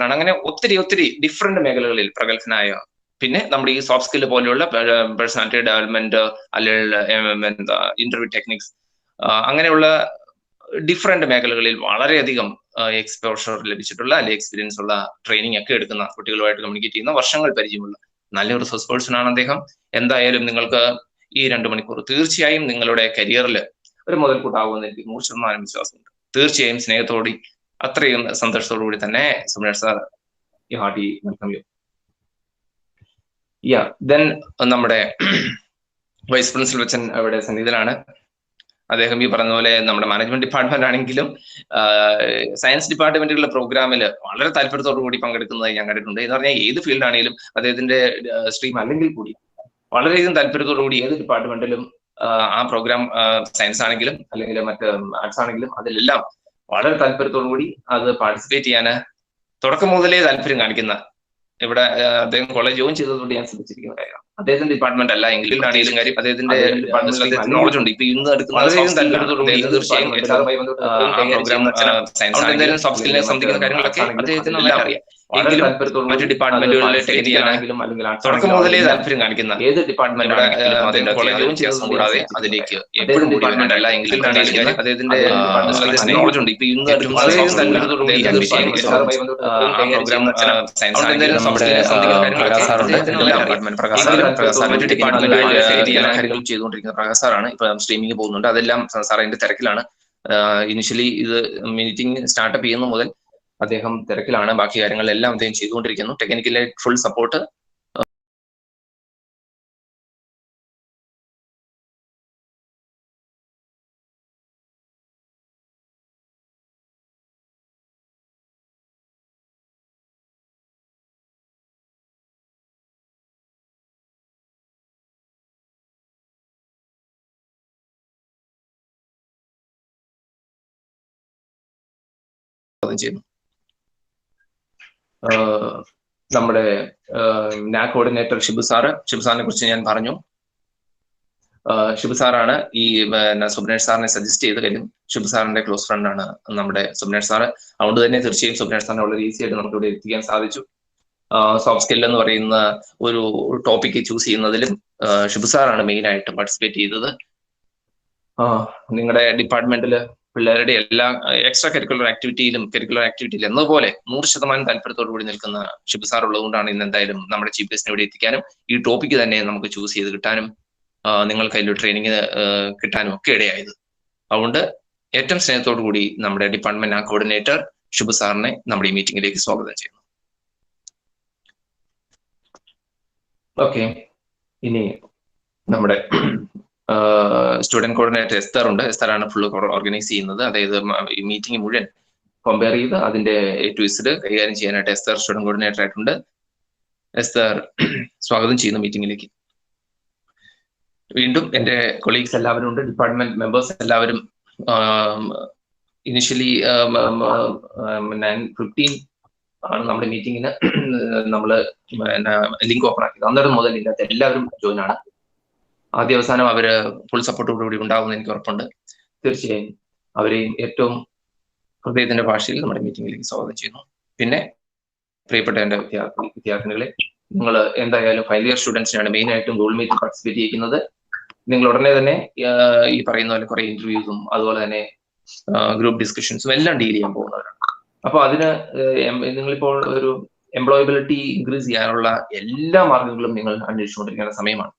ആണ്. അങ്ങനെ ഒത്തിരി ഡിഫറെന്റ് മേഖലകളിൽ പ്രഗത്ഭനായ, പിന്നെ നമ്മുടെ ഈ സോഫ്റ്റ് സ്കിൽ പോലെയുള്ള പേഴ്സണാലിറ്റി ഡെവലപ്മെന്റ് അല്ലെങ്കിൽ എന്താ ഇന്റർവ്യൂ ടെക്നിക്സ്, അങ്ങനെയുള്ള ഡിഫറെന്റ് മേഖലകളിൽ വളരെയധികം എക്സ്പോഷർ ലഭിച്ചിട്ടുള്ള അല്ലെങ്കിൽ എക്സ്പീരിയൻസ് ഉള്ള ട്രെയിനിങ് ഒക്കെ എടുക്കുന്ന, കുട്ടികളുമായിട്ട് കമ്മ്യൂണിക്കേറ്റ് ചെയ്യുന്ന വർഷങ്ങൾ പരിചയമുള്ള നല്ലൊരു റിസോഴ്സ് പേഴ്സൺ ആണ് അദ്ദേഹം. എന്തായാലും നിങ്ങൾക്ക് ഈ 2 മണിക്കൂർ തീർച്ചയായും നിങ്ങളുടെ കരിയറിൽ ഒരു മുതൽക്കൂട്ടാവുമെന്ന് എനിക്ക് 100% വിശ്വാസമുണ്ട്. തീർച്ചയായും സ്നേഹത്തോടെ, അത്രയും സന്തോഷത്തോടു കൂടി തന്നെ Sumesh sir hearty welcome you. Then നമ്മുടെ വൈസ് പ്രിൻസിപ്പൽ അച്ഛൻ അവിടെ സന്നിധിയിലാണ്. അദ്ദേഹം ഈ പറഞ്ഞ പോലെ നമ്മുടെ മാനേജ്മെന്റ് ഡിപ്പാർട്ട്മെന്റ് ആണെങ്കിലും സയൻസ് ഡിപ്പാർട്ട്മെന്റുകളുടെ പ്രോഗ്രാമിൽ വളരെ താല്പര്യത്തോടു കൂടി പങ്കെടുക്കുന്നതായി ഞാൻ കണ്ടിട്ടുണ്ട്. എന്ന് പറഞ്ഞാൽ ഏത് ഫീൽഡ് ആണെങ്കിലും അദ്ദേഹത്തിന്റെ സ്ട്രീം അല്ലെങ്കിൽ കൂടി വളരെയധികം താല്പര്യത്തോടു കൂടി ഏത് ഡിപ്പാർട്ട്മെന്റിലും ആ പ്രോഗ്രാം സയൻസ് ആണെങ്കിലും അല്ലെങ്കിൽ മറ്റ് ആർട്സ് ആണെങ്കിലും അതിലെല്ലാം വളരെ താല്പര്യത്തോടു കൂടി അത് പാർട്ടിസിപ്പേറ്റ് ചെയ്യാൻ തുടക്കം മുതലേ താല്പര്യം കാണിക്കുന്ന, ഇവിടെ അദ്ദേഹം കോളേജ് ജോയിൻ ചെയ്തതുകൊണ്ട് ഞാൻ ശ്രദ്ധിച്ചിരിക്കുന്ന കാര്യം അദ്ദേഹത്തിന്റെ ഡിപ്പാർട്ട്മെന്റ് അല്ല എങ്കിലും ആണെങ്കിലും കാര്യം അദ്ദേഹത്തിന്റെ നോളജ് ഉണ്ട്. ഇപ്പൊ ഇന്ന് എടുക്കുന്ന തീർച്ചയായും പ്രോഗ്രാം സയൻസ് ആണെങ്കിലും സോഫ്റ്റ് സ്കില്ലിനെ സംബന്ധിക്കുന്ന കാര്യങ്ങളൊക്കെ അദ്ദേഹത്തിന് നന്നായിട്ട് അറിയാം. എങ്കിലും മറ്റു ഡിപ്പാർട്ട്മെന്റുകളിലെ ടെക്നിക് ചെയ്യാനാണെങ്കിലും തുടക്കം മുതലേ താല്പര്യം കാണിക്കുന്ന, ഏത് ഡിപ്പാർട്ട്മെന്റ് കോളേജ് ജോയിൻ ചെയ്തതും കൂടാതെ അതിലേക്ക് എപ്പോഴും ഡിപ്പാർട്ട്മെന്റ് അല്ല എങ്കിലും ആണെങ്കിലും അദ്ദേഹത്തിന്റെ നോളജ് ഉണ്ട്. ഇപ്പൊ ഇന്ന് എടുക്കുന്ന പ്രോഗ്രാം സയൻസ് ആണെങ്കിലും സോഫ്റ്റ് സ്കില്ലിനെ സംബന്ധിക്കുന്ന കാര്യങ്ങൾ ചെയ്തുകൊണ്ടിരിക്കുന്ന പ്രകാശ് സാറാണ്. ഇപ്പൊ സ്ട്രീമിംഗ് പോകുന്നുണ്ട്, അതെല്ലാം സാർ അതിന്റെ തിരക്കിലാണ്. ഇനിഷ്യലി ഇത് മീറ്റിംഗ് സ്റ്റാർട്ടപ്പ് ചെയ്യുന്ന മുതൽ അദ്ദേഹം തിരക്കിലാണ്. ബാക്കി കാര്യങ്ങളെല്ലാം അദ്ദേഹം ചെയ്തുകൊണ്ടിരിക്കുന്നു. ടെക്നിക്കലി ഫുൾ സപ്പോർട്ട് ചെയ്യുന്നു. നമ്മുടെ നാക് കോർഡിനേറ്റർ ഷിബു സാറിനെ കുറിച്ച് ഞാൻ പറഞ്ഞു. ഷിബു സാറാണ് ഈ സുബ്നേഷ് സാറിനെ സജസ്റ്റ് ചെയ്ത കാര്യം. ഷിബു സാറിന്റെ ക്ലോസ് ഫ്രണ്ട് ആണ് നമ്മുടെ സുബ്നേഷ് സാറ്. അതുകൊണ്ട് തന്നെ തീർച്ചയായും സുബ്നേഷ് സാറിനെ വളരെ ഈസി ആയിട്ട് നമുക്ക് ഇവിടെ എത്തിക്കാൻ സാധിച്ചു. സോഫ്റ്റ് സ്കിൽ എന്ന് പറയുന്ന ഒരു ടോപ്പിക്ക് ചൂസ് ചെയ്യുന്നതിലും ഷിബു സാറാണ് മെയിൻ ആയിട്ട് പാർട്ടിസിപ്പേറ്റ് ചെയ്തത്. നിങ്ങളുടെ ഡിപ്പാർട്ട്മെന്റില് പിള്ളേരുടെ എല്ലാ എക്സ്ട്രാ കരിക്കുലർ ആക്ടിവിറ്റിയിലും എന്നപോലെ 100% താല്പര്യത്തോടു കൂടി നിൽക്കുന്ന ഷിബു സാർ ഉള്ളതുകൊണ്ടാണ് ഇന്ന് എന്തായാലും നമ്മുടെ ചീഫ് ഗസ്റ്റിനെ ഇവിടെ എത്തിക്കാനും ഈ ടോപ്പിക്ക് തന്നെ നമുക്ക് ചൂസ് ചെയ്ത് കിട്ടാനും നിങ്ങൾക്ക് അതിൽ ട്രെയിനിങ് കിട്ടാനും ഒക്കെ ഇടയായത്. അതുകൊണ്ട് ഏറ്റവും സ്നേഹത്തോടു കൂടി നമ്മുടെ ഡിപ്പാർട്ട്മെന്റ് കോർഡിനേറ്റർ ഷിബു സാറിനെ നമ്മുടെ ഈ മീറ്റിംഗിലേക്ക് സ്വാഗതം ചെയ്യുന്നു. ഓക്കെ, ഇനി നമ്മുടെ സ്റ്റുഡന്റ് കോർഡിനേറ്റർ എസ്തർ ഉണ്ട്. എസ്തറാണ് ഫുൾ ഓർഗനൈസ് ചെയ്യുന്നത്. അതായത് ഈ മീറ്റിംഗ് മുഴുവൻ കമ്പയർ ചെയ്ത് അതിന്റെ A to Z കൈകാര്യം ചെയ്യാനായിട്ട് എസ്തർ സ്റ്റുഡന്റ് കോർഡിനേറ്റർ ആയിട്ടുണ്ട്. എസ്തർ സ്വാഗതം ചെയ്യുന്നു മീറ്റിംഗിലേക്ക്. വീണ്ടും എന്റെ കൊളീഗ്സ് എല്ലാവരും ഉണ്ട്, ഡിപ്പാർട്ട്മെന്റ് മെമ്പേഴ്സ് എല്ലാവരും. ഇനിഷ്യലി 9:15 ആണ് നമ്മുടെ മീറ്റിംഗിന് നമ്മൾ ലിങ്ക് ഓപ്പൺ ആക്കിയത്. അന്നേരം മുതൽ ഇല്ലാത്ത എല്ലാവരും ജോയിൻ ആണ്. ആദ്യ അവസാനം അവര് ഫുൾ സപ്പോർട്ടോടുകൂടി ഉണ്ടാകുമെന്ന് എനിക്ക് ഉറപ്പുണ്ട്. തീർച്ചയായും അവരെയും ഏറ്റവും ഹൃദയത്തിന്റെ ഭാഷയിൽ നമ്മുടെ മീറ്റിംഗിലേക്ക് സ്വാഗതം ചെയ്യുന്നു. പിന്നെ പ്രിയപ്പെട്ട എന്റെ വിദ്യാർത്ഥിനികളെ, നിങ്ങൾ എന്തായാലും ഫൈനൽ ഇയർ സ്റ്റുഡൻസിനാണ് മെയിൻ ആയിട്ടും ഗൂഗിൾ മീറ്റിൽ പാർട്ടിസിപ്പേറ്റ് ചെയ്യുന്നത്. നിങ്ങൾ ഉടനെ തന്നെ ഈ പറയുന്ന പോലെ കുറെ ഇന്റർവ്യൂസും അതുപോലെ തന്നെ ഗ്രൂപ്പ് ഡിസ്കഷൻസും എല്ലാം ഡീൽ ചെയ്യാൻ പോകുന്നവരാണ്. അപ്പൊ അതിന് നിങ്ങളിപ്പോൾ ഒരു എംപ്ലോയബിലിറ്റി ഇൻക്രീസ് ചെയ്യാനുള്ള എല്ലാ മാർഗങ്ങളും നിങ്ങൾ അന്വേഷിച്ചുകൊണ്ടിരിക്കുന്ന സമയമാണ്.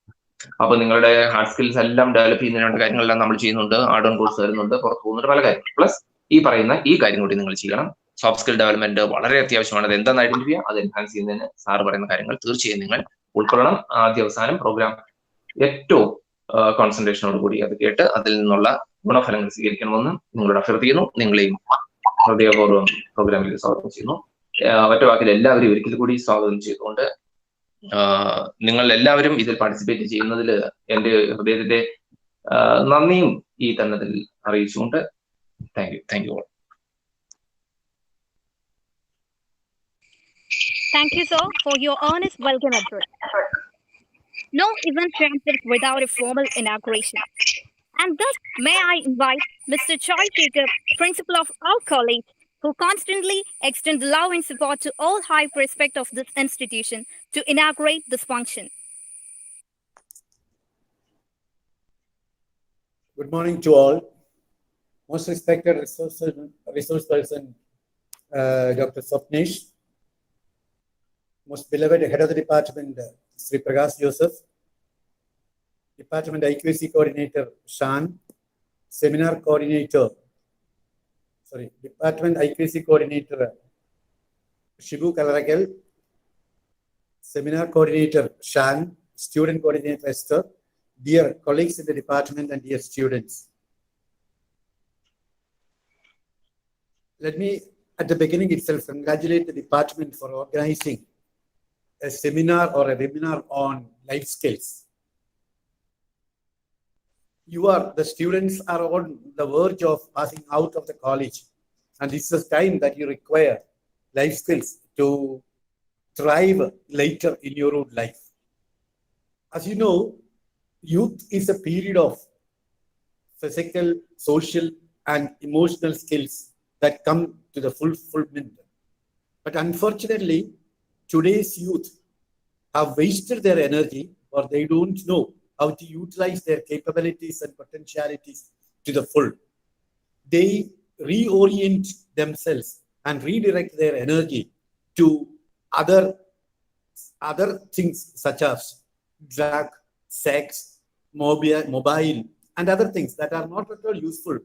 അപ്പൊ നിങ്ങളുടെ ഹാർഡ് സ്കിൽസ് എല്ലാം ഡെവലപ്പ് ചെയ്യുന്ന കാര്യങ്ങളെല്ലാം നമ്മൾ ചെയ്യുന്നുണ്ട്. ആഡ് ഓൺ കോഴ്സ് വരുന്നുണ്ട്, പുറത്തു പോകുന്നുണ്ട്, പല കാര്യങ്ങൾ. പ്ലസ് ഈ പറയുന്ന ഈ കാര്യം കൂടി നിങ്ങൾ ചെയ്യണം. സോഫ്റ്റ് സ്കിൽ ഡെവലപ്മെന്റ് വളരെ അത്യാവശ്യമാണ്. അത് എന്താണെന്ന് ഐഡന്റിഫൈ ചെയ്യുക, അത് എൻഹാൻസ് ചെയ്യുന്നതിന് സാറ് പറയുന്ന കാര്യങ്ങൾ തീർച്ചയായും നിങ്ങൾ ഉൾക്കൊള്ളണം. ആദ്യ അവസാനം പ്രോഗ്രാം ഏറ്റവും കോൺസെൻട്രേഷനോട് കൂടി അത് കേട്ട് അതിൽ നിന്നുള്ള ഗുണഫലങ്ങൾ സ്വീകരിക്കണമെന്ന് നിങ്ങളോട് അഭ്യർത്ഥിക്കുന്നു. നിങ്ങളെയും ഹൃദയപൂർവ്വം പ്രോഗ്രാമിലേക്ക് സ്വാഗതം ചെയ്യുന്നു. ഒറ്റ വാക്കിൽ എല്ലാവരെയും ഒരിക്കൽ കൂടി സ്വാഗതം ചെയ്തുകൊണ്ട് നിങ്ങൾ എല്ലാവരും ഇതിൽ പാർട്ടിസിപ്പേറ്റ് ചെയ്യുന്നതിൽ എന്റെ ഹൃദയത്തിന്റെ നന്ദിയും ഈ തന്നതിൽ അറിയിച്ചുകൊണ്ട് thank you all. Thank you, sir, for your honest welcome address. No event transits without a formal inauguration. And thus, may I invite Mr. Choi Jacob, principal of our college, who constantly extend love and support to all high prospects of this institution to inaugurate this function. Good morning to all. Most respected resource person, Dr. Swapnesh, most beloved head of the department, Sri Prakash Joseph, department IQAC coordinator, Shan, department IQAC coordinator, Shibu Kalaragal, seminar coordinator, Shan, student coordinator, Esther, dear colleagues in the department and dear students. Let me, at the beginning itself, congratulate the department for organizing a seminar or a webinar on life skills. The students are on the verge of passing out of the college, and this is the time that you require life skills to thrive later in your own life. As you know, youth is a period of physical, social, and emotional skills that come to the fulfillment. But unfortunately, today's youth have wasted their energy, or they don't know how to utilize their capabilities and potentialities to the full. They reorient themselves and redirect their energy to other things such as drug, sex, mobile, and other things that are not at all useful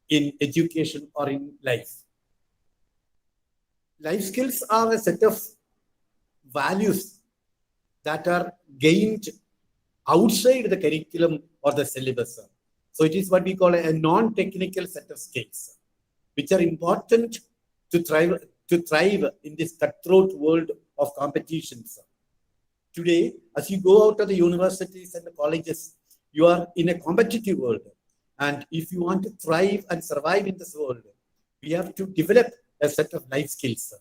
in education or in life. Life skills are a set of values that are gained outside the curriculum or the syllabus. So it is what we call a non-technical set of skills, which are important to thrive in this cutthroat world of competitions. Today, as you go out of the universities and the colleges, you are in a competitive world. And if you want to thrive and survive in this world, we have to develop a set of life skills.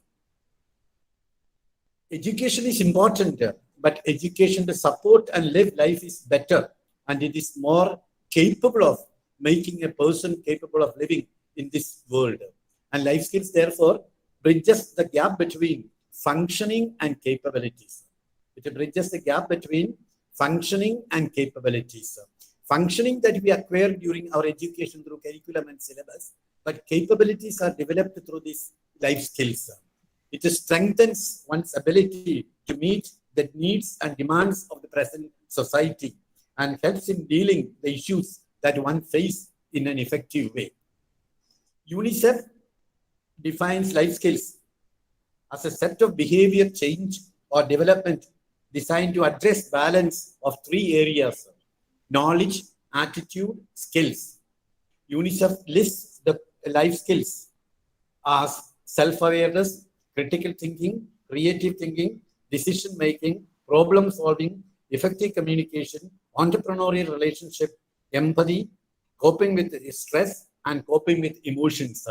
Education is important, but education to support and live life is better. And it is more capable of making a person capable of living in this world. And life skills, therefore, bridges the gap between functioning and capabilities. It bridges the gap between functioning and capabilities. Functioning that we acquire during our education through curriculum and syllabus, but capabilities are developed through these life skills. It strengthens one's ability to meet the needs and demands of the present society and helps in dealing the issues that one faces in an effective way. UNICEF defines life skills as a set of behavior change or development designed to address balance of three areas: knowledge, attitude, skills. UNICEF lists the life skills as self-awareness, critical thinking, creative thinking, decision-making, problem-solving, effective communication, entrepreneurial relationship, empathy, coping with stress, and coping with emotions.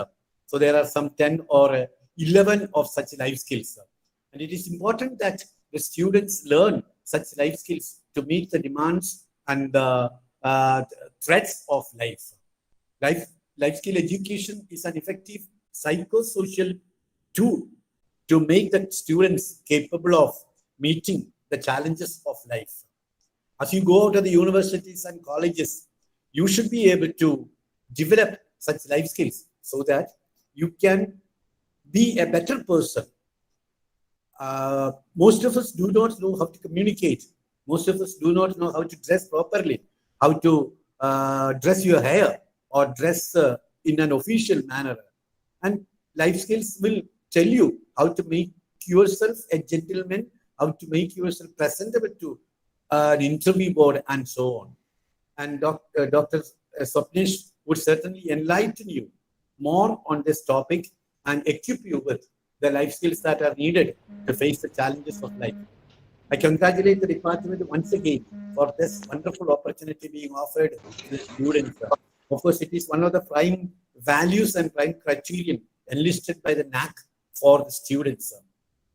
So there are some 10 or 11 of such life skills. And it is important that the students learn such life skills to meet the demands and the threats of life. Life skill education is an effective psychosocial tool to make the students capable of meeting the challenges of life. As you go out of the universities and colleges, you should be able to develop such life skills so that you can be a better person. Most of us do not know how to communicate. Most of us do not know how to dress properly, how to dress your hair or dress in an official manner. And life skills will tell you how to make yourself a gentleman, how to make yourself presentable to an interview board, and so on. And Dr. Swapnesh would certainly enlighten you more on this topic and equip you with the life skills that are needed to face the challenges of life. I congratulate the department once again for this wonderful opportunity being offered to the students. Of course, it is one of the prime values and prime criterion enlisted by the NAC for the students.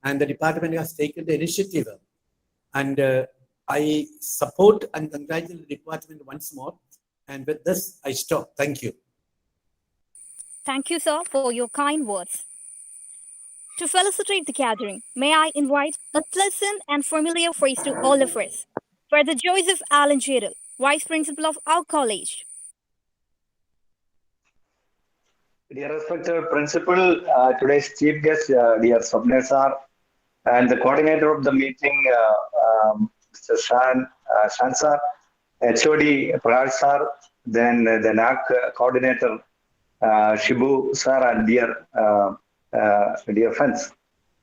And the department has taken the initiative. And I support and congratulate the department once more. And with this, I stop. Thank you. Thank you, sir, for your kind words. To felicitate the gathering, may I invite a pleasant and familiar face to all of us, Brother Joseph Allen Gerald, Vice Principal of our college. Dear respected principal, today's chief guest, dear Swapnil sir, and the coordinator of the meeting, Mr. Shan sir, HOD Prakash sir, then the NAC coordinator, Shibu sir, and dear friends.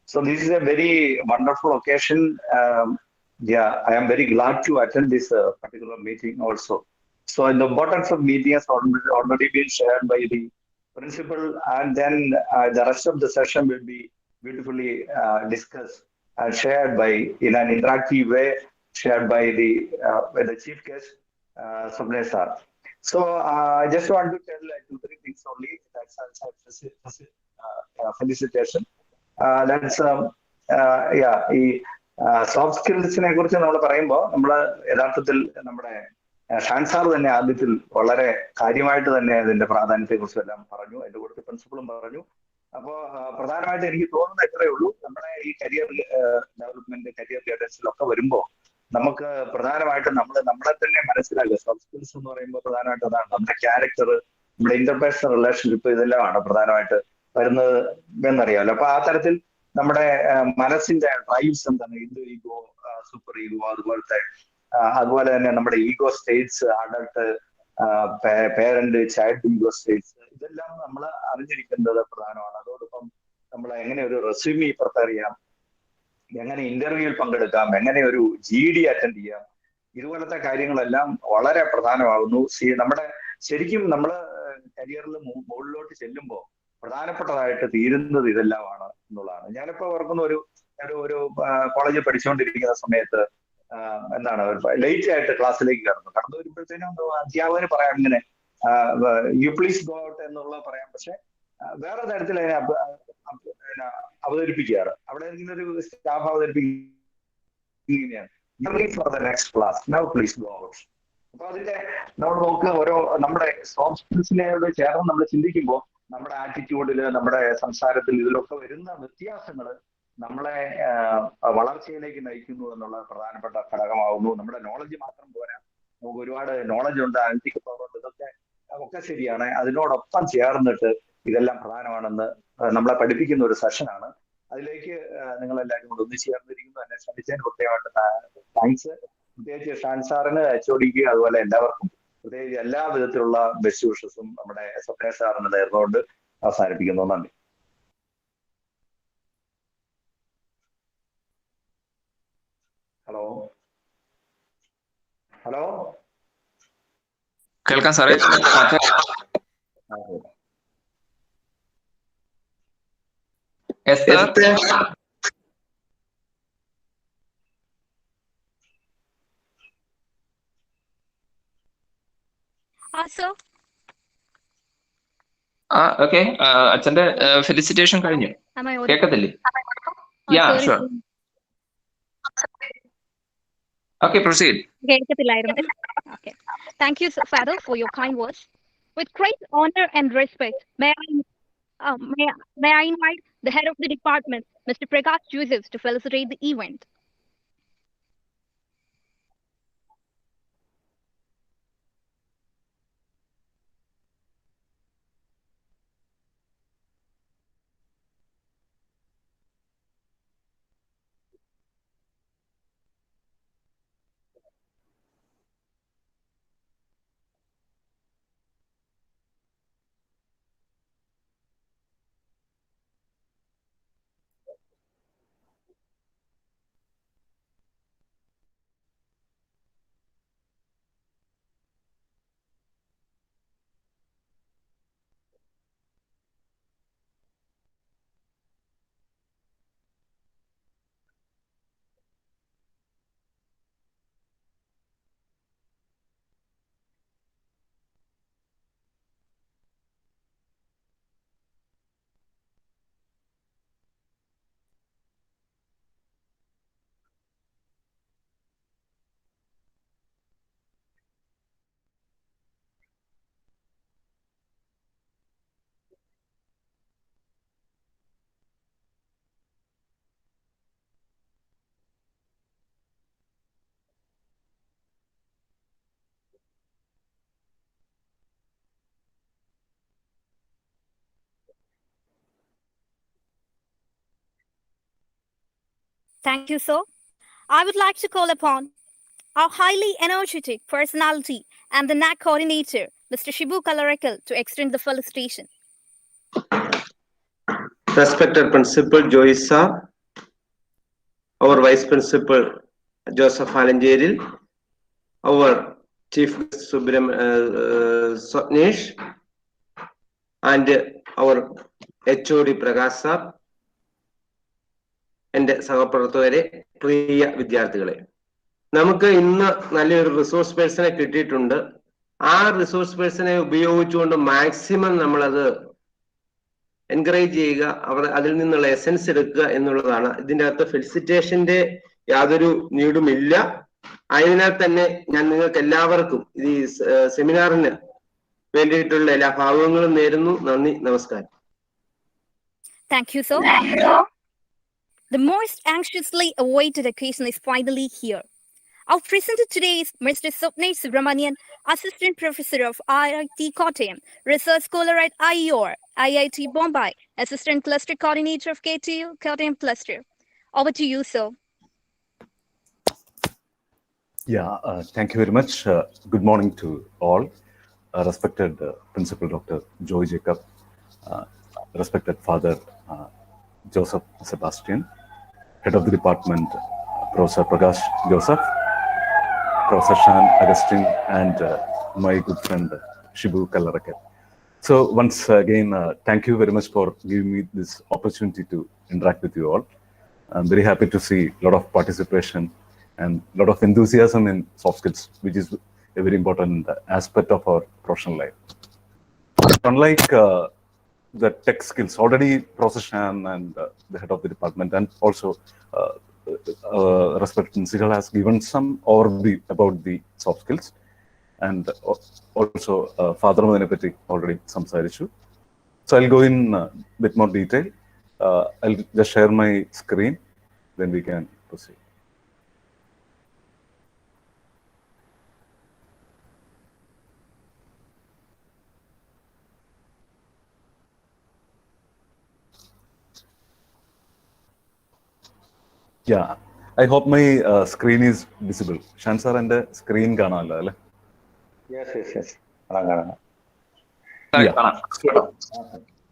So this is a very wonderful occasion. I am very glad to attend this particular meeting also. So the importance of meeting has already been shared by the principal, and then the rest of the session will be beautifully discussed and shared in an interactive way, shared by the chief guest, Subne sir. So I just want to tell two, three things only. That's felicitation. ഈ soft സ്കിൽസിനെ കുറിച്ച് നമ്മൾ പറയുമ്പോൾ നമ്മൾ യഥാർത്ഥത്തിൽ നമ്മുടെ Shaan sir തന്നെ ആദ്യത്തിൽ വളരെ കാര്യമായിട്ട് തന്നെ അതിന്റെ പ്രാധാന്യത്തെ കുറിച്ച് എല്ലാം പറഞ്ഞു. അതിന്റെ കൂടുതൽ പ്രിൻസിപ്പളും പറഞ്ഞു. അപ്പോ പ്രധാനമായിട്ട് എനിക്ക് തോന്നുന്നത് ഇത്രയേ ഉള്ളൂ. നമ്മുടെ ഈ കരിയർ ഡെവലപ്മെന്റ്, കരിയർ ഗൈഡൻസിലൊക്കെ വരുമ്പോൾ നമുക്ക് പ്രധാനമായിട്ടും നമ്മളെ തന്നെ മനസ്സിലാക്കുക. സോഫ്റ്റ് സ്കിൽസ് എന്ന് പറയുമ്പോൾ പ്രധാനമായിട്ട് അതാണ് നമ്മുടെ ക്യാരക്ടർ, നമ്മുടെ ഇന്റർപേഴ്സണൽ റിലേഷൻഷിപ്പ്, ഇതെല്ലാമാണ് പ്രധാനമായിട്ട് വരുന്നത് എന്നറിയാമല്ലോ. അപ്പൊ ആ തരത്തിൽ നമ്മുടെ മനസ്സിന്റെ ഡ്രൈവ്സ് എന്താണ്, ഈഗോ, സൂപ്പർ ഈഗോ, അതുപോലെ തന്നെ നമ്മുടെ ego States, adult, parent, child ego States, ഇതെല്ലാം നമ്മൾ അറിഞ്ഞിരിക്കേണ്ടത് പ്രധാനമാണ്. അതോടൊപ്പം നമ്മൾ എങ്ങനെ ഒരു റെസ്യൂമി പ്രിപ്പയർ ചെയ്യാം, എങ്ങനെ ഇന്റർവ്യൂവിൽ പങ്കെടുക്കാം, എങ്ങനെ ഒരു GD അറ്റൻഡ് ചെയ്യാം, ഇതുപോലത്തെ കാര്യങ്ങളെല്ലാം വളരെ പ്രധാനമാകുന്നു. നമ്മുടെ ശരിക്കും നമ്മൾ കരിയറിൽ മുകളിലോട്ട് ചെല്ലുമ്പോൾ പ്രധാനപ്പെട്ടതായിട്ട് തീരുന്നത് ഇതെല്ലാമാണ് എന്നുള്ളതാണ്. ഞാനിപ്പോ ഓർക്കുന്ന ഒരു കോളേജിൽ പഠിച്ചുകൊണ്ടിരിക്കുന്ന സമയത്ത് എന്താണ് ലേറ്റ് ആയിട്ട് ക്ലാസ്സിലേക്ക് കടന്നു വരുമ്പോഴത്തേനും അധ്യാപകന് പറയാം ഇങ്ങനെ യു പ്ലീസ് ഗോ ഔട്ട് എന്നുള്ള പറയാം. പക്ഷെ വേറെ തരത്തിൽ അതിനെ അവതരിപ്പിക്കാറ്. അവിടെ ഒരു സ്റ്റാഫ് അവതരിപ്പിക്കുകയാണ് for the next class, now please go out. അപ്പൊ അതിന്റെ നമ്മൾ നോക്കുക, ഓരോ നമ്മുടെ സോഫ്റ്റ് സ്കിൽസിനോട് ചേർന്ന് നമ്മൾ ചിന്തിക്കുമ്പോൾ നമ്മുടെ ആറ്റിറ്റ്യൂഡില്, നമ്മുടെ സംസാരത്തിൽ, ഇതിലൊക്കെ വരുന്ന വ്യത്യാസങ്ങൾ നമ്മളെ വളർച്ചയിലേക്ക് നയിക്കുന്നു എന്നുള്ള പ്രധാനപ്പെട്ട ഘടകമാകുന്നു. നമ്മുടെ നോളജ് മാത്രം പോരാ, നമുക്ക് ഒരുപാട് നോളജ് ഉണ്ട്, അനലിറ്റിക് പവർ ഉണ്ട്, ഒക്കെ ശരിയാണ്. അതിനോടൊപ്പം ചേർന്നിട്ട് ഇതെല്ലാം പ്രധാനമാണെന്ന് നമ്മളെ പഠിപ്പിക്കുന്ന ഒരു സെഷനാണ്. അതിലേക്ക് നിങ്ങൾ എല്ലാവരും കൂടെ ഒന്നിച്ച് ചേർന്നിരിക്കുന്നു. എന്നെ ശ്രമിച്ചതിന് പ്രത്യേകമായിട്ട് താങ്ക്സ്. പ്രത്യേകിച്ച് ഷാൻ സാറിന്, HOD ക്ക്, അതുപോലെ എല്ലാവർക്കും പ്രത്യേകിച്ച് എല്ലാ വിധത്തിലുള്ള ബെസ്റ്റ് വിഷസും നമ്മുടെ സ്വപ്ന സാറിന് നേർന്നുകൊണ്ട് അവസാനിപ്പിക്കുന്നു. നന്ദി. ഹലോ ഹലോ കേൾക്കാം സാറേ. Sir. ഓക്കെ, അച്ഛന്റെ ഫെലിസിറ്റേഷൻ കഴിഞ്ഞു. കേൾക്കത്തില്ലേ? യാ, sure. Okay, proceed. Okay. Thank you, Father, for your kind words. With great honor and respect, may I invite the head of the department, Mr. Prakash Joseph, to felicitate the event. Thank you, sir. I would like to call upon our highly energetic personality and the NAC coordinator, Mr. Shibu Kalarakal, to extend the felicitation. Respected Principal Joy sir, our Vice Principal Joseph Alanjeril, our Chief Sotnesh, and our HOD Prakash sir, എൻ്റെ സഹപ്രവർത്തകരെ, പ്രിയ വിദ്യാർത്ഥികളെ, നമുക്ക് ഇന്ന് നല്ലൊരു resource പേഴ്സണെ കിട്ടിയിട്ടുണ്ട്. ആ resource പേഴ്സണെ ഉപയോഗിച്ചുകൊണ്ട് മാക്സിമം നമ്മളത് എൻകറേജ് ചെയ്യുക, അവർ അതിൽ നിന്നുള്ള എസൻസ് എടുക്കുക എന്നുള്ളതാണ്. ഇതിൻ്റെ അകത്ത് ഫെലിസിറ്റേഷന്റെ യാതൊരു നീഡും ഇല്ല. ആയതിനാൽ തന്നെ ഞാൻ നിങ്ങൾക്ക് എല്ലാവർക്കും ഈ സെമിനാറിന് വേണ്ടിയിട്ടുള്ള എല്ലാ ഭാവങ്ങളും നേരുന്നു. നന്ദി, നമസ്കാരം. Thank you, sir. The most anxiously awaited occasion is finally here. Our presenter today is Mr. Sopnesh Subramanian, Assistant Professor of IIT Kottayam, Research Scholar at IOR, IIT Bombay, Assistant Cluster Coordinator of KTU, Kottayam Cluster. Over to you, sir. Yeah, thank you very much. Good morning to all. Respected Principal Dr. Joy Jacob, respected Father Joseph Sebastian, Head of the Department, Professor Prakash Joseph, Professor Shan Agustin, and my good friend Shibu Kalarakal. So once again, thank you very much for giving me this opportunity to interact with you all. I'm very happy to see a lot of participation and a lot of enthusiasm in soft skills, which is a very important aspect of our professional life. Unlike the tech skills, already Professor Shan and the head of the department, and also respected principal has given some overview about the soft skills, and also Father Madinepatti already സംസാരിച്ചു. So I'll go in a bit more detail. I'll just share my screen, then we can proceed. Yeah, I hope my screen is visible. Shan sir, and the screen കാണാമല്ലോ അല്ലേ? Yes.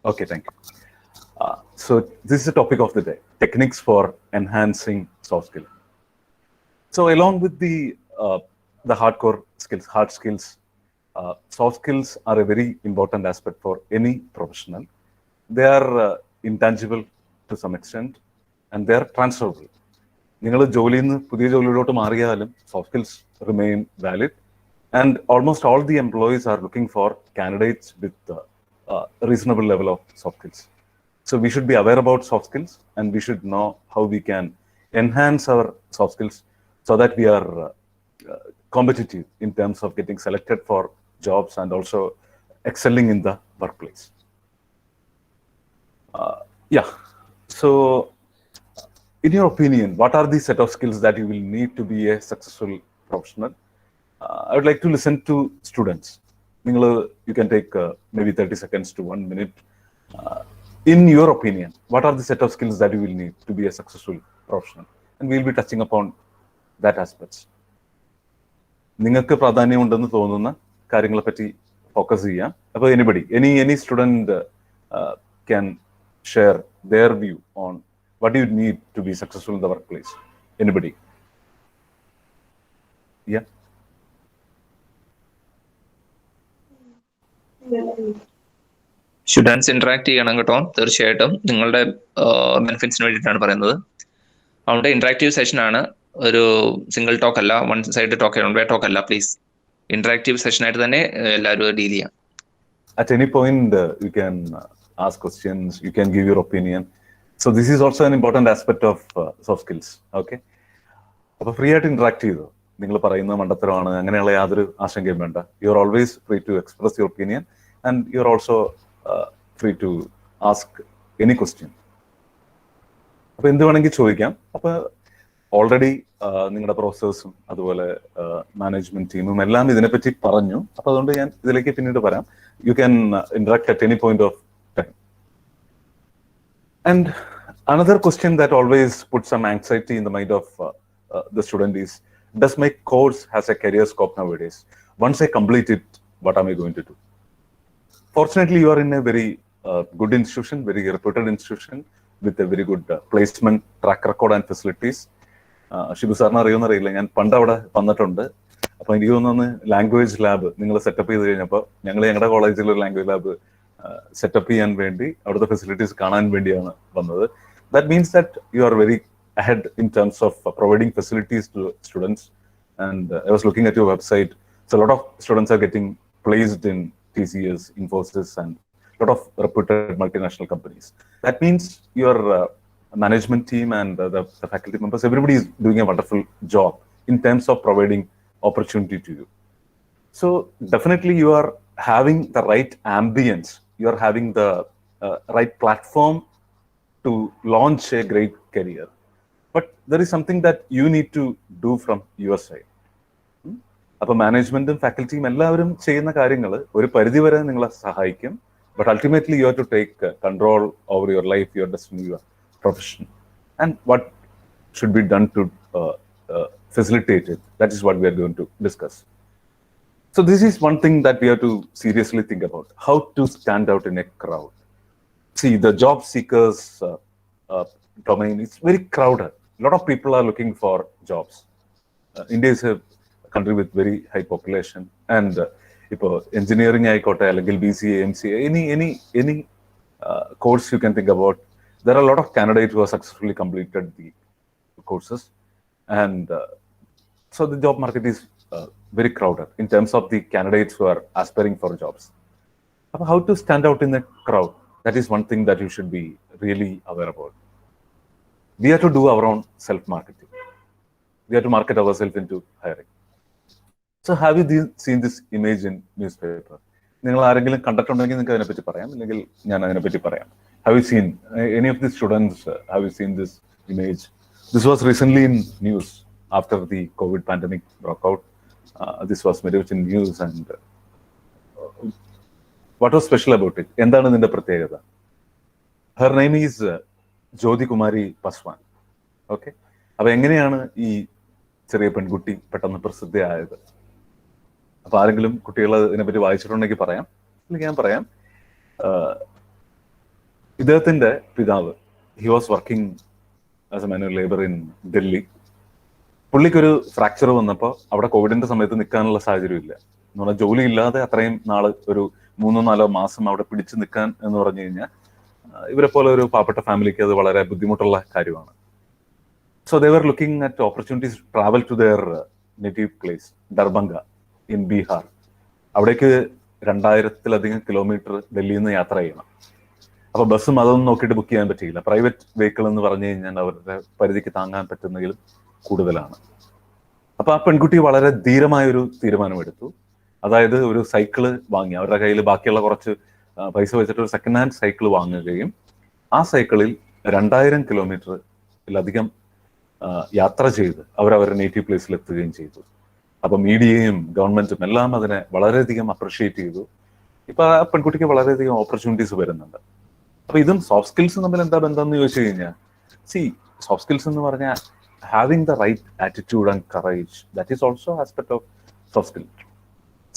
Okay, thank you. So this is the topic of the day: techniques for enhancing soft skills. So along with the hardcore skills, hard skills, soft skills are a very important aspect for any professional. They are intangible to some extent, and they are transferable. നിങ്ങൾ ജോലിയിൽ നിന്ന് പുതിയ ജോലിയിലോട്ട് മാറിയാലും soft skills remain valid, and almost all the employees are looking for candidates with reasonable level of soft skills. So we should be aware about soft skills, and we should know how we can enhance our soft skills so that we are competitive in terms of getting selected for jobs and also excelling in the workplace. So in your opinion, what are the set of skills that you will need to be a successful professional? I would like to listen to students. You can take maybe 30 seconds to 1 minute. In your opinion, what are the set of skills that you will need to be a successful professional? And we'll be touching upon that aspects. നിങ്ങൾക്ക് പ്രാധാന്യമുണ്ടെന്ന് തോന്നുന്ന കാര്യങ്ങളെ പറ്റി focus ചെയ്യാം. അപ്പോൾ any student can share their view on what do you need to be successful in the workplace? Anybody? Yeah. Students interact ചെയ്യണം കേട്ടോ, തീർച്ചയായിട്ടും നിങ്ങളുടെ ബെനിഫിറ്റ്സിന് വേണ്ടിയിട്ടാണ് പറയുന്നത്. അതുകൊണ്ട് ഇന്ററാക്റ്റീവ് സെഷൻ ആണ്, ഒരു സിംഗിൾ ടോക്ക് അല്ല, one side talk, one way talk അല്ല. പ്ലീസ് ഇന്ററാക്റ്റീവ് സെഷൻ ആയിട്ട് തന്നെ എല്ലാവരും ഡീൽ ചെയ്യാം. At any point you can ask questions, you can give your opinion. So this is also an important aspect of soft skills. Okay, അപ്പോൾ free ആയിട്ട് interact ചെയ്തോ. നിങ്ങൾ പറയുന്ന മണ്ടത്തരമാണ് അങ്ങനെയുള്ള യാതൊരു ആശങ്കയും വേണ്ട. You are always free to express your opinion, and you are also free to ask any question. അപ്പൊ എന്ത് വേണമെങ്കിൽ ചോദിക്കാം. അപ്പൊ ഓൾറെഡി നിങ്ങളുടെ പ്രൊഫസേഴ്സും അതുപോലെ മാനേജ്മെന്റ് ടീമും എല്ലാം ഇതിനെപ്പറ്റി പറഞ്ഞു. അപ്പൊ അതുകൊണ്ട് ഞാൻ ഇതിലേക്ക് പിന്നീട് വരാം. U can interact at any point of time. And Another question that always puts some anxiety in the mind of the student is, does my course has a career scope nowadays? Once I complete it, what am I going to do? Fortunately, you are in a very good institution, very reputed institution with a very good placement track record and facilities. Shibu സാറിന് അറിയുമെന്ന് അറിയില്ല, ഞാൻ പണ്ട് അവിടെ വന്നിട്ടുണ്ട്. അപ്പൊ എനിക്ക് തോന്നുന്നു language lab നിങ്ങൾ സെറ്റപ്പ് ചെയ്ത് കഴിഞ്ഞപ്പോൾ ഞങ്ങൾ ഞങ്ങളുടെ കോളേജിൽ ഒരു ലാംഗ്വേജ് ലാബ് സെറ്റപ്പ് ചെയ്യാൻ വേണ്ടി അവിടുത്തെ ഫെസിലിറ്റീസ് കാണാൻ വേണ്ടിയാണ് വന്നത്. That means that you are very ahead in terms of providing facilities to students. And I was looking at your website. So a lot of students are getting placed in TCS, Infosys, and a lot of reputed multinational companies. That means your management team and the faculty members, everybody is doing a wonderful job in terms of providing opportunity to you. So definitely you are having the right ambience. You are having the right platform to launch a great career. But there is something that you need to do from your side. അപ്പോൾ മാനേജ്മെന്റും ഫാക്കൽറ്റിയും എല്ലാവരും ചെയ്യുന്ന കാര്യങ്ങൾ ഒരു പരിധി വരെ നിങ്ങളെ സഹായിക്കും. But ultimately you have to take control over your life, your destiny, your profession, and what should be done to facilitate it. That is what we are going to discuss. So this is one thing that we have to seriously think about, how to stand out in a crowd. See, the job seekers domain is very crowded. A lot of people are looking for jobs. India is a country with very high population, and ഇപ്പോൾ engineering ആയിക്കോട്ടെ അല്ലെങ്കിൽ BCA, MCA, any course you can think about, there are a lot of candidates who have successfully completed the courses, and so the job market is very crowded in terms of the candidates who are aspiring for jobs. How to stand out in the crowd? That is one thing that you should be really aware about. We have to do our own self-marketing. We have to market ourselves into hiring. So have you seen this image in newspaper? നിങ്ങൾ ആരെങ്കിലും കണ്ടിട്ടുണ്ടെങ്കിൽ നിങ്ങൾക്ക് അതിനെപ്പറ്റി പറയാം, അല്ലെങ്കിൽ ഞാൻ അതിനെപ്പറ്റി പറയാം. Have you seen any of the students? Have you seen this image? This was recently in news after the COVID pandemic broke out. This was very much in news, and what was special about it? എന്താണ് ഇതിന്റെ പ്രത്യേകത? Her name is Jyoti Kumari Paswan. Okay, അപ്പൊ എങ്ങനെയാണ് ഈ ചെറിയ പെൺകുട്ടി പെട്ടെന്ന് പ്രസിദ്ധയായത്? അപ്പൊ ആരെങ്കിലും കുട്ടികൾ ഇതിനെപ്പറ്റി വായിച്ചിട്ടുണ്ടെങ്കിൽ പറയാം, അല്ലെങ്കിൽ ഞാൻ പറയാം. ഇദ്ദേഹത്തിന്റെ പിതാവ്, he was working as a manual labour in Delhi. പുള്ളിക്കൊരു ഫ്രാക്ചർ വന്നപ്പോൾ അവിടെ കോവിഡിന്റെ സമയത്ത് നിൽക്കാനുള്ള സാഹചര്യം ഇല്ല. എന്ന് പറഞ്ഞാൽ ജോലി ഇല്ലാതെ അത്രയും നാള് ഒരു 3-4 മാസം അവിടെ പിടിച്ചു നിൽക്കാൻ എന്ന് പറഞ്ഞു കഴിഞ്ഞാൽ ഇവരെ പോലെ ഒരു പാവപ്പെട്ട ഫാമിലിക്ക് അത് വളരെ ബുദ്ധിമുട്ടുള്ള കാര്യമാണ്. So they were looking at opportunities to travel to their native place Darbhanga in Bihar. അവിടേക്ക് 2000-ലധികം കിലോമീറ്റർ ഡൽഹിയിൽ നിന്ന് യാത്ര ചെയ്യണം. അപ്പൊ ബസ്സും അതൊന്നും നോക്കിയിട്ട് ബുക്ക് ചെയ്യാൻ പറ്റിയില്ല. പ്രൈവറ്റ് വെഹിക്കിൾ എന്ന് പറഞ്ഞു കഴിഞ്ഞാൽ അവരുടെ പരിധിക്ക് താങ്ങാൻ പറ്റുന്നതിലും കൂടുതലാണ്. അപ്പൊ ആ പെൺകുട്ടി വളരെ ധീരമായൊരു തീരുമാനമെടുത്തു. അതായത് ഒരു സൈക്കിള് വാങ്ങി, അവരുടെ കയ്യിൽ ബാക്കിയുള്ള കുറച്ച് പൈസ വെച്ചിട്ട് ഒരു സെക്കൻഡ് ഹാൻഡ് സൈക്കിൾ വാങ്ങുകയും ആ സൈക്കിളിൽ 2000 കിലോമീറ്ററിലധികം യാത്ര ചെയ്ത് അവരവരുടെ നേറ്റീവ് പ്ലേസിൽ എത്തുകയും ചെയ്തു. അപ്പൊ മീഡിയയും ഗവൺമെന്റും എല്ലാം അതിനെ വളരെയധികം അപ്രിഷിയേറ്റ് ചെയ്തു. ഇപ്പൊ ആ പെൺകുട്ടിക്ക് വളരെയധികം ഓപ്പർച്യൂണിറ്റീസ് വരുന്നുണ്ട്. അപ്പൊ ഇതും സോഫ്റ്റ് സ്കിൽസും തമ്മിൽ എന്താ ബന്ധം എന്ന് ചോദിച്ചു കഴിഞ്ഞാൽ, സോഫ്റ്റ് സ്കിൽസ് എന്ന് പറഞ്ഞാൽ having the right attitude and courage, that is also aspect of soft skill.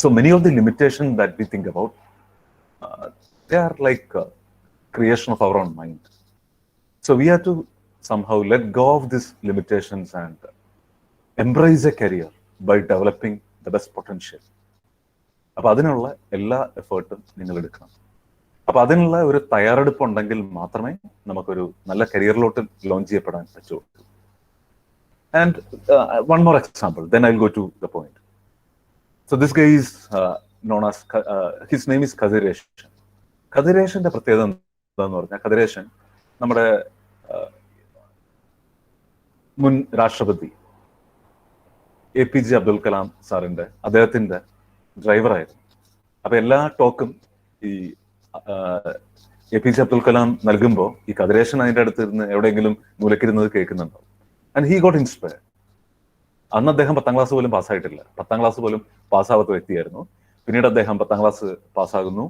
So many of the limitations that we think about, they are like creation of our own mind. So we have to somehow let go of these limitations and embrace a career by developing the best potential. അപ്പൊ അതിനുള്ള എല്ലാ എഫേർട്ടും നിങ്ങൾ എടുക്കണം. അപ്പൊ അതിനുള്ള ഒരു തയ്യാറെടുപ്പ് ഉണ്ടെങ്കിൽ മാത്രമേ നമുക്കൊരു നല്ല കരിയറിലോട്ട് ലോഞ്ച് ചെയ്യപ്പെടാൻ പറ്റുള്ളൂ. And one more example, then I'll go to the point. So this guy is known as, his name is Kadireshn. Kadireshന്റെ പ്രത്യേകത എന്താന്ന് പറഞ്ഞാൽ, കതിരേശൻ നമ്മുടെ മുൻ രാഷ്ട്രപതി APJ അബ്ദുൽ കലാം സാറിന്റെ അദ്ദേഹത്തിന്റെ ഡ്രൈവറായിരുന്നു. അപ്പൊ എല്ലാ ടോക്കും ഈ APJ അബ്ദുൽ കലാം നൽകുമ്പോൾ ഈ കതിരേശൻ അതിന്റെ അടുത്തിരുന്ന് എവിടെയെങ്കിലും മൂലക്കിരുന്നത് കേൾക്കുന്നുണ്ടോ? And he got inspired. അന്ന് അദ്ദേഹം 10ാം ക്ലാസ് പോലും പാസ്സായിട്ടില്ല. 10ാം ക്ലാസ് പോലും പാസ്സാവാത്ത വ്യക്തിയായിരുന്നു. പിന്നീട് അദ്ദേഹം 10ാം ക്ലാസ് പാസ്സാകുന്നു.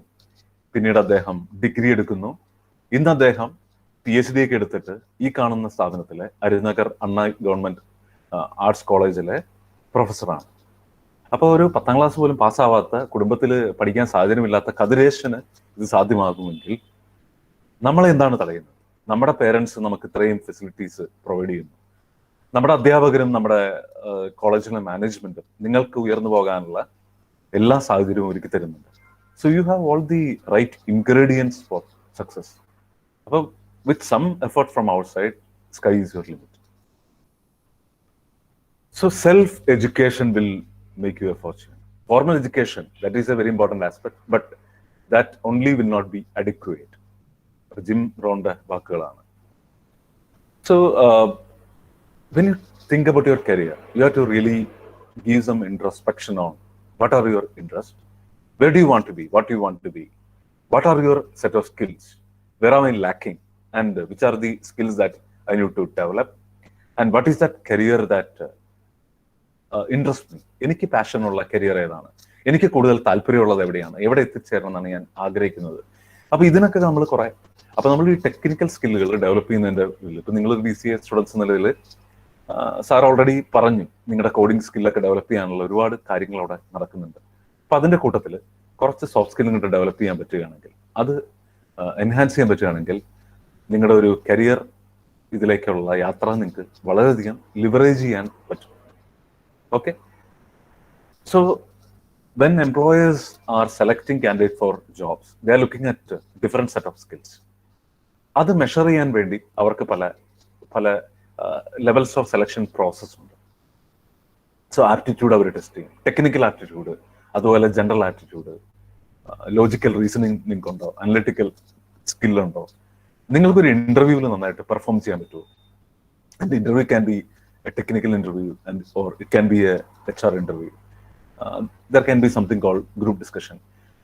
പിന്നീട് അദ്ദേഹം ഡിഗ്രി എടുക്കുന്നു. ഇന്ന് അദ്ദേഹം PhD ഒക്കെ എടുത്തിട്ട് ഈ കാണുന്ന സ്ഥാപനത്തിലെ അരുനഗർ അണ്ണാ ഗവൺമെന്റ് ആർട്സ് കോളേജിലെ പ്രൊഫസറാണ്. അപ്പോൾ ഒരു 10ാം ക്ലാസ് പോലും പാസ്സാവാത്ത, കുടുംബത്തിൽ പഠിക്കാൻ സാഹചര്യമില്ലാത്ത കതിരേശന് ഇത് സാധ്യമാകുമെങ്കിൽ നമ്മളെന്താണ് തടയുന്നത്? നമ്മുടെ പേരൻസ് നമുക്ക് ഇത്രയും ഫെസിലിറ്റീസ് പ്രൊവൈഡ് ചെയ്യുന്നു, നമ്മുടെ അധ്യാപകരും നമ്മുടെ കോളേജിലെ മാനേജ്മെന്റും നിങ്ങൾക്ക് ഉയർന്നു പോകാനുള്ള എല്ലാ സാഹചര്യവും ഒരുക്കി തരുന്നുണ്ട്. So you have all the right ingredients for success. അപ്പോൾ with some effort from outside, sky is your limit. So self-education will make you a fortune. Formal education, that is a very important aspect, but that only will not be adequate. Jim Ronda vakukalana. So when you think about your career, you have to really give some introspection on what are your interests, where do you want to be, what do you want to be, what are your set of skills, where am I lacking, and which are the skills that I need to develop, and what is that career that interest me, എനിക്ക് പാഷനുള്ള career ഏതാണ്, എനിക്ക് കൂടുതൽ താല്പര്യമുള്ളത് എവിടെയാണ്, എവിടെ എത്തിച്ചേരണം എന്നാണ് ഞാൻ ആഗ്രഹിക്കുന്നത്. അപ്പൊ ഇതിനൊക്കെ നമ്മൾ കുറെ, അപ്പൊ നമ്മൾ ഈ ടെക്നിക്കൽ സ്കില്ലുകൾ ഡെവലപ്പ് ചെയ്യുന്നതിന്റെ ഇപ്പൊ നിങ്ങൾ BCA സ്റ്റുഡൻസ് നിലയിൽ സാർ ഓൾറെഡി പറഞ്ഞു നിങ്ങളുടെ കോഡിംഗ് സ്കില്ലൊക്കെ ഡെവലപ്പ് ചെയ്യാനുള്ള ഒരുപാട് കാര്യങ്ങൾ അവിടെ നടക്കുന്നുണ്ട്. അപ്പൊ അതിന്റെ കൂട്ടത്തിൽ കുറച്ച് സോഫ്റ്റ് സ്കിൽ നിങ്ങൾക്ക് ഡെവലപ്പ് ചെയ്യാൻ പറ്റുകയാണെങ്കിൽ, അത് എൻഹാൻസ് ചെയ്യാൻ പറ്റുകയാണെങ്കിൽ, നിങ്ങളുടെ ഒരു കരിയർ ഇതിലേക്കുള്ള യാത്ര നിങ്ങൾക്ക് വളരെയധികം ലിവറേജ് ചെയ്യാൻ പറ്റും. Okay, so when employers are selecting candidate for jobs, they are looking at different set of skills. അത് മെഷർ ചെയ്യാൻ വേണ്ടി അവർക്ക് പല ലെവൽസ് ഓഫ് സെലക്ഷൻ പ്രോസസ് ഉണ്ട്. സോ ആപ്റ്റിറ്റ്യൂഡ് അവർ ടെസ്റ്റ് ചെയ്യും, ടെക്നിക്കൽ ആപ്റ്റിറ്റ്യൂഡ്, അതുപോലെ ജനറൽ ആപ്റ്റിറ്റ്യൂഡ്, ലോജിക്കൽ റീസണിങ് നിങ്ങൾക്കുണ്ടോ, അനലിറ്റിക്കൽ സ്കില്ലുണ്ടോ, നിങ്ങൾക്കൊരു ഇന്റർവ്യൂവിൽ നന്നായിട്ട് പെർഫോം ചെയ്യാൻ പറ്റുമോ. And interview can be a technical interview or it can be a HR interview. There can be something called group discussion.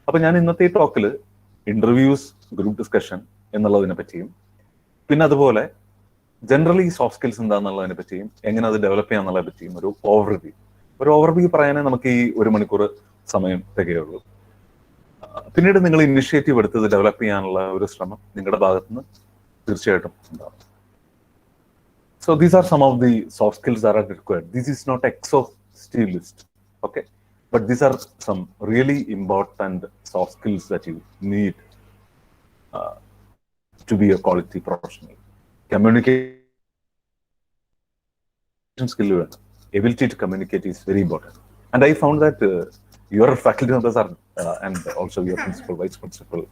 അപ്പോൾ ഞാൻ ഇന്നത്തെ ഈ ടോക്കിൽ ഇന്റർവ്യൂസ്, ഗ്രൂപ്പ് ഡിസ്കഷൻ എന്നുള്ളതിനെ പറ്റിയും, പിന്നെ അതുപോലെ ജനറലി സോഫ്റ്റ് സ്കിൽസ് എന്താണെന്നുള്ളതിനെ പറ്റിയും, എങ്ങനെ അത് ഡെവലപ്പ് ചെയ്യാന്നുള്ളതിനെ പറ്റിയും ഒരു ഓവർവ്യൂ പറയാനേ നമുക്ക് ഈ 1 മണിക്കൂർ സമയം തികയുള്ളൂ. പിന്നീട് നിങ്ങൾ ഇനിഷ്യേറ്റീവ് എടുത്തത് ഡെവലപ്പ് ചെയ്യാനുള്ള ഒരു ശ്രമം നിങ്ങളുടെ ഭാഗത്തുനിന്ന് തീർച്ചയായിട്ടും ഉണ്ടാവും. So these are some of the soft skills that are required. This is not exhaustive list, okay? But these are some really important soft skills that you need to be a quality professional. Communication skill, ability to communicate is very important. And I found that your faculty members are, and also your principal, vice principal,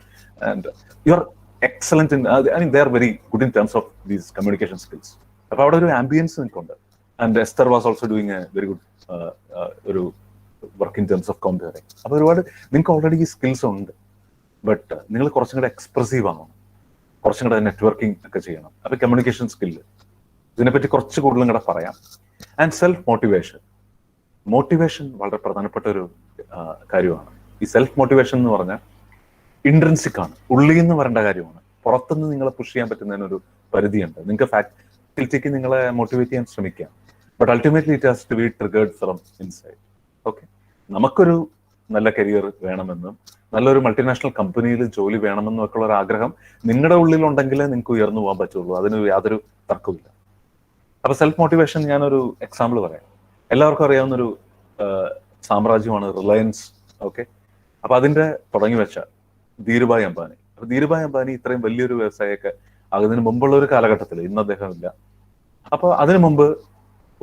and you're excellent in, I mean, they are very good in terms of these communication skills. അപ്പൊ അവിടെ ഒരു ambience നിൽക്കുന്നുണ്ട്. And Esther was also doing a very good ഒരു work in terms of compering. അപ്പൊ ഒരുപാട് നിങ്ങൾക്ക് already ഈ skills ഉണ്ട്, ബട്ട് നിങ്ങൾ കുറച്ചും കൂടെ എക്സ്പ്രസീവ് ആവണം, കുറച്ചും കൂടെ നെറ്റ്വർക്കിംഗ് ഒക്കെ ചെയ്യണം. അപ്പൊ കമ്മ്യൂണിക്കേഷൻ സ്കില്ല്, ഇതിനെപ്പറ്റി കുറച്ച് കൂടുതലും കൂടെ പറയാം. ആൻഡ് സെൽഫ് മോട്ടിവേഷൻ വളരെ പ്രധാനപ്പെട്ട ഒരു കാര്യമാണ്. ഈ സെൽഫ് മോട്ടിവേഷൻ എന്ന് പറഞ്ഞാൽ ഇൻട്രൻസിക് ആണ്, ഉള്ളിൽ നിന്ന് വരേണ്ട കാര്യമാണ്. പുറത്തുനിന്ന് നിങ്ങളെ പുഷ് ചെയ്യാൻ പറ്റുന്നതിനൊരു പരിധിയുണ്ട്. നിങ്ങൾക്ക് ഫാക്കൽറ്റിക്ക് നിങ്ങളെ മോട്ടിവേറ്റ് ചെയ്യാൻ ശ്രമിക്കാം, but ultimately it has to be triggered from inside. Okay, നമുക്കൊരു നല്ല കരിയർ വേണമെന്നും നല്ലൊരു മൾട്ടിനാഷണൽ കമ്പനിയിൽ ജോലി വേണമെന്നും ഒക്കെ ഉള്ള ഒരു ആഗ്രഹം നിങ്ങളുടെ ഉള്ളിലുണ്ടെങ്കിലേ നിങ്ങൾക്ക് ഉയർന്നു പോകാൻ പറ്റുള്ളൂ. അതിന് യാതൊരു തർക്കമില്ല. അപ്പൊ സെൽഫ് മോട്ടിവേഷൻ, ഞാനൊരു എക്സാമ്പിൾ പറയാം. എല്ലാവർക്കും അറിയാവുന്നൊരു സാമ്രാജ്യമാണ് റിലയൻസ്. ഓക്കെ, അപ്പൊ അതിന്റെ തുടങ്ങി വെച്ച ധീരുഭായ് അംബാനി. അപ്പൊ ധീരുഭായ് അംബാനി ഇത്രയും വലിയൊരു വ്യവസായമൊക്കെ ആകുന്നതിന് മുമ്പുള്ള ഒരു കാലഘട്ടത്തിൽ, ഇന്ന് അദ്ദേഹം ഇല്ല. അപ്പൊ അതിനു മുമ്പ്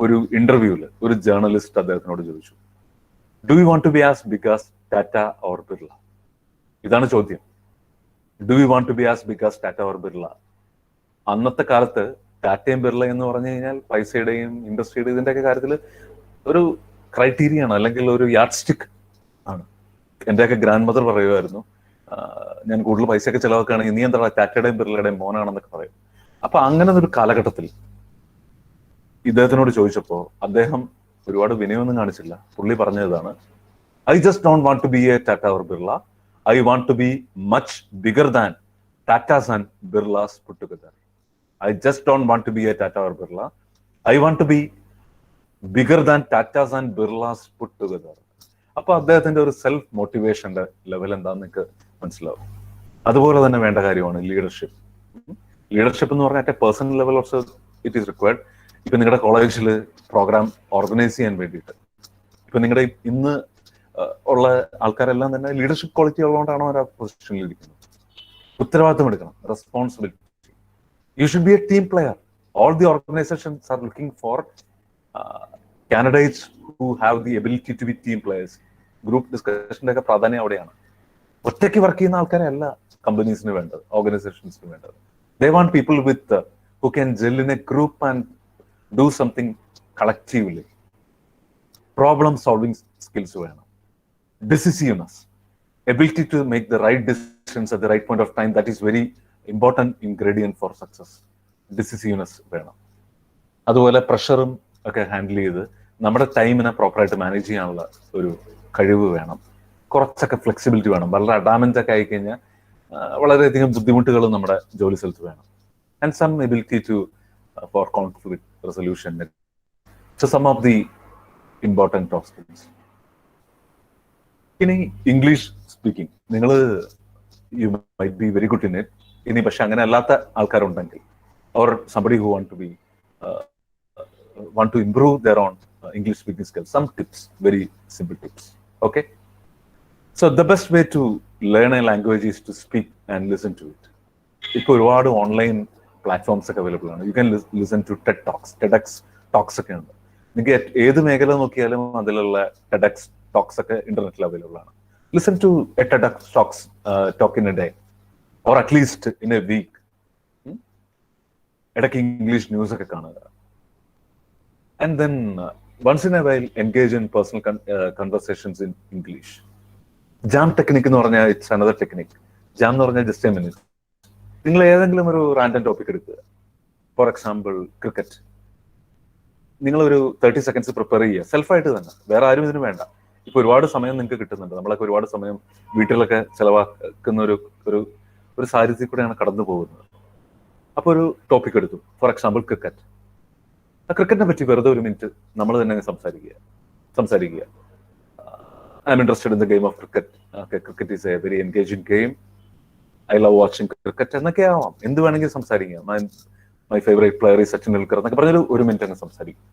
ഒരു ഇന്റർവ്യൂവിൽ ഒരു ജേർണലിസ്റ്റ് അദ്ദേഹത്തിനോട് ചോദിച്ചു, do you want to be as big as Tata or Birla? ഇതാണ് ചോദ്യം. Do you want to be as big as Tata or Birla? അന്നത്തെ കാലത്ത് ടാറ്റയും ബിർള എന്ന് പറഞ്ഞു കഴിഞ്ഞാൽ പൈസയുടെയും ഇൻഡസ്ട്രിയുടെയും ഇതിന്റെയൊക്കെ കാര്യത്തിൽ ഒരു ക്രൈറ്റീരിയ ആണ്, അല്ലെങ്കിൽ ഒരു യാർഡ് സ്റ്റിക് ആണ്. എന്റെയൊക്കെ ഗ്രാൻഡ് മദർ പറയുമായിരുന്നു, ഞാൻ കൂടുതൽ പൈസയൊക്കെ ചിലവാക്കുകയാണെങ്കിൽ നീ എന്താ ടാറ്റയുടെയും ബിർളയുടെയും മോനാണെന്നൊക്കെ പറയും. അപ്പൊ അങ്ങനെ ഒരു കാലഘട്ടത്തിൽ ഇദ്ദേഹത്തിനോട് ചോദിച്ചപ്പോ അദ്ദേഹം ഒരുപാട് വിനയമൊന്നും കാണിച്ചില്ല. പുള്ളി പറഞ്ഞതാണ്, I just don't want to be a Tata or Birla, I want to be much bigger than Tatas and Birlas put together. I just don't want to be a Tata or Birla, I want to be bigger than Tatas and Birlas put together. അപ്പൊ അദ്ദേഹത്തിന്റെ ഒരു self മോട്ടിവേഷന്റെ level എന്താന്ന് നിങ്ങൾക്ക് മനസ്സിലാവും. അതുപോലെ തന്നെ വേണ്ട കാര്യമാണ് ലീഡർഷിപ്പ്. ലീഡർഷിപ്പ് എന്ന് പറഞ്ഞാൽ at A personal level also it is required. ഇപ്പൊ നിങ്ങളുടെ കോളേജിൽ പ്രോഗ്രാം ഓർഗനൈസ് ചെയ്യാൻ വേണ്ടിയിട്ട് ഇപ്പൊ നിങ്ങളുടെ ഇന്ന് ഉള്ള ആൾക്കാരെല്ലാം തന്നെ ലീഡർഷിപ്പ് ക്വാളിറ്റി ഉള്ളതുകൊണ്ടാണോ അവർ ആ പൊസിഷനിൽ ഇരിക്കുന്നത്. ഉത്തരവാദിത്വം എടുക്കണം, responsibility. You should be a team player. All the organizations are looking for candidates who have the ability to be team players. Group ഡിസ്കഷൻ്റെ ഒക്കെ പ്രാധാന്യം അവിടെയാണ്. ഒറ്റയ്ക്ക് വർക്ക് ചെയ്യുന്ന ആൾക്കാരെ അല്ല കമ്പനീസിന് വേണ്ടത്, ഓർഗനൈസേഷൻസിന് വേണ്ടത്. They want people with who can gel in a group and do something collectively. Problem solving skills വേണം, decisiveness, ability to make the right decisions at the right point of time. That is very important ingredient for success. Decisiveness വേണം. അതുപോലെ പ്രഷറും ഒക്കെ handle ചെയ്ത് നമ്മുടെ ടൈമിനെ പ്രോപ്പറായിട്ട് manage ചെയ്യാനുള്ള ഒരു കഴിവ് വേണം. കുറച്ചൊക്കെ ഫ്ലെക്സിബിലിറ്റി വേണം. വളരെ അഡാമൻ്റ് ഒക്കെ ആയിക്കഴിഞ്ഞാൽ വളരെയധികം ബുദ്ധിമുട്ടുകൾ നമ്മുടെ ജോലി സ്ഥലത്ത് വേണം. And some ability to for conflict resolution. So some of the important top skills. ഇനി ഇംഗ്ലീഷ് സ്പീക്കിംഗ്, നിങ്ങൾ you might be very good in it. ഇനി പക്ഷെ അങ്ങനെ അല്ലാത്ത ആൾക്കാരുണ്ടെങ്കിൽ, or somebody who want to improve their own English speaking skills, some tips, very simple tips. Okay, so the best way to learn a language is to speak and listen to it. Ipo ഒരുപാട് online platforms ഒക്കെ available ആണ്. You can listen to TED Talks, TEDx talks ഒക്കെ ഉണ്ട്. നിങ്ങൾക്ക് ഏത് മേഖല നോക്കിയാലും അതിലുള്ള TEDx ടോക്സ് ഒക്കെ ഇന്റർനെറ്റിൽ അവൈലബിൾ ആണ്. Listen to a TEDx talk in a day or at least in a week. ഇടയ്ക്ക് ഇംഗ്ലീഷ് ന്യൂസ് ഒക്കെ കാണുക. And then once in a while engage in personal conversations in English. Jam technique എന്ന് പറഞ്ഞാൽ it's another technique. Jam എന്ന് പറഞ്ഞാൽ just A minute. നിങ്ങൾ ഏതെങ്കിലും ഒരു റാൻഡം ടോപ്പിക് എടുക്കുക. For example cricket. നിങ്ങളൊരു 30 seconds പ്രിപ്പയർ ചെയ്യുക, സെൽഫായിട്ട് തന്നെ, വേറെ ആരും ഇതിന് വേണ്ട. ഇപ്പൊ ഒരുപാട് സമയം നിങ്ങൾക്ക് കിട്ടുന്നുണ്ട്. നമ്മളൊക്കെ ഒരുപാട് സമയം വീട്ടിലൊക്കെ ചെലവാക്കുന്ന ഒരു സാഹചര്യത്തിൽ കൂടെയാണ് കടന്നു പോകുന്നത്. അപ്പൊ ഒരു ടോപ്പിക് എടുത്തു, ഫോർ എക്സാമ്പിൾ ക്രിക്കറ്റ്. ആ ക്രിക്കറ്റിനെ പറ്റി വെറുതെ ഒരു മിനിറ്റ് നമ്മൾ തന്നെ സംസാരിക്കുക. I am interested in the game of cricket. Cricket is a very engaging game. I love watching cricket എന്നൊക്കെ ആവാം. എന്ത് വേണമെങ്കിലും സംസാരിക്കാം. My favourite player is Sachin Tendulkar എന്നൊക്കെ പറഞ്ഞൊരു ഒരു മിനിറ്റ് അങ്ങ് സംസാരിക്കും.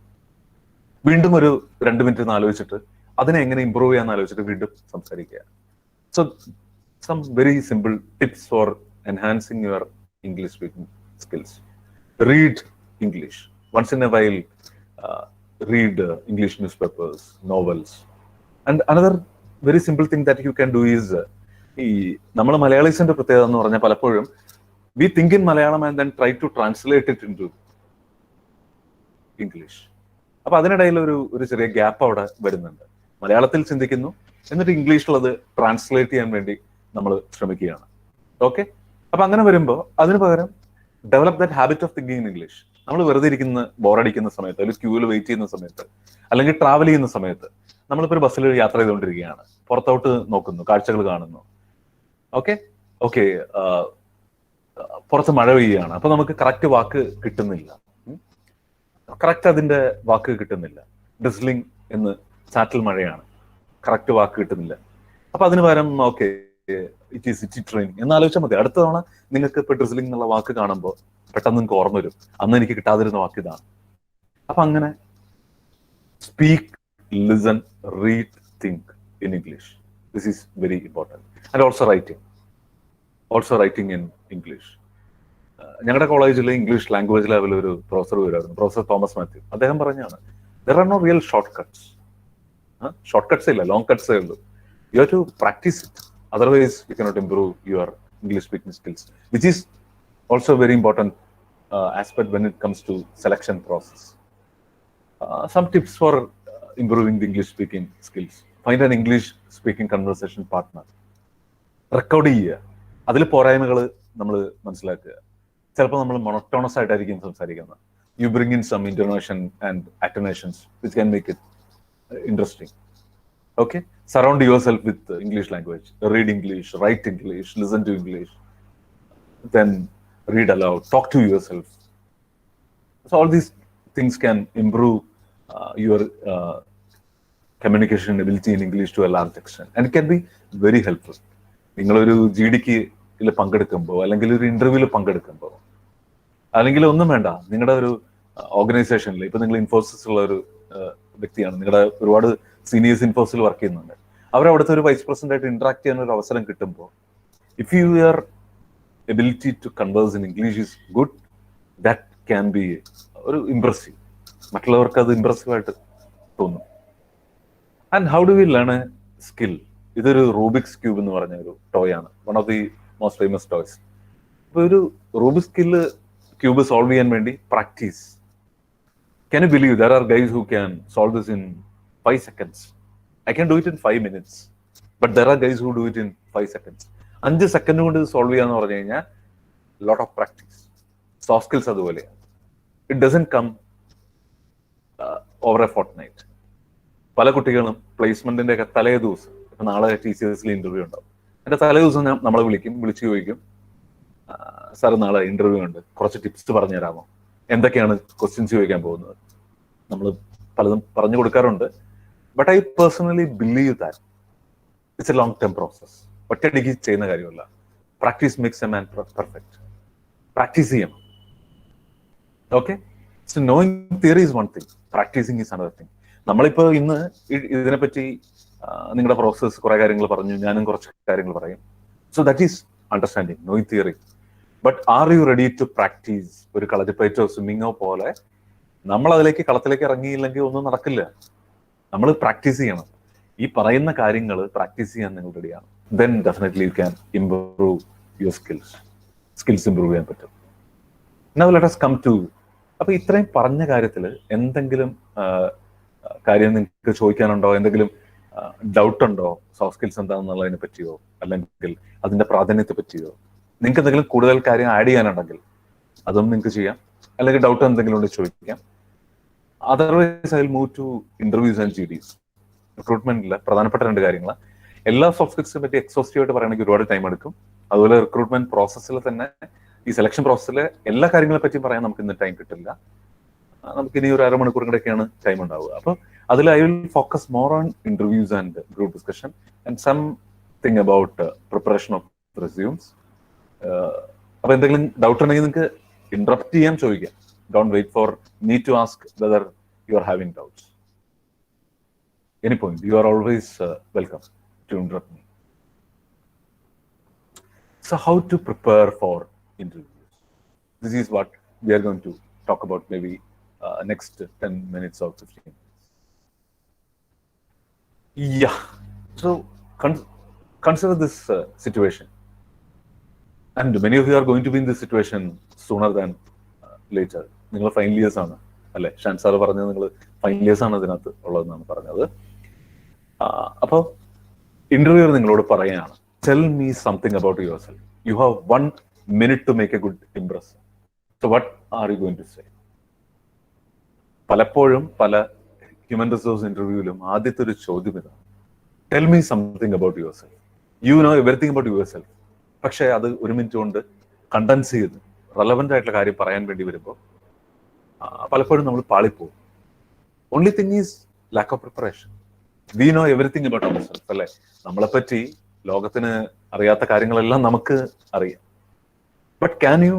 വീണ്ടും ഒരു 2 minutes എന്ന് ആലോചിച്ചിട്ട് അതിനെ എങ്ങനെ ഇമ്പ്രൂവ് ചെയ്യാന്ന് ആലോചിച്ചിട്ട് വീണ്ടും സംസാരിക്കുക. So some very simple tips for enhancing your English speaking skills. Read English. Once in a while, read English newspapers, novels. And another very simple thing that you can do is, നമ്മൾ മലയാളീസിന്റെ പ്രത്യേകത എന്ന് പറഞ്ഞാൽ പലപ്പോഴും we think in Malayalam and then try to translate it into English. അപ്പൊ അതിനിടയിൽ ഒരു ചെറിയ gap അവിടെ വരുന്നുണ്ട്. മലയാളത്തിൽ ചിന്തിക്കുന്നു, എന്നിട്ട് ഇംഗ്ലീഷിലുള്ളത് ട്രാൻസ്ലേറ്റ് ചെയ്യാൻ വേണ്ടി നമ്മൾ ശ്രമിക്കുകയാണ്. ഓക്കെ, അപ്പൊ അങ്ങനെ വരുമ്പോൾ അതിന് പകരം develop that habit of thinking in English. നമ്മൾ വെറുതെ ഇരിക്കുന്ന ബോറടിക്കുന്ന സമയത്ത്, അല്ലെങ്കിൽ ക്യൂവിൽ വെയിറ്റ് ചെയ്യുന്ന സമയത്ത്, അല്ലെങ്കിൽ ട്രാവൽ ചെയ്യുന്ന സമയത്ത്, നമ്മളിപ്പോൾ ഒരു ബസ്സിൽ യാത്ര ചെയ്തുകൊണ്ടിരിക്കുകയാണ്, പുറത്തോട്ട് നോക്കുന്നു, കാഴ്ചകൾ കാണുന്നു. ഓക്കെ, പുറത്ത് മഴ പെയ്യുകയാണ്. അപ്പൊ നമുക്ക് കറക്റ്റ് വാക്ക് കിട്ടുന്നില്ല, ഡ്രിസ്ലിംഗ് എന്ന് ചാറ്റൽ മഴയാണ്, കറക്റ്റ് വാക്ക് കിട്ടുന്നില്ല. അപ്പൊ അതിന് പകരം okay it is city train എന്നാലോചിച്ചാൽ മതി. അടുത്ത തവണ നിങ്ങൾക്ക് ഇപ്പൊ ഡ്രിസ്ലിംഗ് എന്നുള്ള വാക്ക് കാണുമ്പോൾ പെട്ടെന്ന് നിങ്ങൾക്ക് ഓർമ്മ വരും, അന്ന് എനിക്ക് കിട്ടാതിരുന്ന വാക്ക് ഇതാണ്. അപ്പൊ അങ്ങനെ speak, listen, read, think in English. This is very important. And also writing in English. ഞങ്ങളുടെ കോളേജിൽ ഇംഗ്ലീഷ് ലാംഗ്വേജ് ലെവലിൽ ഒരു പ്രൊഫസർ വരുമായിരുന്നു, പ്രൊഫസർ തോമസ് മാത്യു. അദ്ദേഹം പറഞ്ഞാണ്, there are no real short cuts. ഇല്ല, ലോങ് കട്ട്സേ ഉള്ളൂ. You have to practise it, otherwise you cannot improve your English speaking skills, which is also a very important aspect when it comes to selection process. Some tips for improving the English speaking skills: find an English speaking conversation partner. Record ചെയ്യുക, അതിൽ പോരായ്മകൾ നമ്മൾ മനസ്സിലാക്കുക. ചിലപ്പോൾ നമ്മൾ monotonous ആയിട്ടായിരിക്കും സംസാരിക്കുന്നത്. You bring in some intonation and attenuations which can make it interesting. Okay, surround yourself with English language. Read English, write English, listen to English, then read aloud, talk to yourself. So all these things can improve your communication ability in English to a large extent, and it can be very helpful. നിങ്ങളൊരു GDക്ക് പങ്കെടുക്കുമ്പോൾ അല്ലെങ്കിൽ ഒരു ഇന്റർവ്യൂവിൽ പങ്കെടുക്കുമ്പോൾ അല്ലെങ്കിൽ ഒന്നും വേണ്ട, നിങ്ങളുടെ ഒരു ഓർഗനൈസേഷനിൽ ഇപ്പൊ നിങ്ങൾ ഇൻഫോസിസിലുള്ള ഒരു വ്യക്തിയാണ്, നിങ്ങളുടെ ഒരുപാട് സീനിയേഴ്സ് ഇൻഫോസിൽ വർക്ക് ചെയ്യുന്നുണ്ട്, അവരവിടുത്തെ ഒരു വൈസ് പ്രസിഡന്റ് ആയിട്ട് ഇന്ററാക്ട് ചെയ്യാൻ ഒരു അവസരം കിട്ടുമ്പോൾ if your ability to converse in English is good, that can be ഒരു ഇംപ്രസീവ്, മറ്റുള്ളവർക്ക് അത് ഇംപ്രസീവ് ആയിട്ട് തോന്നും. And how do we learn a skill? ഇതൊരു റൂബിക്സ് ക്യൂബ് എന്ന് പറഞ്ഞ ഒരു ടോയ് ആണ്, one of the most famous toys. അപ്പൊ ഒരു റൂബിക്സ് ക്യൂബ് സോൾവ് ചെയ്യാൻ വേണ്ടി practice. Can you believe there are guys who can solve this in 5 seconds? I can do it in 5 minutes. But there are guys who do it in 5 seconds. 5 second കൊണ്ട് solve ചെയ്യാന്ന് പറഞ്ഞു കഴിഞ്ഞാൽ lot of practice. Soft skills അതുപോലെ. It doesn't come over a fortnight. പല കുട്ടികളും പ്ലേസ്മെന്റിന്റെ ഒക്കെ തലേ ദിവസം, ഇപ്പൊ നാളെ TCSൽ ഇന്റർവ്യൂ ഉണ്ടാവും, എന്റെ തലേ ദിവസം നമ്മളെ വിളിച്ചു ചോദിക്കും, സാർ നാളെ ഇന്റർവ്യൂ ഉണ്ട്, കുറച്ച് ടിപ്സ് പറഞ്ഞു തരാമോ, എന്തൊക്കെയാണ് ക്വസ്റ്റ്യൻസ് ചോദിക്കാൻ പോകുന്നത്. നമ്മൾ പലതും പറഞ്ഞു കൊടുക്കാറുണ്ട്. But I personally believe that it's a long term process. ഒറ്റയടിക്ക് ചെയ്യുന്ന കാര്യമല്ല. Practice makes a man perfect. Practice ചെയ്യണം. Okay, so knowing theory is one thing, practising is another thing. നമ്മളിപ്പോ ഇന്ന് ഇതിനെപ്പറ്റി നിങ്ങളുടെ പ്രോസസ് കുറെ കാര്യങ്ങൾ പറഞ്ഞു, ഞാനും കുറച്ച് കാര്യങ്ങൾ പറയും. So that is understanding, knowing theory. But are you ready to practise? ഒരു കളരിപ്പയറ്റോ സ്വിമ്മിങ്ങോ പോലെ നമ്മൾ അതിലേക്ക് കളത്തിലേക്ക് ഇറങ്ങിയില്ലെങ്കിൽ ഒന്നും നടക്കില്ല. നമ്മൾ പ്രാക്ടീസ് ചെയ്യണം. ഈ പറയുന്ന കാര്യങ്ങൾ പ്രാക്ടീസ് ചെയ്യാൻ നിങ്ങൾ റെഡിയാണ്. Then definitely you can improve your skills improve ചെയ്യാൻ പറ്റും. Now let us come to, അപ്പൊ ഇത്രയും പറഞ്ഞ കാര്യത്തിൽ എന്തെങ്കിലും കാര്യം നിങ്ങൾക്ക് ചോദിക്കാനുണ്ടോ? എന്തെങ്കിലും ഡൗട്ട് ഉണ്ടോ? സോഫ്റ്റ് സ്കിൽസ് എന്താണെന്നുള്ളതിനെ പറ്റിയോ അല്ലെങ്കിൽ അതിന്റെ പ്രാധാന്യത്തെ പറ്റിയോ നിങ്ങൾക്ക് എന്തെങ്കിലും കൂടുതൽ കാര്യം ആഡ് ചെയ്യാനുണ്ടെങ്കിൽ അതും നിങ്ങൾക്ക് ചെയ്യാം. അല്ലെങ്കിൽ ഡൗട്ട് എന്തെങ്കിലും ഉണ്ടെങ്കിൽ ചോദിക്കാം. Otherwise I will move to interviews and GDs. റിക്രൂട്ട്മെന്റിലെ പ്രധാനപ്പെട്ട 2 കാര്യങ്ങൾ. എല്ലാ സോഫ്റ്റ് സ്കിൽസിനെ പറ്റി എക്സോസ്റ്റീവ് ആയിട്ട് പറയണമെങ്കിൽ ഒരുപാട് ടൈം എടുക്കും. അതുപോലെ റിക്രൂട്ട്മെന്റ് പ്രോസസ്സിൽ തന്നെ ഈ സെലക്ഷൻ പ്രോസസ്സിലെ എല്ലാ കാര്യങ്ങളെ പറ്റിയും പറയാൻ നമുക്ക് ഇന്ന് ടൈം കിട്ടില്ല. നമുക്ക് ഇനി ഒരു 1/2 മണിക്കൂർ കൂടെയൊക്കെയാണ് ടൈം ഉണ്ടാവുക. അപ്പൊ അതിൽ I will focus more on interviews and group discussion and something about preparation of resumes. അപ്പൊ എന്തെങ്കിലും ഡൗട്ട് ഉണ്ടെങ്കിൽ നിങ്ങൾക്ക് ഇന്ററപ്റ്റ് ചെയ്യാൻ ചോദിക്കാം. Don't wait for me to ask whether you are having doubts. Any point, you are always welcome to interrupt me. So how to prepare for interviews? This is what we are going to talk about maybe next 10 minutes or 15 minutes. Yeah, so consider this situation. And many of you are going to be in this situation sooner than later. നിങ്ങൾ final years ആണ് അല്ലെ? Shaan sir പറഞ്ഞത് നിങ്ങൾ final years ആണ് ഇതിനകത്ത് ഉള്ളതെന്നാണ് പറഞ്ഞത്. അപ്പോൾ interviewer നിങ്ങളോട് പറയുകയാണ്, tell me something about yourself. You have 1 minute to make a good impression. So what are you going to say? പലപ്പോഴും പല ഹ്യൂമൻ റിസോഴ്സ് ഇന്റർവ്യൂവിലും ആദ്യത്തെ ഒരു ചോദ്യം ഇതാണ്, tell me something about yourself. You know everything about yourself. പക്ഷെ അത് 1 minute കൊണ്ട് കണ്ടൻസ് ചെയ്ത് റെലവെന്റ് ആയിട്ടുള്ള കാര്യം പറയാൻ വേണ്ടി വരുമ്പോൾ പലപ്പോഴും നമ്മൾ പാളിപ്പോകും. Only thing is lack of preparation. We know everything about our self അല്ലെ? നമ്മളെപ്പറ്റി ലോകത്തിന് അറിയാത്ത കാര്യങ്ങളെല്ലാം നമുക്ക് അറിയാം. But can you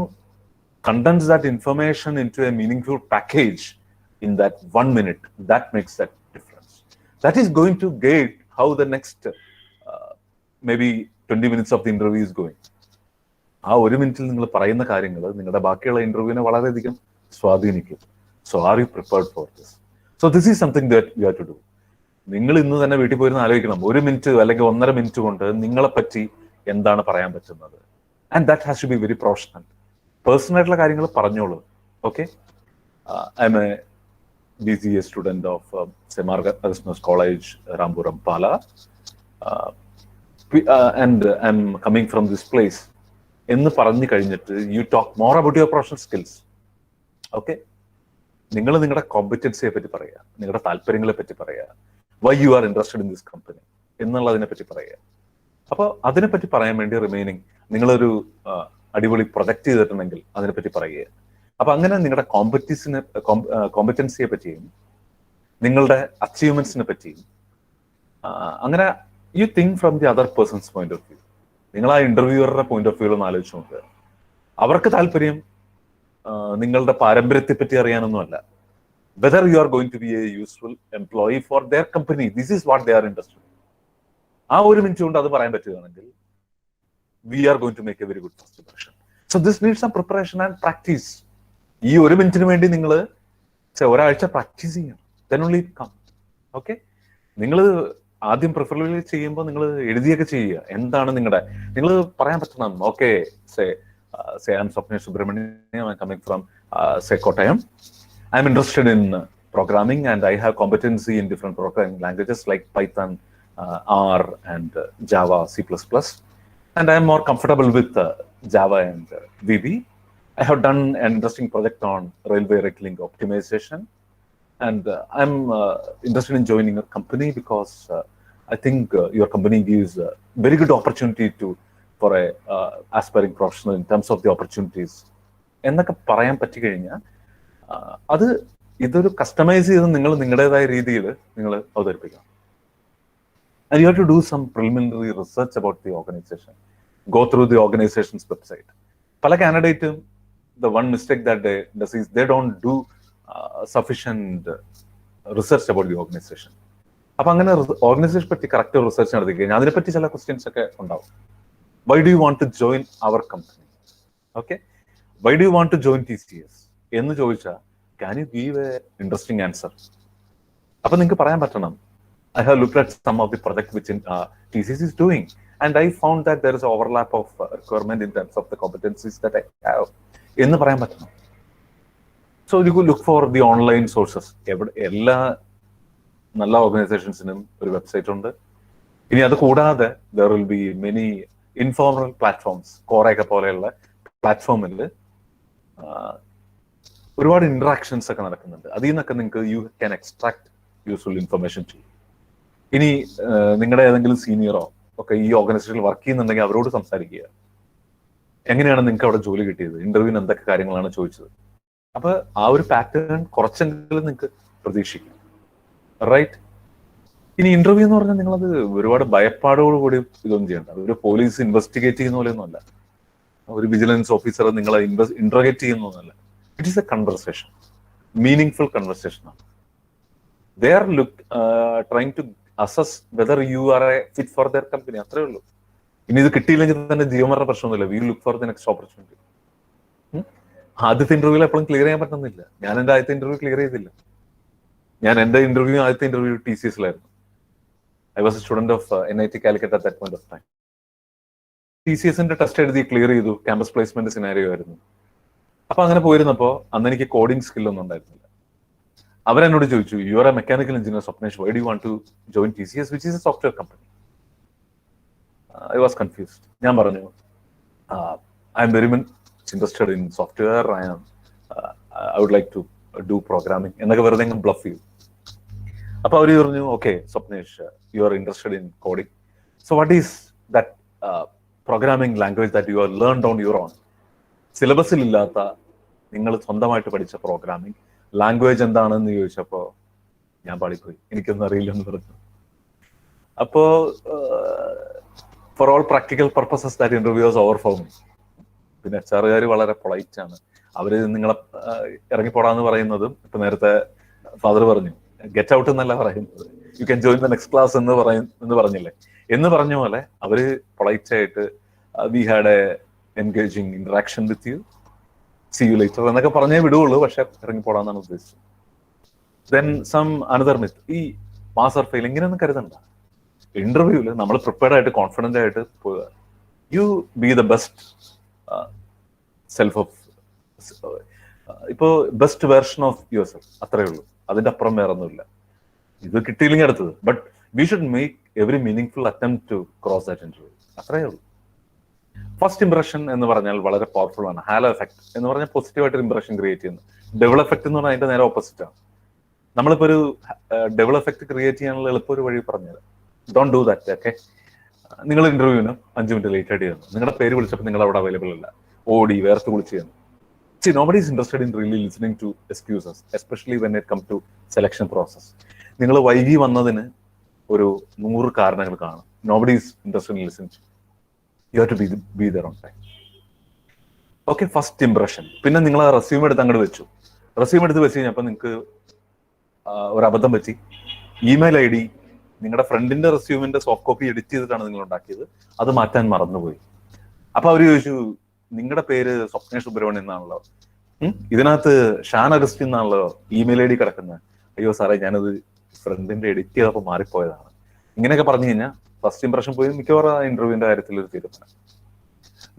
condense that information in to a meaningful package in that 1 minute? That makes that difference. That is going to guide how the next maybe 20 minutes of the interview is going. ആ 1 മിനിറ്റിൽ നിങ്ങൾ പറയുന്ന കാര്യങ്ങൾ നിങ്ങളുടെ ബാക്കിയുള്ള ഇന്റർവ്യൂവിനെ വളരെയധികം സ്വാധീനിക്കും. So are you prepared for this? So this is something that you have to do. നിങ്ങൾ ഇന്ന് തന്നെ വീട്ടിൽ പോയിരുന്ന് ആലോചിക്കണം, 1 മിനിറ്റ് അല്ലെങ്കിൽ 1.5 മിനിറ്റ് കൊണ്ട് നിങ്ങളെ പറ്റി എന്താണ് പറയാൻ പറ്റുന്നത്. And that has to be very professional. Personal ആയിട്ടുള്ള കാര്യങ്ങൾ പറഞ്ഞോളൂ. Okay, I am a BCA student of saint മാർഗസ് college, Ramapuram, Pala. And I'm coming from this place എന്ന് പറഞ്ഞു കഴിഞ്ഞിട്ട് you talk more about your professional skills. Okay, നിങ്ങൾ നിങ്ങളുടെ കോമ്പറ്റൻസിയെ പറ്റി പറയുക, നിങ്ങളുടെ താല്പര്യങ്ങളെ പറ്റി പറയുക, why you are interested in this company എന്നുള്ളതിനെ പറ്റി പറയുക. അപ്പോൾ അതിനെപ്പറ്റി പറയാൻ വേണ്ടി റിമൈനിങ് നിങ്ങളൊരു അടിപൊളി പ്രൊജക്ട് ചെയ്തിട്ടുണ്ടെങ്കിൽ അതിനെപ്പറ്റി പറയുക. അപ്പൊ അങ്ങനെ നിങ്ങളുടെ കോമ്പറ്റൻസിയെ പറ്റിയും നിങ്ങളുടെ അച്ചീവ്മെന്റ്സിനെ പറ്റിയും അങ്ങനെ you think from the other person's point of view. നിങ്ങൾ ആ ഇന്റർവ്യൂവറുടെ പോയിന്റ് ഓഫ് വ്യൂ ഒന്ന് ആലോചിച്ച് നോക്കുക. അവർക്ക് താല്പര്യം നിങ്ങളുടെ പാരമ്പര്യത്തെ പറ്റി അറിയാനൊന്നുമല്ല. Whether you are going to be a useful employee for their company, this is what they are interested. ആ ഒരു മിനിറ്റ് കൊണ്ട് അത് പറയാൻ പറ്റുകയാണെങ്കിൽ we are going to make a very good first impression. So this needs some preparation and practice. ഈ ഒരു മിനിറ്റിന് വേണ്ടി നിങ്ങൾ ഒരാഴ്ച പ്രാക്ടീസ് ചെയ്യണം. then only come. ഓക്കെ, നിങ്ങൾ ആദ്യം പ്രിഫറബിളി ചെയ്യുമ്പോൾ നിങ്ങൾ എഴുതിയൊക്കെ ചെയ്യുക. എന്താണ് നിങ്ങൾ പറയാൻ പറ്റണം. Okay, say I am Swapnesh Subrahmanyam, I am coming from say Kottayam. I am interested in programming and I have competency in different programming languages like Python, R and Java, C++. And I am more comfortable with Java and VB. I have done an interesting project on railway rack link optimization, and I'm interested in joining your company because I think your company gives a very good opportunity for a aspiring professional in terms of the opportunities. എന്നൊക്കെ പറയാൻ പറ്റി കഴിഞ്ഞാൽ അത് ഇതൊരു customise ചെയ്ത് നിങ്ങൾ നിങ്ങളുടേതായ രീതിയിൽ നിങ്ങൾ അവതരിപ്പിക്കണം. And you have to do some preliminary research about the organization. Go through the organization's website. Pala candidate, the one mistake that they does is they don't do sufficient research about the organization. അപ്പൊ അങ്ങനെ organisation പറ്റി correct research നടത്തി കഴിഞ്ഞാൽ അതിനെപ്പറ്റി ചില questions ഒക്കെ ഉണ്ടാവും. Why do you want to join our company? Okay, why do you want to join TCS എന്ന് ചോദിച്ചാൽ can you give a interesting answer? അപ്പൊ നിങ്ങൾക്ക് പറയാൻ പറ്റണം, I have looked at some of the projects which TCS is doing, and I found that there is an overlap of requirement in terms of the competencies that I have. എന്ന് പറയാൻ പറ്റണം. So you could look for the online sources. എല്ലാ നല്ല ഓർഗനൈസേഷൻസിനും ഒരു website ഉണ്ട്. ഇനി അത് കൂടാതെ there will be many informal platforms, കോറയൊക്കെ പോലെയുള്ള പ്ലാറ്റ്ഫോമിൽ ഒരുപാട് ഇന്ററാക്ഷൻസ് ഒക്കെ നടക്കുന്നുണ്ട്. അതിൽ നിന്നൊക്കെ നിങ്ങൾക്ക് you can extract useful information ചെയ്യും. ഇനി നിങ്ങളുടെ ഏതെങ്കിലും സീനിയറോ ഒക്കെ ഈ ഓർഗനൈസേഷനിൽ വർക്ക് ചെയ്യുന്നുണ്ടെങ്കിൽ അവരോട് സംസാരിക്കുക. എങ്ങനെയാണ് നിങ്ങൾക്ക് അവിടെ ജോലി കിട്ടിയത്, ഇന്റർവ്യൂവിന് എന്തൊക്കെ കാര്യങ്ങളാണ് ചോദിച്ചത്. അപ്പൊ ആ ഒരു പാറ്റേൺ കുറച്ചെങ്കിലും നിങ്ങൾക്ക് പ്രതീക്ഷിക്കാം, റൈറ്റ്? ഇനി ഇന്റർവ്യൂ എന്ന് പറഞ്ഞാൽ നിങ്ങളത് ഒരുപാട് ഭയപ്പാടോടുകൂടി ഇതൊന്നും ചെയ്യണ്ട. ഒരു പോലീസ് ഇൻവെസ്റ്റിഗേറ്റ് ചെയ്യുന്ന പോലെയൊന്നുമല്ല, ഒരു വിജിലൻസ് ഓഫീസർ നിങ്ങളെ ഇന്റർഗേറ്റ് ചെയ്യുന്നൊന്നുമല്ല. It is a conversation, meaningful conversation ആണ്. They are trying to assess whether you are a fit for their company. അത്രേ ഉള്ളൂ. ഇനി ഇത് കിട്ടിയില്ലെങ്കിൽ തന്നെ ജീവമരണ പ്രശ്നമൊന്നുമില്ല. We look for the next opportunity. ആദ്യത്തെ ഇന്റർവ്യൂവിൽ എപ്പോഴും ക്ലിയർ ചെയ്യാൻ പറ്റുന്നില്ല. ഞാൻ എന്റെ ആദ്യത്തെ ഇന്റർവ്യൂ ക്ലിയർ ചെയ്തില്ല. എന്റെ ആദ്യത്തെ ഇന്റർവ്യൂ TCS-ലായിരുന്നു. I was a student of NIT Calicut at that point of time. TCS-ന്റെ ടെസ്റ്റ് എഴുതി ക്ലിയർ ചെയ്തു. ക്യാമ്പസ് പ്ലേസ്മെന്റ് സിനാരിയോ ആയിരുന്നു. അപ്പൊ അങ്ങനെ പോയിരുന്നപ്പോ അന്ന് എനിക്ക് കോഡിംഗ് സ്കില്ലൊന്നും ഉണ്ടായിരുന്നില്ല. അവരെന്നോട് ചോദിച്ചു, you are a mechanical engineer Swapnesh, why do you want to join TCS which is a software company? I was confused. ഞാൻ പറഞ്ഞു, I am very much interested in software, I would like to do programming എന്നൊക്കെ വെറുതെ bluff ചെയ്തു. അപ്പൊ അവർ പറഞ്ഞു, okay Swapnesh, you are interested in coding, so what is that programming language that you are learned on your own? സിലബസിൽ ഇല്ലാത്ത നിങ്ങൾ സ്വന്തമായിട്ട് പഠിച്ച പ്രോഗ്രാമിംഗ് ലാംഗ്വേജ് എന്താണെന്ന് ചോദിച്ചപ്പോ ഞാൻ പാടിപ്പോയി, എനിക്കൊന്നും അറിയില്ലെന്ന് പറഞ്ഞു. അപ്പോ for all practical purposes that interview was over for me. പിന്നെ HR വളരെ പൊളൈറ്റ് ആണ്. അവര് നിങ്ങളെ ഇറങ്ങിപ്പോടാന്ന് പറയുന്നതും ഇപ്പൊ നേരത്തെ ഫാദർ പറഞ്ഞു, ഗെറ്റ് ഔട്ട് എന്നല്ല പറയുന്നത്, you can join the next class എന്ന് പറഞ്ഞില്ലേ, എന്ന് പറഞ്ഞ പോലെ അവര് പൊളൈറ്റ് ആയിട്ട് we had a engaging interaction with you, see you later എന്നൊക്കെ പറഞ്ഞേ വിടുകയുള്ളൂ. പക്ഷെ ഇറങ്ങിപ്പോടാന്നാണ് ഉദ്ദേശിച്ചത്. ദെൻ സം അനദർ മിത്ത്, ഈ പാസ് ഓർ ഫെയിൽ ഇങ്ങനെയൊന്നും കരുതണ്ട. ഇന്റർവ്യൂവിൽ നമ്മൾ പ്രിപ്പയർഡ് ആയിട്ട് കോൺഫിഡന്റ് ആയിട്ട് പോവുക. You be the best self of, ഇപ്പോ best version of your self, അത്രേ ഉള്ളൂ. അതിന്റെ അപ്പുറം വേറെ ഒന്നുമില്ല. ഇത് കിട്ടിയില്ലെങ്കിൽ അടുത്തത്. But we should make every meaningful attempt to cross that interview, അത്രേ ഉള്ളൂ. ഫസ്റ്റ് ഇംപ്രഷൻ എന്ന് പറഞ്ഞാൽ വളരെ പവർഫുൾ ആണ്. ഹാലോ എഫക്ട് എന്ന് പറഞ്ഞാൽ പോസിറ്റീവായിട്ട് ഇംപ്രഷൻ ക്രിയേറ്റ് ചെയ്യുന്നു. ഡബിൾ എഫക്ട് എന്ന് പറഞ്ഞാൽ അതിന്റെ നേരെ ഓപ്പോസിറ്റ് ആണ്. നമ്മളിപ്പോ ഒരു ഡബിൾ എഫക്ട് ക്രിയേറ്റ് ചെയ്യാനുള്ള എളുപ്പം ഒരു വഴി പറഞ്ഞുതരാം. Don't do that. ഓക്കെ, നിങ്ങൾ ഇന്റർവ്യൂവിന് 5 മിനിറ്റ് ലേറ്റ് ആയിട്ട് ചെയ്യുന്നു. നിങ്ങളുടെ പേര് വിളിച്ചപ്പോൾ നിങ്ങൾ അവിടെ അവൈലബിൾ അല്ല, ഓടി വേർത്ത് വിളിച്ച് ചെയ്യുന്നു. See, nobody is interested in really listening to excuses, especially when it comes to selection process. നിങ്ങൾ വൈകി വന്നതിന് ഒരു 100 കാരണങ്ങൾ കാണും. Nobody is interested in listening to. You have to be there on time. Okay, first impression. പിന്നെ നിങ്ങൾ ആ resume എടുത്ത് അങ്ങോട്ട് വെച്ചു. റെസ്യൂം എടുത്ത് വെച്ച് കഴിഞ്ഞപ്പോൾ നിങ്ങൾക്ക് ഒരു അബദ്ധം പറ്റി. ഇമെയിൽ ഐ ഡി നിങ്ങളുടെ ഫ്രണ്ടിന്റെ റെസ്യൂമിന്റെ സോഫ്റ്റ് കോപ്പി എഡിറ്റ് ചെയ്തിട്ടാണ് നിങ്ങൾ ഉണ്ടാക്കിയത്, അത് മാറ്റാൻ മറന്നുപോയി. അപ്പൊ അവര് ചോദിച്ചു, നിങ്ങളുടെ പേര് സ്വപ്നേഷ് സുബ്രഹ്മണ്യം എന്നാണല്ലോ, ഇതിനകത്ത് ഷാൻ അഗസ്റ്റിൻ എന്നാണല്ലോ ഇമെയിൽ ഐ ഡി കിടക്കുന്നത്. അയ്യോ സാറേ, ഞാനത് ഫ്രണ്ടിന്റെ എഡിറ്റ് ചെയ്തപ്പോൾ മാറിപ്പോയതാണ്. ഇങ്ങനെയൊക്കെ പറഞ്ഞു കഴിഞ്ഞാൽ ഫസ്റ്റ് ഇംപ്രഷൻ പോയി മിക്കവാറും ആ ഇന്റർവ്യൂവിന്റെ കാര്യത്തിൽ ഒരു തീരുമാനം.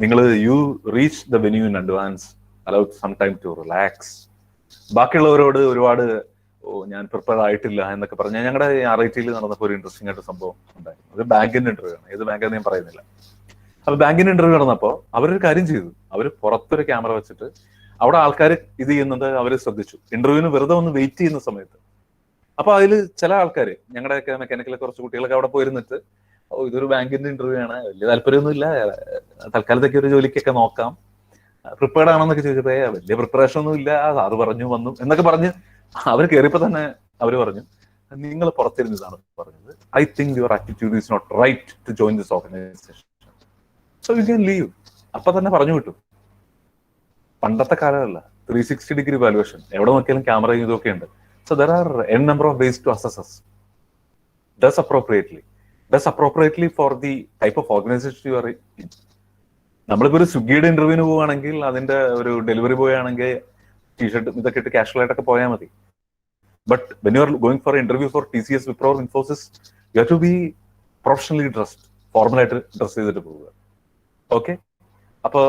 നിങ്ങൾ you reach the venue in advance, allowed some time to relax. ബാക്കിയുള്ളവരോട് ഒരുപാട് ഞാൻ പ്രിപ്പയർ ആയിട്ടില്ല എന്നൊക്കെ പറഞ്ഞാൽ, ഞങ്ങളുടെ RIT നടന്നപ്പോൾ ഒരു ഇൻട്രസ്റ്റിംഗ് ആയിട്ട് സംഭവം ഉണ്ടായിരുന്നു. ഒരു ബാങ്കിന്റെ ഇന്റർവ്യൂ ആണ്, ഏത് ബാങ്കെന്ന് ഞാൻ പറയുന്നില്ല. അപ്പൊ ബാങ്കിന്റെ ഇന്റർവ്യൂ നടന്നപ്പോൾ അവരൊരു കാര്യം ചെയ്തു. അവർ പുറത്തൊരു ക്യാമറ വെച്ചിട്ട് അവിടെ ആൾക്കാർ ഇത് ചെയ്യുന്നത് അവർ ശ്രദ്ധിച്ചു. ഇന്റർവ്യൂവിന് വെറുതെ ഒന്ന് വെയിറ്റ് ചെയ്യുന്ന സമയത്ത് അപ്പൊ അതിൽ ചില ആൾക്കാർ, ഞങ്ങളുടെയൊക്കെ മെക്കാനിക്കലെ കുറച്ച് കുട്ടികളൊക്കെ അവിടെ പോയിരുന്നിട്ട്, ഇതൊരു ബാങ്കിന്റെ ഇന്റർവ്യൂ ആണ്, വലിയ താല്പര്യമൊന്നുമില്ല, തൽക്കാലത്തേക്ക് ഒരു ജോലിക്കൊക്കെ നോക്കാം, പ്രിപ്പയർഡ് ആണെന്നൊക്കെ ചോദിച്ചപ്പോ വലിയ പ്രിപ്പറേഷൻ ഒന്നും ഇല്ല, സാറ് പറഞ്ഞു വന്നു എന്നൊക്കെ പറഞ്ഞ് അവർ കയറിയപ്പോ തന്നെ അവർ പറഞ്ഞു, നിങ്ങൾ പുറത്തിരുന്ന് ഇതാണ് പറഞ്ഞത്, I think your attitude is not right to join this organisation, so you can leave. അപ്പൊ തന്നെ പറഞ്ഞു വിട്ടു. പണ്ടത്തെ കാലമല്ല, 360 ഡിഗ്രി വാലുവേഷൻ, എവിടെ നോക്കിയാലും ക്യാമറയും ഇതൊക്കെ ഉണ്ട്. So there are n number of ways to assess us. Does appropriately for the type of organization you are in. നമ്മളിപ്പോ ഒരു സ്വിഗ്ഗിയുടെ ഇന്റർവ്യൂവിന് പോവുകയാണെങ്കിൽ അതിന്റെ ഒരു ഡെലിവറി ബോയ് ആണെങ്കിൽ ടീഷർട്ട് ഇതൊക്കെ ഇട്ട് കാഷ്വൽ ആയിട്ടൊക്കെ പോയാൽ മതി. But when you are going for interview for TCS, Wipro, Infosys, you have to be professionally dressed, ഫോർമലായിട്ട് ഡ്രസ് ചെയ്തിട്ട് പോവുക. ഓക്കെ, അപ്പൊ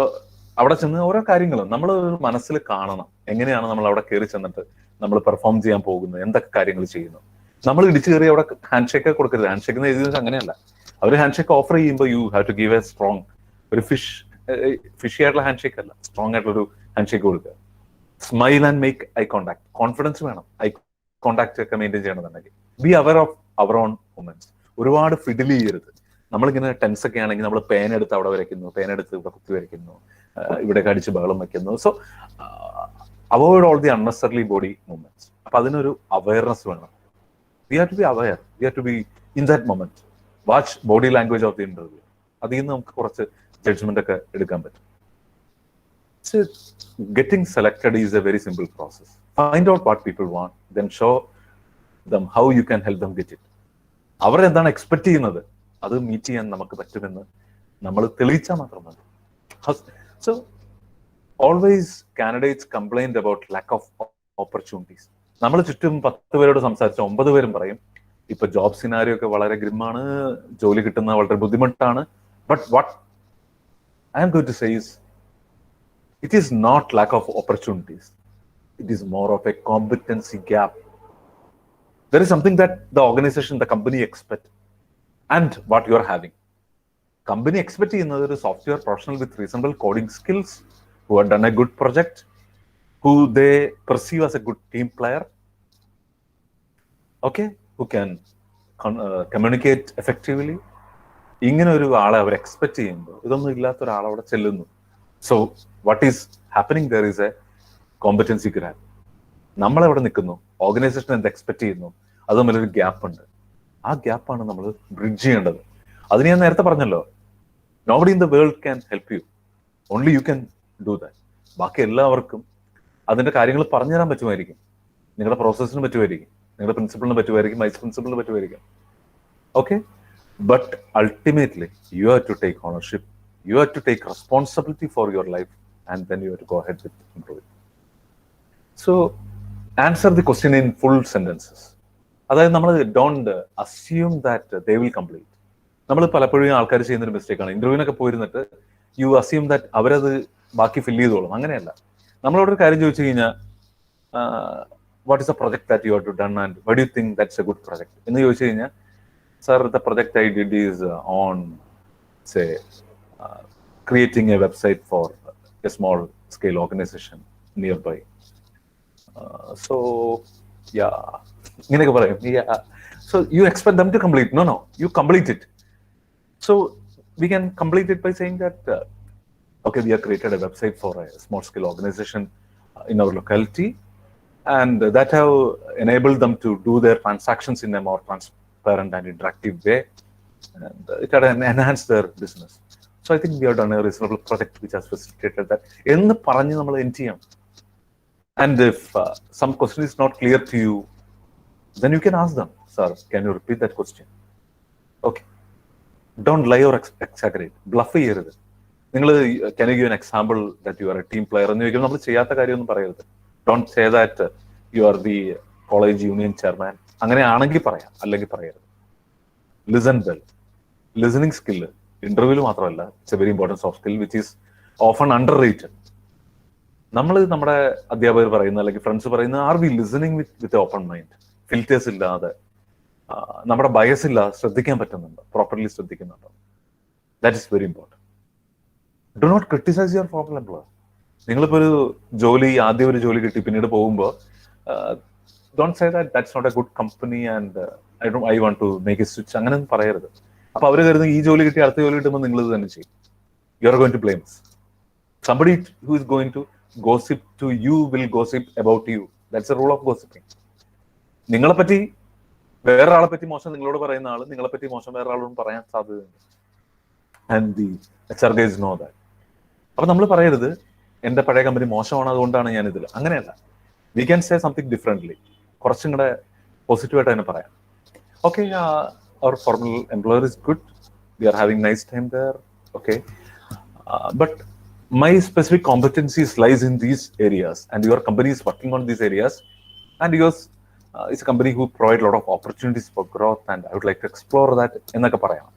അവിടെ ചെന്ന് ഓരോ കാര്യങ്ങളും നമ്മൾ മനസ്സിൽ കാണണം. എങ്ങനെയാണ് നമ്മൾ അവിടെ കയറി ചെന്നിട്ട് നമ്മൾ പെർഫോം ചെയ്യാൻ പോകുന്നത്, എന്തൊക്കെ കാര്യങ്ങൾ ചെയ്യുന്നു. നമ്മൾ ഇടിച്ചു കയറി അവിടെ ഹാൻഡ് ഷേക്ക് കൊടുക്കരുത്. ഹാൻഡ് ഷേക്ക് എന്ന് എഴുതിയത് അങ്ങനെയല്ല. അവർ ഹാൻഡ് ഷേക്ക് ഓഫർ ചെയ്യുമ്പോൾ you have to give a strong, ഒരു ഫിഷി ആയിട്ടുള്ള ഹാൻഡ് ഷേക്ക് അല്ല, സ്ട്രോങ് ആയിട്ടുള്ള ഒരു ഹാൻഡ് ഷേക്ക് കൊടുക്കുക. Smile and make eye contact. Confidence വേണം ഐ കോണ്ടാക്ട് ഒക്കെ മെയിൻറ്റെയിൻ ചെയ്യണമെന്നുണ്ടെങ്കിൽ. Be aware of our own movements. ഒരുപാട് ഫിഡിൽ ചെയ്യരുത്. നമ്മളിങ്ങനെ ടെൻസ് ഒക്കെ ആണെങ്കിൽ നമ്മൾ പേൻ എടുത്ത് അവിടെ വരയ്ക്കുന്നു, പേൻ എടുത്ത് ഇവിടെ കുത്തി വരയ്ക്കുന്നു, ഇവിടെ കടിച്ച് ബഹളം വയ്ക്കുന്നു. So avoid all the unnecessary body movements. അപ്പൊ അതിനൊരു അവയർനെസ് വേണം. We have to be aware, we have to be in that moment. Watch body language of the interview. അതിൽ നിന്ന് നമുക്ക് കുറച്ച് ജഡ്ജ്മെന്റ് ഒക്കെ എടുക്കാൻ പറ്റും. Getting selected is a very simple process. Find out what people want, then show them how you can help them get it. അവർ എന്താണ് expect ചെയ്യുന്നത്, അത് മീറ്റ് ചെയ്യാൻ നമുക്ക് പറ്റുമെന്ന് നമ്മൾ തെളിയിച്ചാൽ മാത്രം മതി. So always candidates complaint about lack of opportunities. നമ്മൾ ചുറ്റും 10 പേരോട് സംസാരിച്ച 9 പേരും പറയും ഇപ്പൊ ജോബ് സിനാരിയോ ഒക്കെ വളരെ ഗ്രിമാണ്, ജോലി കിട്ടുന്ന വളരെ ബുദ്ധിമുട്ടാണ്. But what I am going to say is, it is not lack of opportunities. It is more of a competency gap. There is something that the organization, the company expect, and what you are having. Company expect another software professional with reasonable coding skills, who have done a good project, who they perceive as a good team player, okay, who can communicate effectively. ഇങ്ങനെ ഒരു ആളെ അവർ expect ചെയ്യുമ്പോൾ ഇതൊന്നും ഇല്ലാത്ത ഒരാൾ അവിടെ ചെല്ലുന്നു. So what is happening there is a competency gap. നമ്മൾ എവിടെ നിൽക്കുന്നു, ഓർഗനൈസേഷൻ എന്ത് എക്സ്പെക്ട് ചെയ്യുന്നു, അത് തമ്മിലൊരു ഗ്യാപ്പ് ഉണ്ട്. ആ ഗ്യാപ്പാണ് നമ്മൾ ബ്രിഡ്ജ് ചെയ്യേണ്ടത്. അതിന് ഞാൻ നേരത്തെ പറഞ്ഞല്ലോ, nobody in the world can help you, only you can do that. ബാക്കി എല്ലാവർക്കും അതിന്റെ കാര്യങ്ങൾ പറഞ്ഞു തരാൻ പറ്റുമായിരിക്കും, നിങ്ങളുടെ പ്രോസസ്സിന് പറ്റുമായിരിക്കും, നിങ്ങളുടെ പ്രിൻസിപ്പളിന് പറ്റുമായിരിക്കും, വൈസ് പ്രിൻസിപ്പളിന് പറ്റുമായിരിക്കും. Okay, but ultimately you have to take ownership, you have to take responsibility for your life, and then you have to go ahead with improving. So answer the question in full sentences. അതായത് നമ്മൾ don't assume that they will complete. നമ്മൾ പലപ്പോഴും ആൾക്കാർ ചെയ്യുന്നൊരു മിസ്റ്റേക്കാണ്, ഇന്റർവ്യൂവിനൊക്കെ പോയിരുന്നിട്ട് U assume that അവരത് ബാക്കി fill ചെയ്തോളും. അങ്ങനെയല്ല. നമ്മളോട് ഒരു കാര്യം ചോദിച്ചു കഴിഞ്ഞാൽ what is a project that you have to done and why do you think that's a good project എന്ന് ചോദിച്ചു കഴിഞ്ഞാൽ, sir the project I did is on say creating a website for a small scale organization nearby. So yeah, ingenekku parayum. Yeah, so you expect them to complete. No, you complete it. So we can complete it by saying that okay, we have created a website for a small scale organization in our locality, and that have enabled them to do their transactions in a more transparent and interactive way, and it had enhanced their business. So I think we have done a reasonable project which has facilitated that. എന്ന് പറഞ്ഞ് നമ്മൾ end ചെയ്യണം. And if some question is not clear to you, then you can ask them, sir, can you repeat that question? Okay. Don't lie or exaggerate. Bluff ചെയ്യരുത്. നിങ്ങൾ can you give an example that you are a team player എന്ന് ചോദിക്കുമ്പോൾ നമ്മൾ ചെയ്യാത്ത കാര്യമൊന്നും പറയരുത്. Don't say that you are the college union chairman. അങ്ങനെയാണെങ്കിൽ പറയാം, അല്ലെങ്കിൽ പറയരുത്. Listen well. Listening skill ഇന്റർവ്യൂവിൽ മാത്രമല്ല, it's a very important soft skill which is often underrated. നമ്മൾ നമ്മുടെ അധ്യാപകർ പറയുന്ന അല്ലെങ്കിൽ ഫ്രണ്ട്സ് പറയുന്ന are we listening with open mind, filters ഇല്ലാതെ, നമ്മുടെ ബയസ് ഇല്ലാതെ ശ്രദ്ധിക്കാൻ പറ്റുന്നുണ്ട്, പ്രോപ്പർലി ശ്രദ്ധിക്കുന്നുണ്ടോ? That is very important. Do not criticise your formal employer. നിങ്ങളിപ്പോൾ ഒരു ജോലി, ആദ്യം ഒരു ജോലി കിട്ടി, പിന്നീട് പോകുമ്പോൾ don't say that's not a good company and I want to make a switch, അങ്ങനെയൊന്നും പറയരുത്. അപ്പൊ അവർ കരുതുന്നു ഈ ജോലി കിട്ടി അടുത്ത ജോലി കിട്ടുമ്പോൾ നിങ്ങൾ ഇത് തന്നെ ചെയ്യും. You are going to blame somebody who is going to gossip to you will gossip about you. That's a rule of gossiping. നിങ്ങളെ പറ്റി വേറൊരാളെ പറ്റി മോശം നിങ്ങളോട് പറയുന്ന ആള് നിങ്ങളെ പറ്റി മോശം വേറൊരാളോടും പറയാൻ സാധ്യതയുണ്ട്. And the HR guys know that. അപ്പൊ നമ്മൾ പറയരുത് എന്റെ പഴയ കമ്പനി മോശമാണ് അതുകൊണ്ടാണ് ഞാൻ ഇതിൽ. അങ്ങനെയല്ല. We can say something differently. കുറച്ചും കൂടെ പോസിറ്റീവായിട്ട് തന്നെ പറയാം. Okay, our formal employer is good, we are having nice time there, okay, but my specific competencies lies in these areas and your company is working on these areas and yours is a company who provide a lot of opportunities for growth and I would like to explore that എന്നൊക്കെ പറയാം.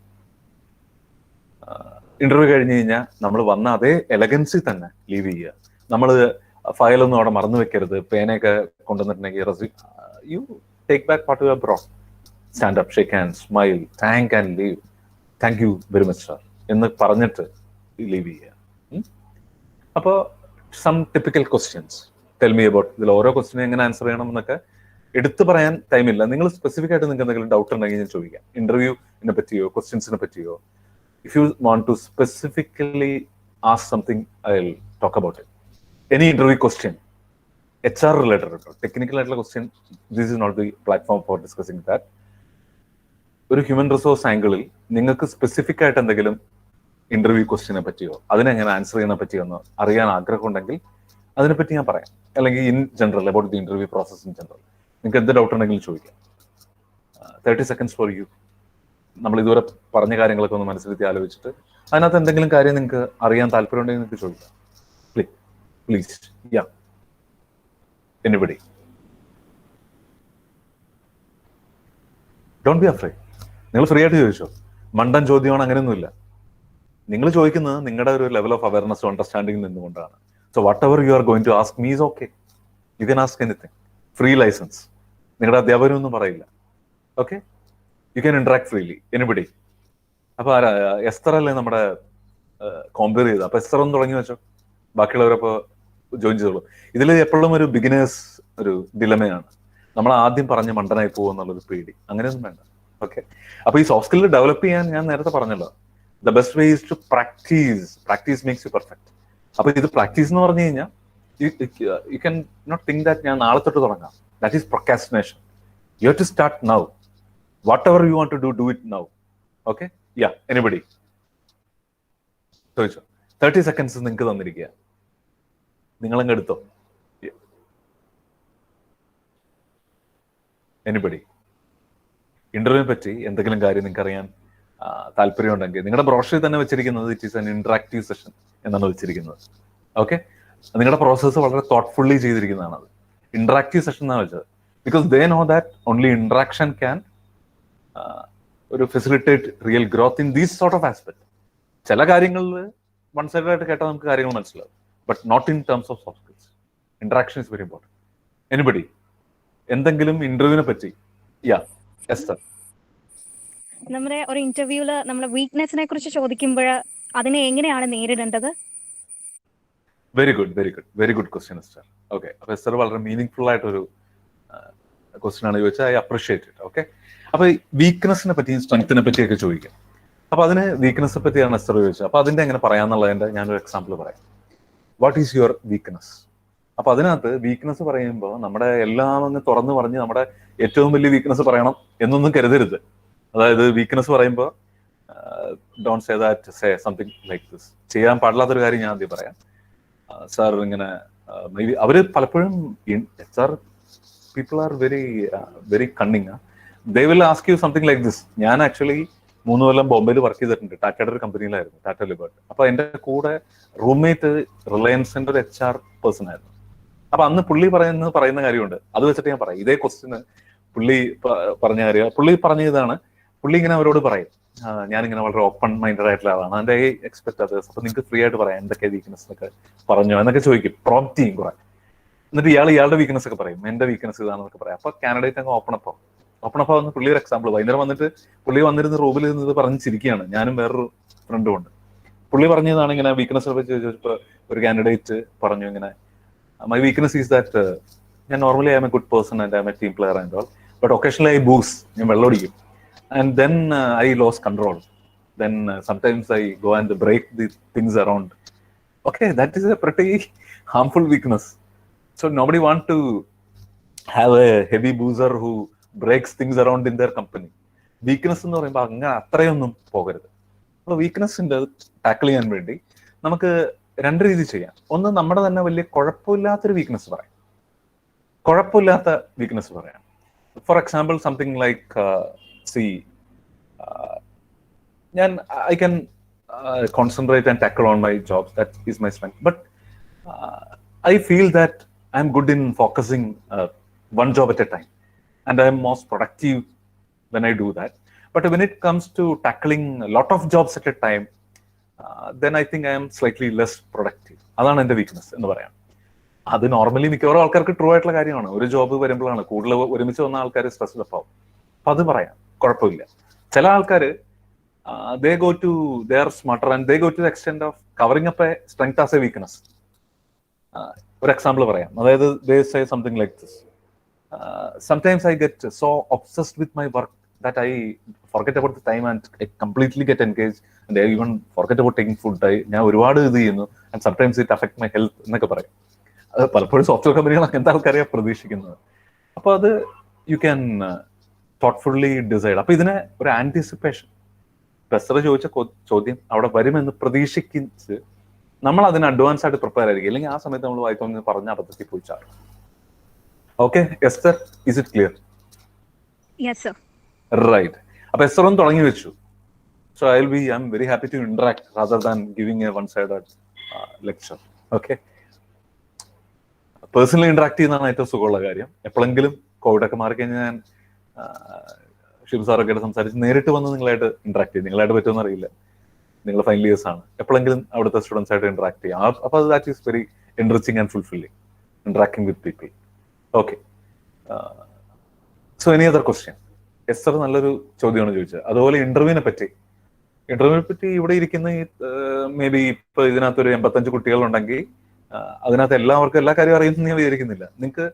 Interview കഴിഞ്ഞ് കഴിഞ്ഞാൽ നമ്മൾ വന്ന അതേ എലഗൻസിൽ തന്നെ leave ചെയ്യുക. നമ്മൾ ഫയലൊന്നും അവിടെ മറന്നു വെക്കരുത്. പേനയൊക്കെ കൊണ്ടുവന്നിട്ടുണ്ടെങ്കിൽ you take back what you have brought. Stand up, shake hand, smile, thank and leave. Thank you very much sir എന്ന് പറഞ്ഞിട്ട് ലീവ് ചെയ്യുക. അപ്പോൾ some typical questions tell me about. ഇതിൽ ഓരോ ക്വസ്റ്റിനും എങ്ങനെ ആൻസർ ചെയ്യണം എന്നൊക്കെ എടുത്തു പറയാൻ ടൈമില്ല. നിങ്ങൾ സ്പെസിഫിക് ആയിട്ട് നിങ്ങൾക്ക് എന്തെങ്കിലും ഡൗട്ട് ഉണ്ടെങ്കിൽ ഞാൻ ചോദിക്കാം. ഇന്റർവ്യൂവിനെ പറ്റിയോ ക്വസ്റ്റ്യൻസിനെ പറ്റിയോ. If you want to specifically ask something I will talk about it. Any interview question HR related കേട്ടോ, ടെക്നിക്കൽ ആയിട്ടുള്ള question, this is not the platform for discussing that. ഒരു ഹ്യൂമൻ റിസോഴ്സ് ആംഗിളിൽ നിങ്ങൾക്ക് സ്പെസിഫിക് ആയിട്ട് എന്തെങ്കിലും ഇന്റർവ്യൂ ക്വസ്റ്റ്യനെ പറ്റിയോ അതിനെങ്ങനെ answer ചെയ്യുന്ന പറ്റിയോ എന്ന് അറിയാൻ ആഗ്രഹമുണ്ടെങ്കിൽ അതിനെപ്പറ്റി ഞാൻ പറയാം. അല്ലെങ്കിൽ in general about the interview process in general നിങ്ങൾക്ക് എന്ത് ഡൗട്ട് ഉണ്ടെങ്കിലും ചോദിക്കാം. 30 seconds ഫോർ യു. നമ്മൾ ഇതുവരെ പറഞ്ഞ കാര്യങ്ങളൊക്കെ ഒന്ന് മനസ്സിലെത്തി ആലോചിച്ചിട്ട് അതിനകത്ത് എന്തെങ്കിലും കാര്യം നിങ്ങൾക്ക് അറിയാൻ താല്പര്യമുണ്ടെങ്കിൽ നിങ്ങൾക്ക് ചോദിക്കാം. Please. Yeah, anybody. Don't be afraid. നിങ്ങൾ ഫ്രീ ആയിട്ട് ചോദിച്ചോ. മണ്ടൻ ചോദ്യമാണ്, അങ്ങനെയൊന്നുമില്ല. നിങ്ങൾ ചോദിക്കുന്നത് നിങ്ങളുടെ ഒരു ലെവൽ ഓഫ് അവയർനെസ്സും അണ്ടർസ്റ്റാൻഡിംഗ് നിന്നുകൊണ്ടാണ്. So whatever you are going to ask me is okay. You can ask anything. Free license. നിങ്ങളുടെ അധ്യാപകരൊന്നും പറയില്ല. Okay, you can interact freely anybody. അപ്പൊ എസ്തർ അല്ലേ നമ്മുടെ കോമ്പയർ ചെയ്ത്. അപ്പൊ എസ്തർ ഒന്ന് തുടങ്ങി വെച്ചോ, ബാക്കിയുള്ളവരപ്പോ ജോയിൻ ചെയ്തോളൂ. ഇതിൽ എപ്പോഴും ഒരു ബിഗിനേഴ്സ് ഒരു ഡിലമയാണ്. നമ്മൾ ആദ്യം പറഞ്ഞ് മണ്ടനായി പോകും എന്നുള്ളൊരു പേടി. അങ്ങനെയൊന്നും വേണ്ട. ഓക്കെ, അപ്പൊ ഈ സോഫ്റ്റ് സ്കിൽ ഡെവലപ്പ് ചെയ്യാൻ ഞാൻ നേരത്തെ പറഞ്ഞല്ലോ, the best way is to practice makes you perfect. അപ്പൊ ഇത് പ്രാക്ടീസ് എന്ന് പറഞ്ഞു കഴിഞ്ഞാൽ you can not think that ഞാൻ നാളെ തൊട്ട് തുടങ്ങാം. That is procrastination. You have to start now. Whatever you want to do it now. Okay, yeah, anybody ചോദിച്ചോ. 30 seconds നിങ്ങൾക്ക് തന്നിരിക്കുക, നിങ്ങളങ്ങ് എടുത്തോ. എനിബഡി. ഇന്റർവ്യൂവിനെ പറ്റി എന്തെങ്കിലും കാര്യം നിങ്ങൾക്ക് അറിയാൻ താല്പര്യം ഉണ്ടെങ്കിൽ നിങ്ങളുടെ ബ്രോഷറിൽ തന്നെ വെച്ചിരിക്കുന്നത് it is an interactive session എന്നാണ് വെച്ചിരിക്കുന്നത്. ഓക്കെ, നിങ്ങളുടെ പ്രോസസ്സ് വളരെ തോട്ട്ഫുള്ളി ചെയ്തിരിക്കുന്നതാണ്. അത് ഇന്ററാക്റ്റീവ് സെഷൻ എന്നാണ് വെച്ചത്. Because they know that only interaction can ഒരു facilitate real growth in these sort of aspect. ചില കാര്യങ്ങളിൽ വൺ സൈഡ് ആയിട്ട് കേട്ടാൽ നമുക്ക് കാര്യങ്ങൾ മനസ്സിലാവും, but not in terms of soft skills. Interaction is very important. Anybody എന്തെങ്കിലും ഇന്റർവ്യൂവിനെ പറ്റി? യാ, എസ്തർ. നമ്മുടെ ഒരു ഇന്റർവ്യൂല് നമ്മളെ വീക്ക്നെസ്സിനെ കുറിച്ച് ചോദിക്കുമ്പോൾ അതിനെ എങ്ങനെയാണ് നേരിടേണ്ടത്? Very good question Esther. Okay, അപ്പൊ എസ്തർ വളരെ മീനിങ് ഫുൾ ആയിട്ടൊരു ക്വസ്റ്റ്യൻ ആണ് ചോദിച്ചാൽ. I appreciate it. ഓക്കെ, അപ്പൊ വീക്ക്നെസ്സിനെ പറ്റിയും സ്ട്രെങ്ത്തിനെ പറ്റിയൊക്കെ ചോദിക്കാം. അപ്പൊ അതിന് വീക്ക്നെസ്സിനെ പറ്റിയാണ് എസ്തർ ചോദിച്ചത്. അപ്പൊ അതിന്റെ എങ്ങനെ പറയാന്നുള്ളതിന്റെ ഞാനൊരു എക്സാമ്പിൾ പറയാം. What is your weakness? അപ്പൊ അതിനകത്ത് വീക്ക്നെസ് പറയുമ്പോൾ നമ്മുടെ എല്ലാം അങ്ങ് തുറന്നു പറഞ്ഞ് നമ്മുടെ ഏറ്റവും വലിയ വീക്ക്നെസ് പറയണം എന്നൊന്നും കരുതരുത്. അതായത് വീക്ക്നെസ് പറയുമ്പോൾ don't say that, say something like this. ചെയ്യാൻ പാടില്ലാത്തൊരു കാര്യം ഞാൻ ആദ്യം പറയാം. സാർ ഇങ്ങനെ മേ ബി അവര് പലപ്പോഴും HR people are very cunning. They will ask you something like this. ഞാൻ ആക്ച്വലി 3 കൊല്ലം ബോംബെയിൽ വർക്ക് ചെയ്തിട്ടുണ്ട്. ടാറ്റയുടെ ഒരു കമ്പനിയിലായിരുന്നു, ടാറ്റ ലിബർട്ടി. അപ്പൊ എന്റെ കൂടെ റൂംമേറ്റ് റിലയൻസിന്റെ ഒരു HR പേഴ്സൺ ആയിരുന്നു. അപ്പൊ അന്ന് പുള്ളി പറയുന്ന കാര്യമുണ്ട്, അത് വെച്ചിട്ട് ഞാൻ പറയാം. ഇതേ ക്വസ്റ്റ്യന് പുള്ളി പറഞ്ഞ കാര്യം, പുള്ളി പറഞ്ഞ ഇതാണ്. പുള്ളി ഇങ്ങനെ അവരോട് പറയും, ഞാനിങ്ങനെ വളരെ ഓപ്പൺ മൈൻഡഡ് ആയിട്ടുള്ള ആളാണ്, അതിന്റെ എക്സ്പെക്ട് അതേഴ്സ്, അപ്പൊ നിങ്ങൾക്ക് ഫ്രീ ആയിട്ട് പറയാം എന്തൊക്കെ വീക്ക്നെസ് എന്നൊക്കെ പറഞ്ഞോ എന്നൊക്കെ ചോദിക്കും, പ്രോംപ്റ്റ് ചെയ്യും കുറെ. എന്നിട്ട് ഇയാളുടെ വീക്ക്നെസ് ഒക്കെ പറയും, എന്റെ വീക്ക്നെസ് ഇതാണെന്നൊക്കെ പറയാം. അപ്പൊ കാൻഡിഡേറ്റ് അങ്ങ് ഓപ്പൺ അപ്പ് വന്ന് പുള്ളി ഒരു എക്സാമ്പിൾ വൈകുന്നേരം വന്നിട്ട് പുള്ളി വന്നിരുന്ന റൂമിൽ ഇരുന്നത് പറഞ്ഞ് ചിരിക്കുകയാണ്. ഞാനും വേറൊരു ഫ്രണ്ടും ഉണ്ട്. പുള്ളി പറഞ്ഞതാണ് ഇങ്ങനെ വീക്ക്നെസ് വെച്ച് ചോദിച്ചപ്പോ ഒരു കാൻഡിഡേറ്റ് പറഞ്ഞു ഇങ്ങനെ, മൈ വീക്ക്നെസ് ഈസ് ദാറ്റ് ഞാൻ normally I am A good person and I am A team player and all, but occasionally I booze, ഞാൻ വെള്ളമടിക്കും. And then I lost control. Then sometimes I go and break the things around. Okay, that is a pretty harmful weakness. So nobody want to have a heavy boozer who breaks things around in their company. Weakness എന്ന് പറയുമ്പോൾ അങ്ങനെ അത്രയൊന്നും പോകരുത്. അപ്പോൾ വീക്ക്നെസ്സിൻ്റെ tackle ചെയ്യാൻ വേണ്ടി നമുക്ക് 2 രീതി ചെയ്യാം. ഒന്ന്, നമ്മുടെ തന്നെ വലിയ കുഴപ്പമില്ലാത്തൊരു വീക്ക്നെസ് പറയാം. കുഴപ്പമില്ലാത്ത വീക്ക്നെസ് പറയാം. For example something like I can concentrate and tackle on my jobs. That is my strength. But I feel that I'm good in focusing one job at a time, and I'm most productive when I do that. But when it comes to tackling a lot of jobs at a time, then I think I am slightly less productive. അതാണ് എൻ്റെ weakness എന്ന് പറയാം. അത് normally മിക്കവാറും ആൾക്കാർക്ക് true ആയിട്ടുള്ള കാര്യമാണ്. ഒരു ജോബ് വരുമ്പോഴാണ് കൂടുതൽ ഒരുമിച്ച് വന്ന ആൾക്കാർ സ്ട്രെസ്ഡ് ആവും. അപ്പൊ അത് പറയാം, കുഴപ്പമില്ല. ചില ആൾക്കാർ they are smarter and they go to the extent of covering up a strength as a weakness. ഒരു എക്സാമ്പിൾ പറയാം. അതായത് they say something like this, sometimes I get so obsessed with my work that I forget about the time and I completely get engaged and I even forget about taking food. ഞാൻ ഒരുപാട് ഇത് ചെയ്യുന്നു and sometimes it affect my health എന്നൊക്കെ പറയും. അത് പലപ്പോഴും software കമ്പനികളൊക്കെ എന്താ ആൾക്കാരെയാണ് പ്രതീക്ഷിക്കുന്നത്. അപ്പൊ അത് യു ക്യാൻ thoughtfully decide. അപ്പൊ ഇതിനെ ഒരു ആന്റിസിപ്പേഷൻ, പെസ്റ്റർ ചോദിച്ച ചോദ്യം അവിടെ വരുമെന്ന് പ്രതീക്ഷിച്ച് നമ്മൾ അതിന് അഡ്വാൻസ് ആയിട്ട് പ്രിപ്പയർ ആയിരിക്കും. അല്ലെങ്കിൽ ആ സമയത്ത് നമ്മൾ വായിക്കൊന്ന് പറഞ്ഞ അബദ്ധത്തിൽ പോയി ചാടും. Okay Esther, is it clear? Yes, sir. Right. അപ്പൊ എസ്റ്റർ ഒന്ന് തുടങ്ങി വെച്ചു. So I am very happy to interact rather than giving a one-sided lecture. Okay, personally interact ചെയ്യുന്നതാണ് ഏറ്റവും സുഖമുള്ള കാര്യം. എപ്പോഴെങ്കിലും കോവിഡൊക്കെ മാറിക്കഴിഞ്ഞാൽ ഞാൻ ഷിബ് സാറൊക്കെ ആയിട്ട് സംസാരിച്ച് നേരിട്ട് വന്ന് നിങ്ങളായിട്ട് ഇന്ററാക്ട് ചെയ്യും. നിങ്ങളായിട്ട് പറ്റുമെന്ന് അറിയില്ല, നിങ്ങൾ ഫൈനൽ ഇയേഴ്സ് ആണ്. എപ്പോഴെങ്കിലും അവിടുത്തെ സ്റ്റുഡൻസ് ആയിട്ട് ഇന്ററാക്ട് ചെയ്യാം. അപ്പൊ that is very enriching and fulfilling, interacting with people. Okay, so any other question? Esther നല്ലൊരു ചോദ്യമാണ് ചോദിച്ചത്. അതുപോലെ ഇന്റർവ്യൂവിനെ പറ്റി ഇവിടെ ഇരിക്കുന്ന മേ ബി ഇപ്പൊ ഇതിനകത്തൊരു 85 കുട്ടികളുണ്ടെങ്കിൽ അതിനകത്ത് എല്ലാവർക്കും എല്ലാ കാര്യവും അറിയുമെന്ന് ഞാൻ വിചാരിക്കുന്നില്ല. നിങ്ങൾക്ക്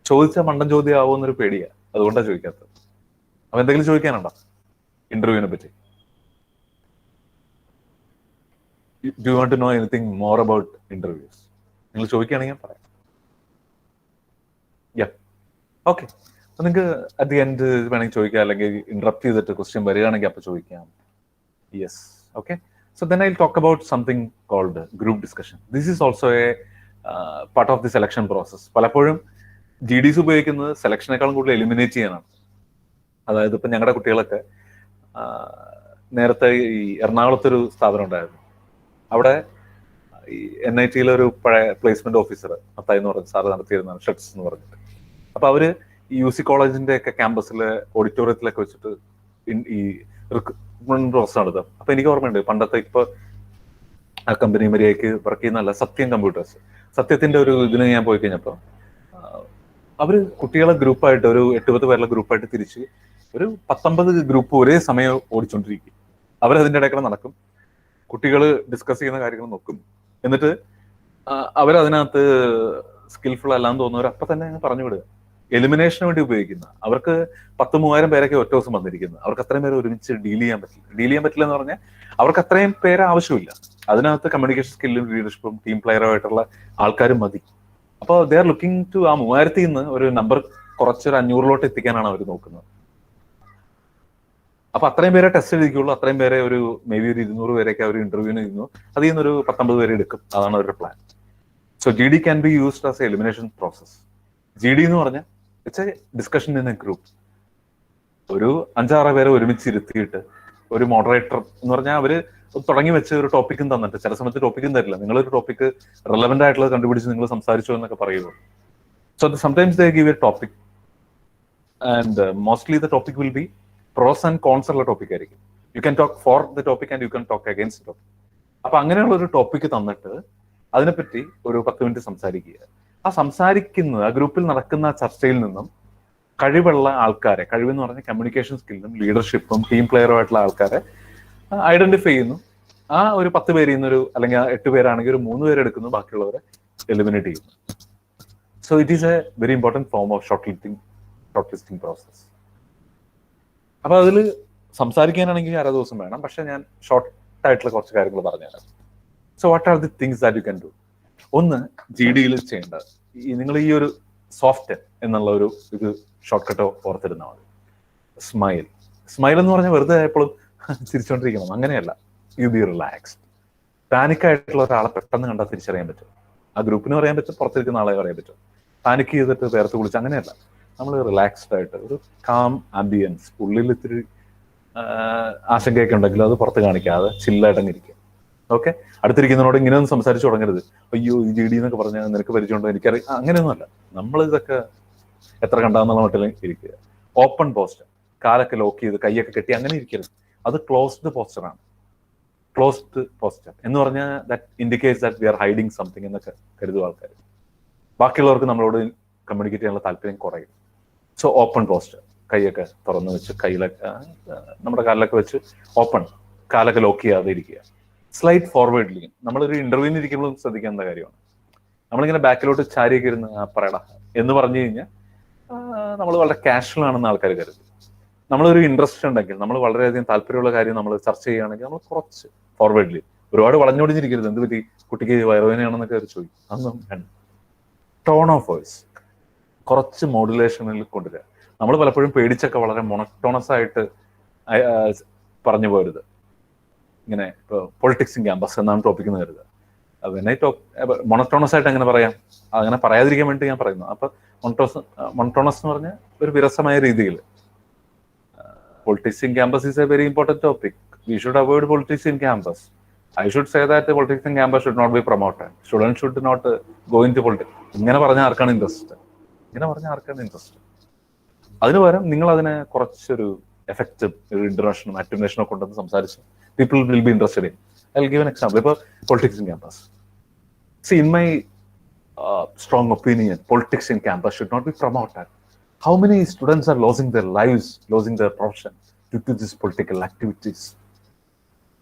ചോദിച്ച മണ്ടൻ ചോദ്യം ആവുമെന്നൊരു പേടിയാ, അതുകൊണ്ടാണ് ചോദിക്കാത്തത്. അപ്പൊ എന്തെങ്കിലും ചോദിക്കാനുണ്ടോ ഇന്റർവ്യൂവിനെ പറ്റി? Do you want to know anything more about interviews? നിങ്ങൾ ചോദിക്കുകയാണെങ്കിൽ പറയാം. ഓക്കെ, അപ്പൊ നിങ്ങൾക്ക് അറ്റ് ദി എൻഡ് വേണമെങ്കിൽ ചോദിക്കാം, അല്ലെങ്കിൽ ഇന്ററപ്റ്റ് ചെയ്തിട്ട് ക്വസ്റ്റ്യൻ വരികയാണെങ്കിൽ അപ്പൊ ചോദിക്കാം. Yes, okay. So then I'll talk about something called group discussion. This is also a part of the selection process. പലപ്പോഴും GDs ഉപയോഗിക്കുന്നത് സെലക്ഷനേക്കാളും കൂടുതൽ എലിമിനേറ്റ് ചെയ്യാനാണ്. അതായത് ഇപ്പം ഞങ്ങളുടെ കുട്ടികളൊക്കെ നേരത്തെ ഈ എറണാകുളത്തൊരു സ്ഥാപനം ഉണ്ടായിരുന്നു. അവിടെ ഈ NIT ഒരു പഴയ പ്ലേസ്മെന്റ് ഓഫീസർ അത്തായി എന്ന് പറഞ്ഞ സാറ് നടത്തിയിരുന്നതാണ്, ഷട്ട്സ് എന്ന് പറഞ്ഞിട്ട്. അപ്പൊ അവര് ഈ UC കോളേജിന്റെ ഒക്കെ ക്യാമ്പസിലെ ഓഡിറ്റോറിയത്തിലൊക്കെ വെച്ചിട്ട് ഈ റിക്രൂട്ട്മെന്റ് പ്രോസസ് നടത്തുക. അപ്പൊ എനിക്ക് ഓർമ്മയുണ്ട് പണ്ടത്തെ, ഇപ്പൊ ആ കമ്പനി മര്യാദയ്ക്ക് വർക്ക് ചെയ്യുന്നതല്ല, സത്യം കമ്പ്യൂട്ടേഴ്സ്, സത്യത്തിന്റെ ഒരു ഇതിന് ഞാൻ പോയി കഴിഞ്ഞപ്പോ അവര് കുട്ടികളെ ഗ്രൂപ്പായിട്ട് ഒരു 8-10 പേരുള്ള ഗ്രൂപ്പായിട്ട് തിരിച്ച് ഒരു 19 ഗ്രൂപ്പ് ഒരേ സമയം ഓടിച്ചോണ്ടിരിക്കും. അവരതിൻ്റെ ഇടയ്ക്ക് നടക്കും, കുട്ടികൾ ഡിസ്കസ് ചെയ്യുന്ന കാര്യങ്ങൾ നോക്കും, എന്നിട്ട് അവരതിനകത്ത് സ്കിൽഫുൾ അല്ലാന്ന് തോന്നുന്നവർ അപ്പൊ തന്നെ പറഞ്ഞു വിടുക. എലിമിനേഷന് വേണ്ടി ഉപയോഗിക്കുന്ന, അവർക്ക് 10,000-3000 പേരൊക്കെ ഒറ്റ ദിവസം വന്നിരിക്കുന്നത്, അവർക്ക് അത്രയും പേരെ ഒരുമിച്ച് ഡീൽ ചെയ്യാൻ പറ്റില്ല എന്ന് പറഞ്ഞാൽ അവർക്ക് അത്രയും പേരെ ആവശ്യമില്ല. അതിനകത്ത് കമ്മ്യൂണിക്കേഷൻ സ്കില്ലും ലീഡർഷിപ്പും ടീം പ്ലെയറുമായിട്ടുള്ള ആൾക്കാരും മതി. അപ്പോൾ ദേ ആർ ലുക്കിംഗ് ടു ആ 3000-ൽ നിന്ന് ഒരു നമ്പർ കുറച്ചൊരു 500-ലോട്ട് എത്തിക്കാനാണ് അവർ നോക്കുന്നത്. അപ്പൊ അത്രയും പേരെ ടെസ്റ്റ് എഴുതിക്കുള്ളൂ, അത്രയും പേരെ ഒരു മേ ബി ഒരു 200 പേരൊക്കെ അവർ ഇന്റർവ്യൂവിന് ഇരുന്നു, അതിൽ നിന്നൊരു 19 പേരെ എടുക്കും. അതാണ് അവരുടെ plan. So GD can be used as A elimination process. GD എന്ന് പറഞ്ഞാൽ it's A discussion in A group. ഒരു 5-6 പേരെ ഒരുമിച്ച് ഇരുത്തിയിട്ട് ഒരു മോഡറേറ്റർ എന്ന് പറഞ്ഞാൽ അവര് തുടങ്ങി വെച്ച് ഒരു ടോപ്പിക്കും തന്നിട്ട്, ചില സമയത്ത് ടോപ്പിക്കും തരില്ല, നിങ്ങളൊരു ടോപ്പിക്ക് റെലവെന്റ് ആയിട്ടുള്ളത് കണ്ടുപിടിച്ച് നിങ്ങൾ സംസാരിച്ചോ എന്നൊക്കെ പറയുള്ളൂ. So sometimes they give a topic and mostly the topic will be pros and cons ഉള്ള ടോപ്പിക് ആയിരിക്കും. You can talk for the topic and you can talk against topic. അപ്പൊ അങ്ങനെയുള്ള ഒരു ടോപ്പിക് തന്നിട്ട് അതിനെപ്പറ്റി ഒരു 10 മിനിറ്റ് സംസാരിക്കുക. ആ സംസാരിക്കുന്നത്, ആ ഗ്രൂപ്പിൽ നടക്കുന്ന ചർച്ചയിൽ നിന്നും കഴിവുള്ള ആൾക്കാരെ, കഴിവെന്ന് പറഞ്ഞാൽ കമ്മ്യൂണിക്കേഷൻ സ്കില്ലും ലീഡർഷിപ്പും ടീം പ്ലെയറുമായിട്ടുള്ള ആൾക്കാരെ ഐഡന്റിഫൈ ചെയ്യുന്നു. ആ ഒരു 10 പേരിൽ നിന്നൊരു, അല്ലെങ്കിൽ 8 പേരാണെങ്കിൽ ഒരു 3 പേരെ എടുക്കുന്നു, ബാക്കിയുള്ളവരെ എലിമിനേറ്റ് ചെയ്യുന്നു. So it is a very important form of short listing process. അപ്പൊ അതിൽ സംസാരിക്കാനാണെങ്കിൽ 1/2 ദിവസം വേണം, പക്ഷെ ഞാൻ ഷോർട്ട് ആയിട്ടുള്ള കുറച്ച് കാര്യങ്ങൾ പറഞ്ഞുതരാം. So what are the things that you can do? ഒന്ന്, GDയിൽ ചെയ്യേണ്ടത്, നിങ്ങൾ ഈ ഒരു സോഫ്റ്റ് എന്നുള്ള ഒരു ഇത് ഷോർട്ട് കട്ടോ ഓർത്തിരുന്നാൽ മതി. സ്മൈൽ എന്ന് പറഞ്ഞാൽ വെറുതെ എപ്പോഴും ചിരിച്ചോണ്ടിരിക്കണം, അങ്ങനെയല്ല. U B relaxed. പാനിക് ആയിട്ടുള്ള ഒരാളെ പെട്ടെന്ന് കണ്ടാൽ തിരിച്ചറിയാൻ പറ്റും. ആ ഗ്രൂപ്പിന് പറയാൻ പറ്റും, പുറത്തിരിക്കുന്ന ആളെ പറയാൻ പറ്റും. പാനിക് ചെയ്തിട്ട് പേർത്ത് കുളിച്ച് അങ്ങനെയല്ല. നമ്മൾ റിലാക്സ്ഡ് ആയിട്ട് ഒരു കാം ആംബിയൻസ്, ഉള്ളിൽ ഇത്തിരി ആശങ്കയൊക്കെ ഉണ്ടെങ്കിലും അത് പുറത്ത് കാണിക്കാതെ ചില്ലായിട്ടങ്ങിരിക്കുക. ഓക്കെ, അടുത്തിരിക്കുന്നതിനോട് ഇങ്ങനെ ഒന്നും സംസാരിച്ചു തുടങ്ങരുത്. അയ്യോ ഈ GD എന്നൊക്കെ പറഞ്ഞാൽ നിനക്ക് പരിചയമുണ്ടോ, എനിക്കറിയാം, അങ്ങനെയൊന്നുമല്ല. നമ്മൾ ഇതൊക്കെ എത്ര കണ്ടാന്നുള്ള മട്ടിൽ ഇരിക്കുക. ഓപ്പൺ പോസ്റ്റർ, കാലൊക്കെ ലോക്ക് ചെയ്ത് കൈയൊക്കെ കെട്ടി അങ്ങനെ ഇരിക്കരുത്. അത് ക്ലോസ്ഡ് പോസ്റ്ററാണ്. ക്ലോസ്ഡ് പോസ്റ്റർ എന്ന് പറഞ്ഞാൽ that indicates that we R hiding something എന്നൊക്കെ കരുതുക ആൾക്കാർ. ബാക്കിയുള്ളവർക്ക് നമ്മളോട് കമ്മ്യൂണിക്കേറ്റ് ചെയ്യാനുള്ള താല്പര്യം കുറയും. സോ ഓപ്പൺ പോസ്റ്റർ, കൈയൊക്കെ തുറന്നു വെച്ച്, കയ്യിലൊക്കെ നമ്മുടെ കാലിലൊക്കെ വെച്ച് ഓപ്പൺ, കാലൊക്കെ ലോക്ക് ചെയ്യാതെ ഇരിക്കുക. സ്ലൈറ്റ് ഫോർവേഡ് ലീൻ, നമ്മളൊരു ഇന്റർവ്യൂവിന് ഇരിക്കുമ്പോഴും ശ്രദ്ധിക്കേണ്ട കാര്യമാണ്. നമ്മളിങ്ങനെ ബാക്കിലോട്ട് ചാരിയൊക്കെ ഇരുന്ന് പറയടാ എന്ന് പറഞ്ഞു കഴിഞ്ഞാൽ നമ്മൾ വളരെ കാഷ്വൽ ആണെന്ന് ആൾക്കാർ കരുതും. നമ്മളൊരു ഇൻട്രസ്റ്റ് ഉണ്ടെങ്കിൽ, നമ്മൾ വളരെയധികം താല്പര്യമുള്ള കാര്യം നമ്മൾ ചർച്ച ചെയ്യുകയാണെങ്കിൽ നമ്മൾ കുറച്ച് ഫോർവേഡ് ലീൻ, ഒരുപാട് വളഞ്ഞൊടിഞ്ഞിരിക്കരുത്. എന്ത് പറ്റി, കുട്ടിക്ക് വയറുവേദനയാണെന്നൊക്കെ അവർ ചോദിക്കും, അതൊന്നും വേണ്ട. ടോൺ ഓഫ് വോയിസ് കുറച്ച് മോഡുലേഷനിൽ കൊണ്ടുവരിക. നമ്മൾ പലപ്പോഴും പേടിച്ചൊക്കെ വളരെ മൊണട്ടോണസ് ആയിട്ട് പറഞ്ഞു പോരുത്. ഇങ്ങനെ ഇപ്പോൾ പൊളിറ്റിക്സ് ഇൻ ക്യാമ്പസ് എന്നാണ് ടോപ്പിക് എന്ന് കരുതുക. മൊണട്ടോണസ് ആയിട്ട് അങ്ങനെ പറയാം, അങ്ങനെ പറയാതിരിക്കാൻ വേണ്ടി ഞാൻ പറയുന്നു. അപ്പൊ മൊണട്ടോണസ് എന്ന് പറഞ്ഞാൽ ഒരു വിരസമായ രീതിയിൽ, politics in campus is a very important topic. We should avoid politics in campus. I should say that politics in campus should not be promoted. Students should not go into politics. ഇങ്ങനെ പറഞ്ഞാൽ ആർക്കാണ് interest? അതിന് പകരം നിങ്ങൾ അതിനെ കുറച്ചൊരു effective ഒരു international അറ്റൻഷനോ കൊണ്ടുവന്ന് സംസാരിച്ച് people will be interested in. I'll give an example. ഇപ്പോൾ politics in campus. See, in my strong opinion, politics in campus should not be promoted. How many students are losing their lives, losing their profession due to these political activities?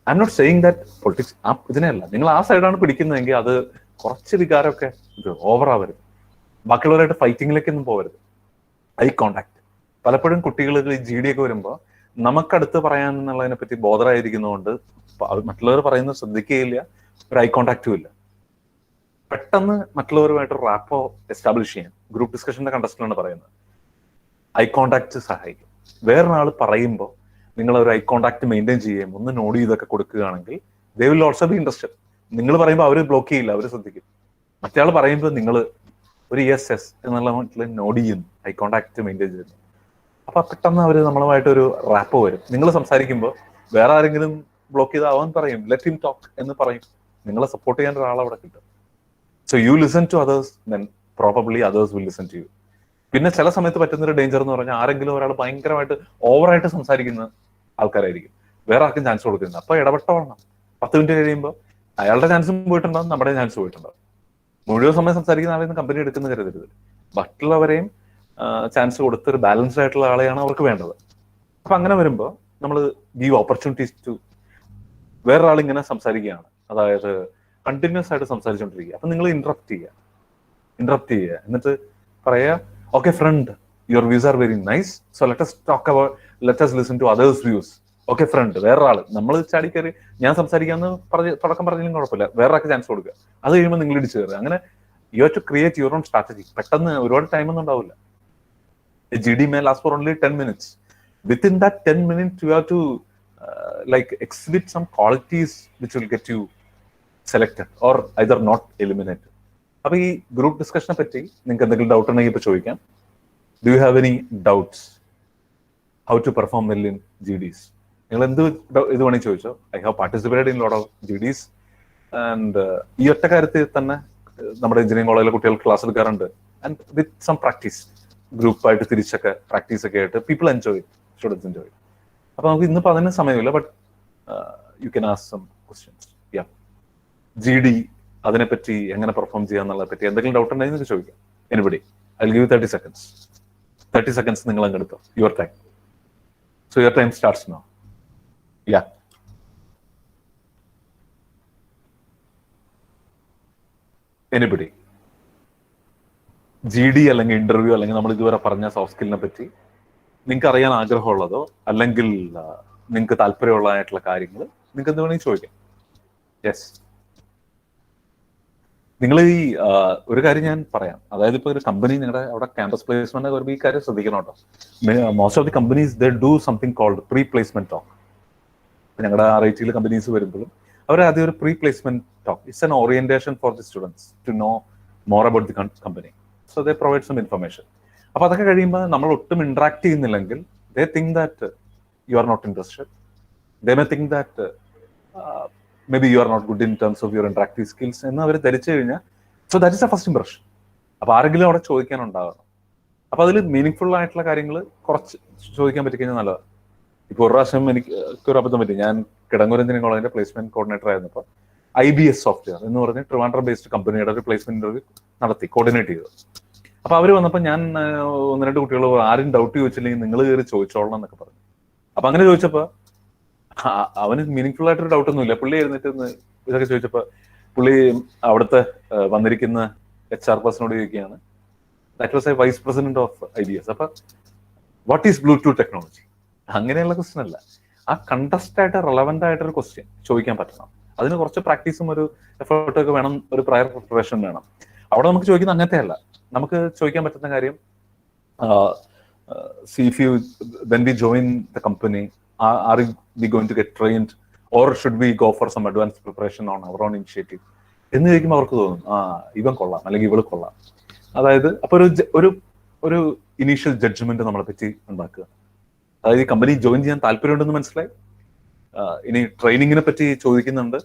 I'm not saying that politics, ഇതിനെയല്ല, നിങ്ങൾ ആ സൈഡാണ് പിടിക്കുന്നതെങ്കിൽ അത് കുറച്ച് വികാരമൊക്കെ ഇത് ഓവറാവരുത്. ബാക്കിയുള്ളവരായിട്ട് ഫൈറ്റിങ്ങിലേക്കൊന്നും പോകരുത്. Eye contact. പലപ്പോഴും കുട്ടികൾ ഈ GD ഒക്കെ വരുമ്പോൾ നമുക്കടുത്ത് പറയാനെന്നുള്ളതിനെ പറ്റി ബോധറായിരിക്കുന്നതുകൊണ്ട് മറ്റുള്ളവർ പറയുന്നത് ശ്രദ്ധിക്കുകയില്ല, ഒരു ഐ കോണ്ടാക്റ്റും ഇല്ല. പെട്ടെന്ന് മറ്റുള്ളവരുമായിട്ട് റാപ്പോ എസ്റ്റാബ്ലിഷ് ചെയ്യാൻ ഗ്രൂപ്പ് ഡിസ്കഷന്റെ കണ്ടസ്റ്റിലാണ് പറയുന്നത്. ഐ കോണ്ടാക്ട് സഹായിക്കും. വേറൊരാൾ പറയുമ്പോൾ നിങ്ങൾ ഒരു ഐ കോണ്ടാക്ട് മെയിൻറ്റെയിൻ ചെയ്യുകയും ഒന്ന് നോഡ് ചെയ്തൊക്കെ കൊടുക്കുകയാണെങ്കിൽ they will also be interested. നിങ്ങൾ പറയുമ്പോൾ അവർ ബ്ലോക്ക് ചെയ്യില്ല, അവർ ശ്രദ്ധിക്കും. മറ്റേ പറയുമ്പോൾ നിങ്ങൾ ഒരു yes എന്നുള്ള മട്ടിൽ നോഡ് ചെയ്യുന്നു, ഐ കോണ്ടാക്ട് മെയിൻറ്റെയിൻ ചെയ്യുന്നു. അപ്പൊ പെട്ടെന്ന് അവർ നമ്മളുമായിട്ടൊരു റാപ്പ് വരും. നിങ്ങൾ സംസാരിക്കുമ്പോൾ വേറെ ആരെങ്കിലും ബ്ലോക്ക് ചെയ്ത് അവൻ പറയും ലെറ്റ് ഹിം ടോക്ക് എന്ന് പറയും. നിങ്ങളെ സപ്പോർട്ട് ചെയ്യാൻ ഒരാൾ അവിടെ കിട്ടും. So you listen to others, then probably others will listen to you. പിന്നെ ചില സമയത്ത് പറ്റുന്നൊരു ഡേഞ്ചർ എന്ന് പറഞ്ഞാൽ ആരെങ്കിലും ഒരാൾ ഭയങ്കരമായിട്ട് ഓവറായിട്ട് സംസാരിക്കുന്ന ആൾക്കാരായിരിക്കും, വേറെ ആർക്കും ചാൻസ് കൊടുക്കുന്നുണ്ട്. അപ്പൊ ഇടപെട്ടോളണം. 10 മിനിറ്റ് കഴിയുമ്പോൾ അയാളുടെ ചാൻസും പോയിട്ടുണ്ടാവും, നമ്മുടെ ചാൻസ് പോയിട്ടുണ്ടാവും. മുഴുവൻ സമയം സംസാരിക്കുന്ന ആളെ കമ്പനി എടുക്കുന്ന കരുതരുത്. മറ്റുള്ളവരെയും ചാൻസ് കൊടുത്ത് ഒരു ബാലൻസ്ഡ് ആയിട്ടുള്ള ആളെയാണ് അവർക്ക് വേണ്ടത്. അപ്പൊ അങ്ങനെ വരുമ്പോൾ നമ്മൾ ഗീവ് ഓപ്പർച്യൂണിറ്റീസ് ടു വേറൊരാൾ ഇങ്ങനെ സംസാരിക്കുകയാണ്, അതായത് കണ്ടിന്യൂസ് ആയിട്ട് സംസാരിച്ചുകൊണ്ടിരിക്കുക. അപ്പൊ നിങ്ങൾ ഇന്ററപ്റ്റ് ചെയ്യുക, എന്നിട്ട് പറയാ okay friend, your views are very nice, so let us listen to others views. Okay friend, വേറൊരാൾ, നമ്മൾ ചാടിക്കയറി ഞാൻ സംസാരിക്കാന്ന് തുടക്കം പറഞ്ഞാലും കുഴപ്പമില്ല, വേറൊരാൾക്ക് ചാൻസ് കൊടുക്കുക. അത് കഴിയുമ്പോൾ നിങ്ങൾ ഇടിച്ചു കയറുക. അങ്ങനെ you have to create your own strategy. പെട്ടെന്ന് ഒരുപാട് ടൈമൊന്നും ഉണ്ടാവില്ല. A GD may last for only 10 minutes. within that 10 minutes you have to like exhibit some qualities which will get you selected or either not eliminated. അപ്പോൾ ഈ group ഡിസ്കഷനെ പറ്റി നിങ്ങൾക്ക് എന്തെങ്കിലും doubt ഉണ്ടെങ്കിൽ ഇപ്പോൾ ചോദിക്കാം. Do you have any doubts how to perform well in GDs? നിങ്ങൾ എന്ത് ഇത് വേണമെങ്കിൽ ചോദിച്ചോ. I have participated in lot of GDs and ഈ ഒറ്റ കാര്യത്തിൽ തന്നെ നമ്മുടെ എഞ്ചിനീയറിംഗ് കോളേജിലെ കുട്ടികൾ ക്ലാസ് എടുക്കാറുണ്ട്. ആൻഡ് വിത്ത് സം പ്രാക്ടീസ് ഗ്രൂപ്പായിട്ട് തിരിച്ചൊക്കെ പ്രാക്ടീസ് ഒക്കെ ആയിട്ട് പീപ്പിൾ എൻജോയ്, സ്റ്റുഡൻസ് എൻജോയ്. അപ്പൊ നമുക്ക് ഇന്നിപ്പോൾ അതിന് സമയമില്ല, but you can ask some questions. Yeah, GD അതിനെപ്പറ്റി എങ്ങനെ പെർഫോം ചെയ്യാന്നുള്ളതിനെ പറ്റി എന്തെങ്കിലും ഡൗട്ട് ഉണ്ടെങ്കിൽ നിങ്ങൾക്ക് ചോദിക്കാം. Anybody, I will give 30 seconds. 30 seconds നിങ്ങൾ അങ്ങ് എടുത്തോ. Your time. So your time starts now. Yeah, anybody. GD അല്ലെങ്കിൽ ഇന്റർവ്യൂ അല്ലെങ്കിൽ നമ്മൾ ഇതുവരെ പറഞ്ഞ സോഫ്റ്റ് സ്കില്ലിനെ പറ്റി നിങ്ങൾക്ക് അറിയാൻ ആഗ്രഹമുള്ളതോ അല്ലെങ്കിൽ നിങ്ങൾക്ക് താല്പര്യമുള്ളതായിട്ടുള്ള കാര്യങ്ങൾ നിങ്ങൾക്ക് എന്ത് വേണമെങ്കിൽ ചോദിക്കാം. യെസ്, നിങ്ങൾ ഈ ഒരു കാര്യം ഞാൻ പറയാം. അതായത് ഇപ്പോൾ ഒരു കമ്പനി നിങ്ങളുടെ അവിടെ ക്യാമ്പസ് പ്ലേസ്മെന്റ് വരുമ്പോൾ ഈ കാര്യം ശ്രദ്ധിക്കണം കേട്ടോ. Most of the companies they do something called pre placement talk. ഞങ്ങളുടെ RIT കമ്പനീസ് വരുമ്പോഴും അവർ ആദ്യം ഒരു pre placement talk. It's an orientation for the students to know more about the company. So they provide some information. അപ്പൊ അതൊക്കെ കഴിയുമ്പോൾ നമ്മൾ ഒട്ടും ഇന്ററാക്ട് ചെയ്യുന്നില്ലെങ്കിൽ they think that you are not interested. They may think that maybe you are not good in terms of your interactive skills എന്ന് അവർ ധരിച്ചു കഴിഞ്ഞാൽ, so that is A first impression. അപ്പൊ ആരെങ്കിലും അവിടെ ചോദിക്കാനുണ്ടാകണം. അപ്പൊ അതിൽ മീനിങ് ആയിട്ടുള്ള കാര്യങ്ങൾ കുറച്ച് ചോദിക്കാൻ പറ്റിക്കഴിഞ്ഞാൽ നല്ലതാണ്. ഇപ്പൊ ഒരു പ്രാവശ്യം എനിക്ക് ഒരു അബദ്ധം പറ്റി. ഞാൻ കിടങ്ങൂർ എഞ്ചിനീയറിംഗ് കോളേജിന്റെ പ്ലേസ്മെന്റ് കോർഡിനേറ്റർ ആയിരുന്നപ്പോൾ IBS സോഫ്റ്റ്വെയർ എന്ന് പറഞ്ഞ് ട്രിവാൻഡ്രം ബേസ്ഡ് കമ്പനിയുടെ ഒരു പ്ലേസ്മെന്റ് ഇന്റർവ്യൂ നടത്തി, കോർഡിനേറ്റ് ചെയ്തു. അപ്പൊ അവർ വന്നപ്പോൾ ഞാൻ 1-2 കുട്ടികൾ ആരും ഡൗട്ട് ചോദിച്ചില്ലെങ്കിൽ നിങ്ങൾ കയറി ചോദിച്ചോളണം എന്നൊക്കെ പറഞ്ഞു. അപ്പൊ അങ്ങനെ ചോദിച്ചപ്പോ അവന് മീനിങ് ആയിട്ടൊരു ഡൗട്ട് ഒന്നുമില്ല. പുള്ളി എഴുന്നേറ്റ് ഇതൊക്കെ ചോദിച്ചപ്പോ പുള്ളി അവിടുത്തെ വന്നിരിക്കുന്ന HR പേഴ്സണോട് ചോദിക്കുകയാണ്, that was a vice president of IBS. അപ്പൊ വാട്ട് ഈസ് ബ്ലൂടൂത്ത് ടെക്നോളജി? അങ്ങനെയുള്ള ക്വസ്റ്റ്യൻ അല്ല, ആ കണ്ടസ്റ്റ് ആയിട്ട് റെലവന്റ് ആയിട്ടൊരു ക്വസ്റ്റ്യൻ ചോദിക്കാൻ പറ്റണം. അതിന് കുറച്ച് പ്രാക്ടീസും ഒരു എഫേർട്ടും ഒക്കെ വേണം, ഒരു പ്രയർ പ്രിപ്പറേഷൻ വേണം. അവിടെ നമുക്ക് ചോദിക്കുന്ന അങ്ങനത്തെ അല്ല. നമുക്ക് ചോദിക്കാൻ പറ്റുന്ന കാര്യം, if you when we join the company, are we going to get trained or should we go for some advanced preparation on our own initiative എന്ന് ചോദിക്കുമ്പോൾ അവർക്ക് തോന്നും ഇവൻ കൊള്ളാം അല്ലെങ്കിൽ ഇവള് കൊള്ളാം. അതായത് അപ്പൊ ഒരു ഇനീഷ്യൽ ജഡ്ജ്മെന്റ് നമ്മളെ പറ്റി ഉണ്ടാക്കുക. അതായത് ഈ കമ്പനി ജോയിൻ ചെയ്യാൻ താല്പര്യമുണ്ടെന്ന് മനസ്സിലായി. ഇനി ട്രെയിനിങ്ങിനെ പറ്റി ചോദിക്കുന്നുണ്ട്.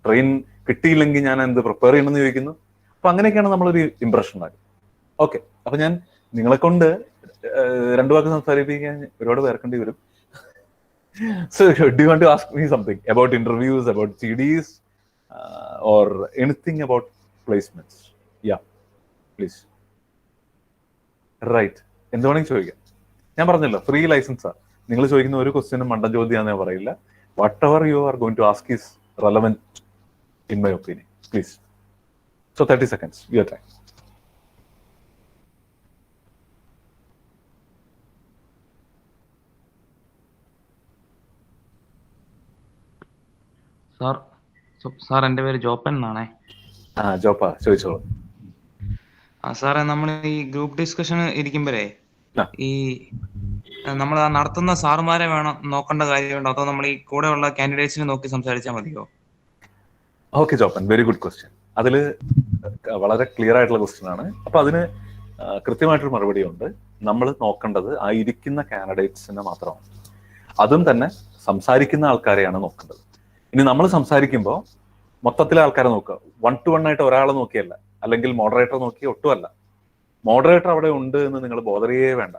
ട്രെയിൻ കിട്ടിയില്ലെങ്കിൽ ഞാൻ എന്ത് പ്രിപ്പയർ ചെയ്യണമെന്ന് ചോദിക്കുന്നു. അപ്പൊ അങ്ങനെയൊക്കെയാണ് നമ്മളൊരു ഇംപ്രഷൻ ഉണ്ടാക്കുക. ഓക്കെ, അപ്പൊ ഞാൻ നിങ്ങളെ കൊണ്ട് 2 വാക്ക് സംസാരിപ്പിക്കാൻ ഒരുപാട് പേർക്കേണ്ടി വരും. So do you want to ask me something about interviews, about GDs, or anything about placements? Yeah, please. Right. എന്ത് വേണമെങ്കിൽ ചോദിക്കാം. ഞാൻ പറഞ്ഞല്ലോ, ഫ്രീ ലൈസൻസാ. നിങ്ങൾ ചോദിക്കുന്ന ഒരു ക്വസ്റ്റ്യനും മണ്ടൻ ചോദ്യമാണെന്ന് ഞാൻ പറയില്ല. Whatever you are going to ask is relevant in my opinion. Please. So 30 seconds, your time. Sir എൻ്റെ പേര് ജോപ്പൻ എന്നാണേ. ജോപ്പ, ചോദിച്ചോളൂ. സാറേ, നമ്മൾ ഈ ഗ്രൂപ്പ് ഡിസ്കഷൻ ഇരിക്കുമ്പോഴേ ഈ നമ്മൾ നടത്തുന്ന സാറുമാരെ വേണം നോക്കേണ്ട കാര്യമുണ്ടോ, അതോ നമ്മൾ ഈ കൂടെയുള്ള കാൻഡിഡേറ്റ്സിനെ നോക്കി സംസാരിച്ചാൽ മതിയോ? Okay Joppan, very good question. അതിൽ വളരെ ക്ലിയർ ആയിട്ടുള്ള ക്വസ്റ്റ്യൻ ആണ്. അപ്പൊ അതിന് കൃത്യമായിട്ടൊരു മറുപടി ഉണ്ട്. നമ്മൾ നോക്കേണ്ടത് ആ ഇരിക്കുന്ന കാൻഡിഡേറ്റ്സിനെ മാത്രമാണ്. അതും തന്നെ സംസാരിക്കുന്ന ആൾക്കാരെയാണ് നോക്കേണ്ടത്. ഇനി നമ്മൾ സംസാരിക്കുമ്പോൾ മൊത്തത്തിലെ ആൾക്കാരെ നോക്കുക. 1-to-1 ആയിട്ട് ഒരാളെ നോക്കിയല്ല, അല്ലെങ്കിൽ മോഡറേറ്റർ നോക്കി ഒട്ടുമല്ല. മോഡറേറ്റർ അവിടെ ഉണ്ട് എന്ന് നിങ്ങൾ ബോധറിയേ വേണ്ട.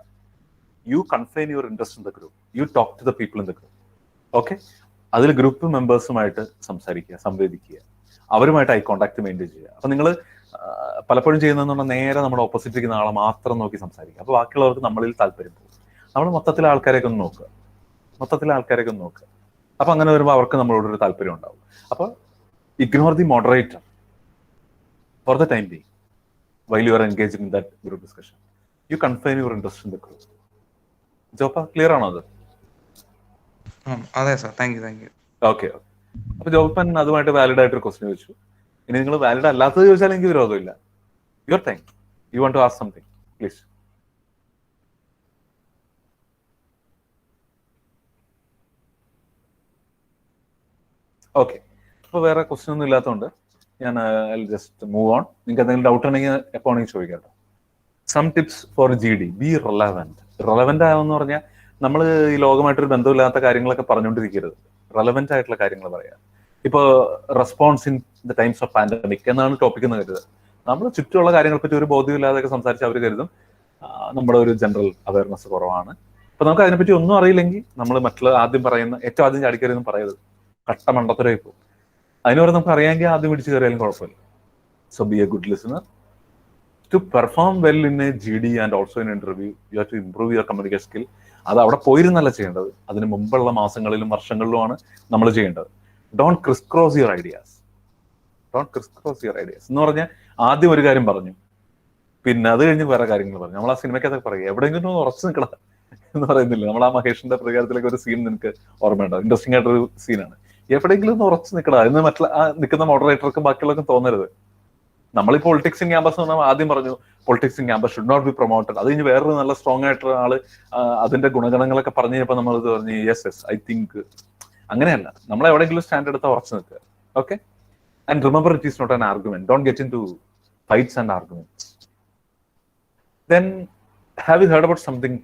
You confine your interest in the group, you talk to the people in the group. Okay, അതിൽ ഗ്രൂപ്പ് മെമ്പേഴ്സുമായിട്ട് സംസാരിക്കുക, സംവേദിക്കുക, അവരുമായിട്ട് ഐ കോണ്ടാക്ട് മെയിൻറ്റെയിൻ ചെയ്യുക. അപ്പൊ നിങ്ങൾ പലപ്പോഴും ചെയ്യുന്നതെന്ന് പറഞ്ഞാൽ നേരെ നമ്മുടെ ഓപ്പോസിറ്റ് ഇരിക്കുന്ന ആളെ മാത്രം നോക്കി സംസാരിക്കുക. അപ്പൊ ബാക്കിയുള്ളവർക്ക് നമ്മളിൽ താല്പര്യം പോകും. നമ്മൾ മൊത്തത്തിലെ ആൾക്കാരെയൊക്കെ ഒന്ന് നോക്കുക, അപ്പൊ അങ്ങനെ വരുമ്പോൾ അവർക്ക് നമ്മളോടൊരു താല്പര്യം ഉണ്ടാവും. അപ്പൊ ignore the moderator for the time being while you are engaged in that group discussion. You confine your interest in the group. Joppa, clear ആണോ അത്? അതെ സാർ, താങ്ക് യു. ഓക്കെ. അപ്പൊ ജോപ്പൻ അതുമായിട്ട് വാലിഡ് ആയിട്ടൊരു ക്വസ്റ്റ്യൻ ചോദിച്ചു. ഇനി നിങ്ങൾ വാലിഡ് അല്ലാത്തത് ചോദിച്ചാൽ എനിക്ക് വിരോധമില്ല. Your time. You want to ask something, please. Okay, അപ്പോൾ വേറെ ക്വസ്റ്റ്യൻ ഒന്നും ഇല്ലാത്തതുകൊണ്ട് ഞാൻ ജസ്റ്റ് മൂവ് ഓൺ. നിങ്ങൾക്ക് എന്തെങ്കിലും ഡൗട്ട് ഉണ്ടെങ്കിൽ എപ്പോഴാണെങ്കിൽ ചോദിക്കാം. Some tips for GD, be relevant. Relevant ആവുമെന്ന് പറഞ്ഞാൽ നമ്മൾ ഈ ലോകമായിട്ടൊരു ബന്ധമില്ലാത്ത കാര്യങ്ങളൊക്കെ പറഞ്ഞുകൊണ്ടിരിക്കരുത്. റെലവൻ്റ് ആയിട്ടുള്ള കാര്യങ്ങൾ പറയാം. ഇപ്പോൾ response in the times of pandemic എന്നാണ് ടോപ്പിക് എന്ന് കരുതുക. നമ്മൾ ചുറ്റുമുള്ള കാര്യങ്ങളെ പറ്റി ഒരു ബോധ്യമില്ലാതെയൊക്കെ സംസാരിച്ച് അവർ കരുതും നമ്മുടെ ഒരു ജനറൽ അവയർനെസ് കുറവാണ്. അപ്പൊ നമുക്ക് അതിനെപ്പറ്റി ഒന്നും അറിയില്ലെങ്കിൽ നമ്മൾ മറ്റുള്ള ആദ്യം പറയുന്ന ഏറ്റവും ആദ്യം ചാടിക്കറിയൊന്നും പറയരുത്, കട്ട മണ്ടത്തരമായി പോകും. അതിന് പറഞ്ഞാൽ നമുക്ക് അറിയാമെങ്കിൽ ആദ്യം പിടിച്ച് കയറിയാലും കുഴപ്പമില്ല. So be a good listener. To perform well in a GD and also in interview you have to improve your communication skill. അത് അവിടെ പോയിരുന്നല്ല ചെയ്യേണ്ടത്, അതിന് മുമ്പുള്ള മാസങ്ങളിലും വർഷങ്ങളിലുമാണ് നമ്മൾ ചെയ്യേണ്ടത്. Don't Chris cross your ideas. Don't Chris cross your ideas എന്ന് പറഞ്ഞാൽ ആദ്യം ഒരു കാര്യം പറഞ്ഞു, പിന്നെ അത് കഴിഞ്ഞ് വേറെ കാര്യങ്ങൾ പറഞ്ഞു. നമ്മൾ ആ സിനിമയ്ക്കകത്തൊക്കെ പറയുക എവിടെയെങ്കിലും ഒന്ന് ഉറച്ചു നിൽക്കണം എന്ന് പറയുന്നില്ല. നമ്മൾ ആ മഹേഷിന്റെ പ്രതികാരത്തിലേക്ക് ഒരു സീൻ നിനക്ക് ഓർമ്മയുണ്ടോ? ഇൻട്രസ്റ്റിംഗ് ആയിട്ടൊരു സീനാണ്. എവിടെയെങ്കിലും ഒന്ന് ഉറച്ചു നിൽക്കണം. അതിന് മറ്റുള്ള നിൽക്കുന്ന മോഡറേറ്റർക്കും ബാക്കിയുള്ളവർക്കും തോന്നരുത്. നമ്മൾ ഈ പൊളിറ്റിക്സ് ഇൻ ക്യാമ്പസ് എന്ന് പറഞ്ഞാൽ ആദ്യം പറഞ്ഞു politics in campus should not be promoted. അത് കഴിഞ്ഞ് വേറൊരു നല്ല സ്ട്രോങ് ആയിട്ടുള്ള ആള് അതിന്റെ ഗുണഗണങ്ങളൊക്കെ പറഞ്ഞു കഴിഞ്ഞപ്പോൾ നമ്മൾ ഇത് പറഞ്ഞു യെസ് ഐ തിങ്ക്. അങ്ങനെയല്ല, നമ്മൾ എവിടെയെങ്കിലും സ്റ്റാൻഡ് എടുത്താൽ ഉറച്ചു നിൽക്കുക. Okay, and remember it is not an argument. Don't get into fights and arguments. Then have you heard about something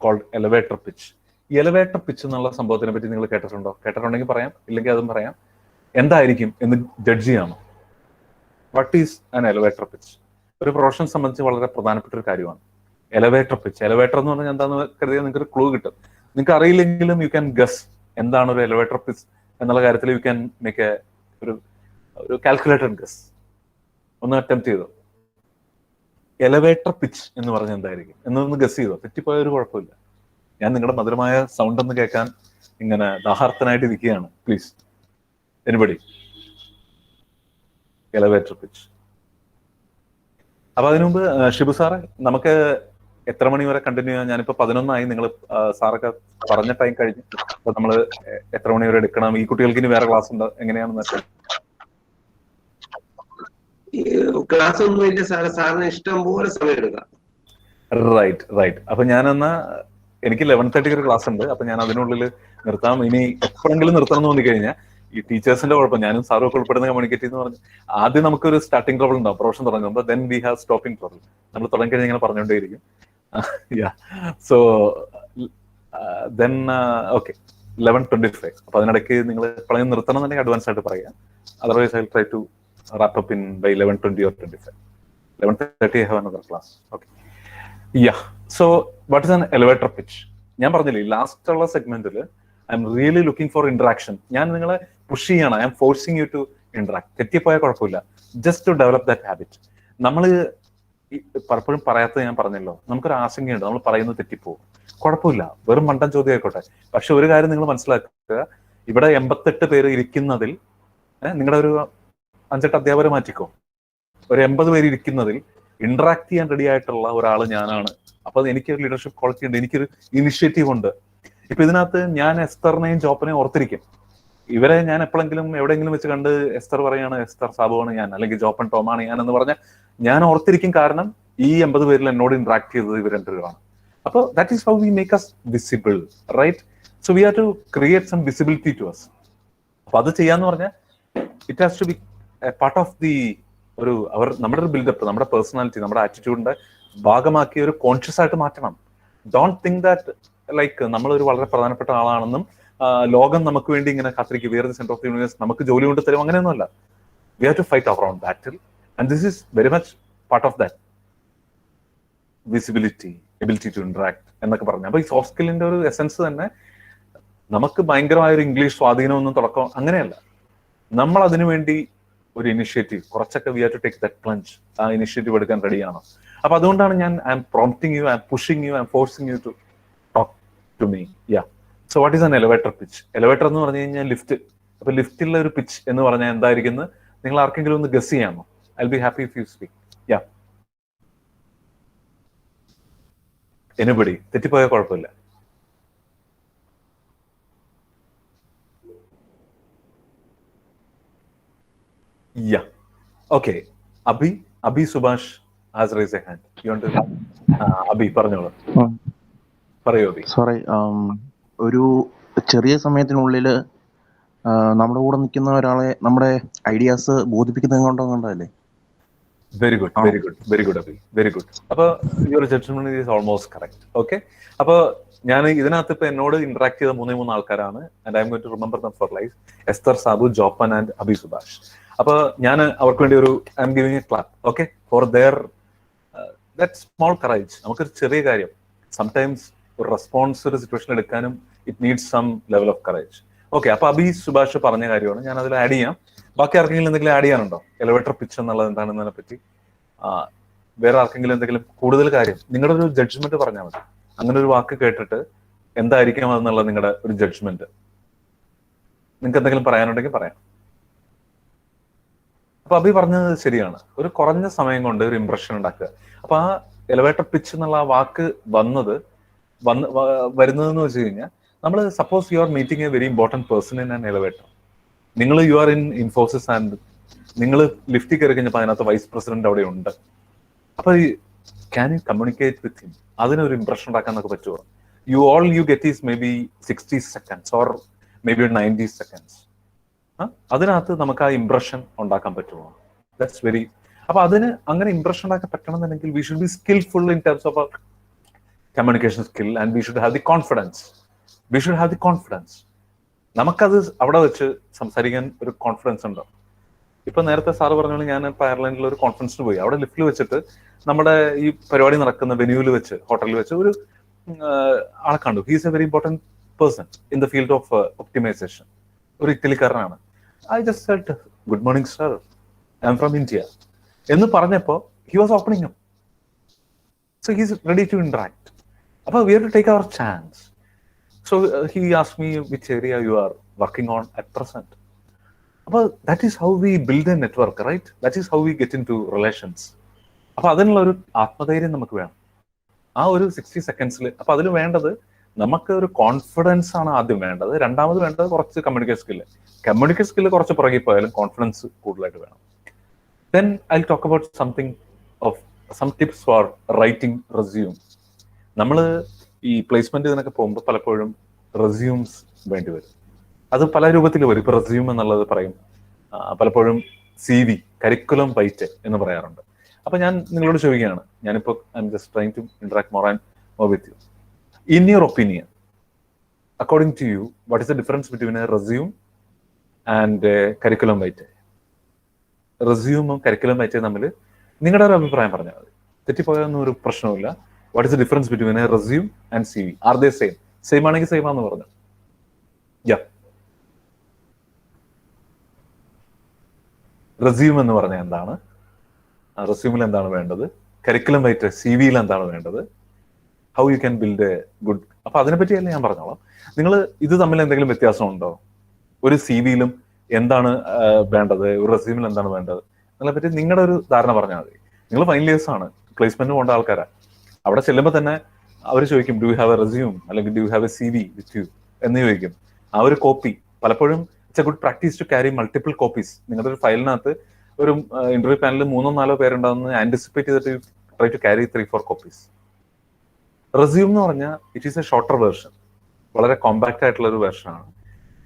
called elevator pitch? ഈ എലവേറ്റർ പിച്ച് എന്നുള്ള സംഭവത്തിനെ പറ്റി നിങ്ങൾ കേട്ടിട്ടുണ്ടോ? കേട്ടിട്ടുണ്ടെങ്കിൽ പറയാം, ഇല്ലെങ്കിൽ അതും പറയാം. എന്തായിരിക്കും എന്ന് ജഡ്ജ് ചെയ്യാമോ? What is an elevator pitch? ഒരു പ്രൊഫഷനെ സംബന്ധിച്ച് വളരെ പ്രധാനപ്പെട്ട ഒരു കാര്യമാണ് എലവേറ്റർ പിച്ച്. എലവേറ്റർ എന്ന് പറഞ്ഞാൽ എന്താണെന്ന് കരുതിയാൽ നിങ്ങൾക്ക് ഒരു ക്ലൂ കിട്ടും. നിങ്ങൾക്ക് അറിയില്ലെങ്കിലും യു ക്യാൻ ഗസ് എന്താണ് ഒരു എലവേറ്റർ പിച്ച് എന്നുള്ള കാര്യത്തിൽ. യു ക്യാൻ മേക്ക് ഒരു കാൽക്കുലേറ്റഡ് ഗസ്. ഒന്ന് അറ്റംപ്റ്റ് ചെയ്തോ. എലവേറ്റർ പിച്ച് എന്ന് പറഞ്ഞാൽ എന്തായിരിക്കും എന്നൊന്ന് ഗസ് ചെയ്തോ. തെറ്റിപ്പോയ ഒരു കുഴപ്പമില്ല. ഞാൻ നിങ്ങളുടെ മധുരമായ സൗണ്ട് ഒന്ന് കേൾക്കാൻ ഇങ്ങനെ ദാഹാർത്തനായിട്ട് ഇരിക്കുകയാണ്. Please anybody, elevator pitch. അപ്പൊ അതിനു മുമ്പ് ഷിബു സാറെ, നമുക്ക് എത്ര മണി വരെ കണ്ടിന്യൂ ചെയ്യാം? ഞാനിപ്പോ 11 നിങ്ങൾ സാറൊക്കെ പറഞ്ഞ ടൈം കഴിഞ്ഞു. അപ്പൊ നമ്മള് എത്ര മണി വരെ എടുക്കണം? ഈ കുട്ടികൾക്ക് ഇനി വേറെ ക്ലാസ് ഉണ്ട്, എങ്ങനെയാണെന്ന് വെച്ചാൽ? ക്ലാസ് ഒന്നും ഇല്ല സാറ്, സാറിന് ഇഷ്ടം പോലെ സമയം എടുക്കാം. റൈറ്റ്. അപ്പൊ ഞാനെന്നാ എനിക്ക് 11:30 ഒരു ക്ലാസ് ഉണ്ട്. അപ്പൊ ഞാൻ അതിനുള്ളിൽ നിർത്താം. ഇനി എപ്പോഴെങ്കിലും നിർത്തണം എന്ന് തോന്നിക്കഴിഞ്ഞാൽ ഈ ടീച്ചേഴ്സിന്റെ കുഴപ്പം, ഞാനും സാറും ഒക്കെ ഉൾപ്പെടുന്ന കമ്മ്യൂണിക്കേറ്റ് എന്ന് പറഞ്ഞു ആദ്യം നമുക്കൊരു സ്റ്റാർട്ടിംഗ് ട്രബിൾ ഉണ്ടാവും പ്രൊഫഷൻ തുടങ്ങുമ്പോൾ. Then we have stopping trouble. നമ്മൾ തുടങ്ങി കഴിഞ്ഞാൽ ഇങ്ങനെ പറഞ്ഞുകൊണ്ടേയിരിക്കും. So then okay 11:25. അപ്പൊ അതിനിടയ്ക്ക് നിങ്ങൾ എപ്പോഴും നിർത്തണം എന്നുണ്ടെങ്കിൽ അഡ്വാൻസ് ആയിട്ട് പറയാം. Otherwise I try to wrap up in by 11:20 or 25. 11:30 I have another class. Okay. Yeah. So what is an elevator pitch? ഞാൻ പറഞ്ഞില്ലേ ലാസ്റ്റ് ഉള്ള സെഗ്മെന്റിൽ I am really looking for interaction. ഞാൻ നിങ്ങളെ പുഷ് ചെയ്യണം. I am forcing you to interact. തെറ്റിപ്പോയാൽ കുഴപ്പമില്ല. Just to develop that habit. നമ്മൾ പലപ്പോഴും പറയാത്തത് ഞാൻ പറഞ്ഞല്ലോ, നമുക്കൊരു ആശങ്കയുണ്ട്, നമ്മൾ പറയുന്നത് തെറ്റിപ്പോകും. കുഴപ്പമില്ല, വെറും മണ്ടൻ ചോദ്യം ആയിക്കോട്ടെ. പക്ഷെ ഒരു കാര്യം നിങ്ങൾ മനസ്സിലാക്കുക, ഇവിടെ 88 പേര് ഇരിക്കുന്നതിൽ നിങ്ങളുടെ ഒരു 5-8 അധ്യാപകർ മാറ്റിക്കോ, ഒരു 80 പേര് ഇരിക്കുന്നതിൽ ഇന്ററാക്ട് ചെയ്യാൻ റെഡി ആയിട്ടുള്ള ഒരാൾ ഞാനാണ്. അപ്പൊ എനിക്കൊരു ലീഡർഷിപ്പ് ക്വാളിറ്റി ഉണ്ട്, എനിക്കൊരു ഇനിഷ്യേറ്റീവ് ഉണ്ട്. ഇപ്പൊ ഇതിനകത്ത് ഞാൻ എസ്തറിനെയും ജോപ്പനെയും ഓർത്തിരിക്കും. ഇവരെ ഞാൻ എപ്പോഴെങ്കിലും എവിടെയെങ്കിലും വെച്ച് കണ്ട് എസ്തർ പറയാണ് എസ്തർ സാബുവാണ് ഞാൻ, അല്ലെങ്കിൽ ജോപ്പൻ ടോമാണ് ഞാൻ എന്ന് പറഞ്ഞാൽ ഞാൻ ഓർത്തിരിക്കും. കാരണം ഈ 80 പേരിൽ എന്നോട് ഇന്ററാക്ട് ചെയ്തത് ഇവർ രണ്ടുപേരാണ്. അപ്പോൾ that is how we make us visible, right? So we have to create some visibility to us. അപ്പൊ അത് ചെയ്യാന്ന് പറഞ്ഞാൽ it has to be part of the നമ്മുടെ ഒരു ബിൽഡപ്പ്, നമ്മുടെ പേഴ്സണാലിറ്റി, നമ്മുടെ ആറ്റിറ്റ്യൂഡിന്റെ ഭാഗമാക്കി ഒരു കോൺഷ്യസ് ആയിട്ട് മാറ്റണം. ഡോണ്ട് തിങ്ക് ദാറ്റ് ലൈക്ക് നമ്മളൊരു വളരെ പ്രധാനപ്പെട്ട ആളാണെന്നും ലോകം നമുക്ക് വേണ്ടി ഇങ്ങനെ കാത്തിരിക്കും, വേറെ സെന്റർ ഓഫ് ദി യൂണിവേഴ്സ് നമുക്ക് ജോലി കൊണ്ട് തരും, അങ്ങനെയൊന്നുമല്ല. We have to fight our own battle and this is very much part of that visibility, ability to interact എന്നൊക്കെ പറഞ്ഞു. അപ്പൊ ഈ സോഫ്റ്റ് സ്കില്ലിന്റെ ഒരു എസെൻസ് തന്നെ നമുക്ക് ഭയങ്കരമായ ഒരു ഇംഗ്ലീഷ് സ്വാധീനമൊന്നും തുടക്കം അങ്ങനെയല്ല. നമ്മൾ അതിനു വേണ്ടി ഒരു ഇനിഷ്യേറ്റീവ് കുറച്ചൊക്കെ we have to take that plunge, ആ ഇനിഷ്യേറ്റീവ് എടുക്കാൻ റെഡിയാണ്. അപ്പൊ അതുകൊണ്ടാണ് ഞാൻ I am prompting you, I am pushing you, I am forcing you to talk to me. Yeah, so what is an elevator pitch? Elevator എന്ന് പറഞ്ഞു കഴിഞ്ഞാൽ lift. അപ്പൊ ലിഫ്റ്റിലുള്ള ഒരു പിച്ച് എന്ന് പറഞ്ഞാൽ എന്തായിരിക്കും നിങ്ങൾ ആർക്കെങ്കിലും ഒന്ന് ഗസ് ചെയ്യാമോ? I will be happy if you speak. Yeah, anybody? തെറ്റിപ്പോയാൽ കുഴപ്പമില്ല. Yeah. Okay. Abhi Subhash has raised a hand. You want to? Abhi, പറഞ്ഞോളൂ. പറയൂ അബി. സോറി, ഒരു ചെറിയ സമയത്തിനുള്ളിൽ നമ്മുടെ കൂടെ നിൽക്കുന്ന ഒരാളെ നമ്മുടെ ഐഡിയാസ് ബോധിപ്പിക്കുന്നത് കൊണ്ടല്ലേ? Very good, very good, very good Abhi, very good. അപ്പൊ your judgement is almost correct. Okay, അപ്പൊ ഞാൻ ഇതിനകത്ത് ഇപ്പൊ എന്നോട് ഇന്ററാക്ട് ചെയ്ത 3 ആൾക്കാരാണ്. And I am going to remember them for life. Esther, Sabu, Joppan and Abhi Subhash. അപ്പൊ ഞാൻ അവർക്ക് വേണ്ടി I am giving a clap, okay, for their that small courage. നമുക്കൊരു ചെറിയ കാര്യം സംടൈംസ് ഒരു റെസ്പോൺസ് ഒരു സിറ്റുവേഷൻ എടുക്കാനും it needs some level of courage. Okay, അപ്പൊ അഭി സുഭാഷ് പറഞ്ഞ കാര്യമാണ് ഞാൻ അതിൽ ആഡ് ചെയ്യാം. ബാക്കി ആർക്കെങ്കിലും എന്തെങ്കിലും ആഡ് ചെയ്യാനുണ്ടോ? എലിവേറ്റർ പിച്ച് എന്നുള്ളത് എന്താണെന്നതിനെ പറ്റി വേറെ ആർക്കെങ്കിലും എന്തെങ്കിലും കൂടുതൽ കാര്യം നിങ്ങളുടെ ഒരു ജഡ്ജ്മെന്റ് പറഞ്ഞാൽ മതി. അങ്ങനെ ഒരു വാക്ക് കേട്ടിട്ട് എന്തായിരിക്കും അതെന്നുള്ള നിങ്ങളുടെ ഒരു ജഡ്ജ്മെന്റ് നിങ്ങൾക്ക് എന്തെങ്കിലും പറയാനുണ്ടെങ്കിൽ പറയാം. അപ്പൊ അഭി പറഞ്ഞത് ശരിയാണ്, ഒരു കുറഞ്ഞ സമയം കൊണ്ട് ഒരു ഇംപ്രഷൻ ഉണ്ടാക്കുക. അപ്പൊ ആ എലിവേറ്റർ പിച്ച് എന്നുള്ള ആ വാക്ക് വരുന്നതെന്ന് വെച്ച് കഴിഞ്ഞാൽ നമ്മൾ suppose you are meeting a very important person in an elevator. നിങ്ങൾ you are in Infosys and നിങ്ങൾ ലിഫ്റ്റിൽ കയറി കഴിഞ്ഞപ്പോൾ അതിനകത്ത് വൈസ് പ്രസിഡന്റ് അവിടെ ഉണ്ട്. അപ്പൊ can you communicate with him? അതിനൊരു ഇംപ്രഷൻ ഉണ്ടാക്കാൻ നമുക്ക് പറ്റുമോ? You get is maybe 60 seconds or maybe 90 seconds. അതിനകത്ത് നമുക്ക് ആ ഇംപ്രഷൻ ഉണ്ടാക്കാൻ പറ്റുമോ? That's very. അപ്പൊ അതിന് അങ്ങനെ ഇംപ്രഷൻ ഉണ്ടാക്കാൻ പറ്റണമെന്നുണ്ടെങ്കിൽ we should be skilful in terms of communication skill and we should have the confidence. നമുക്കത് അവിടെ വെച്ച് സംസാരിക്കാൻ ഒരു കോൺഫിഡൻസ് ഉണ്ടോ? ഇപ്പൊ നേരത്തെ സാറ് പറഞ്ഞോളൂ, ഞാൻ ഇപ്പൊ അയർലൻഡിൽ ഒരു കോൺഫറൻസിന് പോയി. അവിടെ ലിഫ്റ്റിൽ വെച്ചിട്ട് നമ്മുടെ ഈ പരിപാടി നടക്കുന്ന വെന്യൂവിൽ വെച്ച് ഹോട്ടലിൽ വെച്ച് ഒരു ആളെ കണ്ടു. He's a very important person in the field of optimisation. ഒരു ഇറ്റലിക്കാരനാണ്. I just said good morning sir, I am from India എന്ന് പറഞ്ഞപ്പോ he was opening up. So he's ready to interact. അപ്പൊ we have to take our chance. So he asked me which area you are working on at present. But that is how we build a network, right? That is how we get into relations. അപ്പൊ അതിനുള്ള ഒരു ആത്മധൈര്യം നമുക്ക് വേണം ആ ഒരു 60 secondsൽ. അപ്പൊ അതിൽ വേണ്ടത് നമുക്ക് ഒരു കോൺഫിഡൻസ് ആണ് ആദ്യം വേണ്ടത്. രണ്ടാമത് വേണ്ടത് കുറച്ച് കമ്മ്യൂണിക്കേഷൻ സ്കില്ല് കുറച്ച് പുറകെ പോയാലും കോൺഫിഡൻസ് കൂടുതലായിട്ട് വേണം. Then I'll talk about some tips for writing resume. നമ്മൾ ഈ പ്ലേസ്മെന്റ് ഇതിനൊക്കെ പോകുമ്പോൾ പലപ്പോഴും റെസ്യൂംസ് വേണ്ടി വരും. അത് പല രൂപത്തിൽ വരും. ഇപ്പൊ റെസ്യൂം എന്നുള്ളത് പറയും, പലപ്പോഴും CV കരിക്കുലം വൈറ്റ് എന്ന് പറയാറുണ്ട്. അപ്പൊ ഞാൻ നിങ്ങളോട് ചോദിക്കുകയാണ്, ഞാനിപ്പോ I am just trying to interact more with you. In your opinion, according to you, what is the difference between a resume and curriculum vitae? റെസ്യൂമും കരിക്കുലം വൈറ്റ് തമ്മിൽ നിങ്ങളുടെ ഒരു അഭിപ്രായം പറഞ്ഞാൽ മതി. തെറ്റിപ്പോയൊന്നും ഒരു പ്രശ്നമില്ല. What is the difference between a resume and CV? Are they same? Same ആണെങ്കിൽ സെയിം ആണെന്ന് പറഞ്ഞു. റെസ്യൂം എന്ന് പറഞ്ഞാൽ എന്താണ്? റെസ്യൂമിൽ എന്താണ് വേണ്ടത്? കരിക്കുലം വൈറ്റ് CV-യിൽ എന്താണ് വേണ്ടത്? How you can build A good. അപ്പൊ അതിനെപ്പറ്റിയല്ല ഞാൻ പറഞ്ഞോളാം. നിങ്ങൾ ഇത് തമ്മിൽ എന്തെങ്കിലും വ്യത്യാസമുണ്ടോ? ഒരു CV-യിലും എന്താണ് വേണ്ടത്, ഒരു റെസ്യൂമിൽ എന്താണ് വേണ്ടത് അതിനെപ്പറ്റി നിങ്ങളുടെ ഒരു ധാരണ പറഞ്ഞാൽ മതി. നിങ്ങൾ ഫൈനൽ ഇയേഴ്സ് ആണ്, പ്ലേസ്മെന്റ് പോകേണ്ട ആൾക്കാരാണ്. അവിടെ ചെല്ലുമ്പോൾ തന്നെ അവർ ചോദിക്കും do you have a resume അല്ലെങ്കിൽ do you have a CV with you എന്ന് ചോദിക്കും. ആ ഒരു കോപ്പി പലപ്പോഴും it's a good practice to carry multiple copies. നിങ്ങളുടെ ഒരു ഫയലിനകത്ത് ഒരു ഇന്റർവ്യൂ പാനലിൽ 3-4 പേരുണ്ടാവുന്ന ആന്റിസിപ്പേറ്റ് ചെയ്തിട്ട് try to carry 3-4 copies. Resume എന്ന് പറഞ്ഞാൽ it is a shorter version, വളരെ കോമ്പാക്ട് ആയിട്ടുള്ള ഒരു വേർഷനാണ്.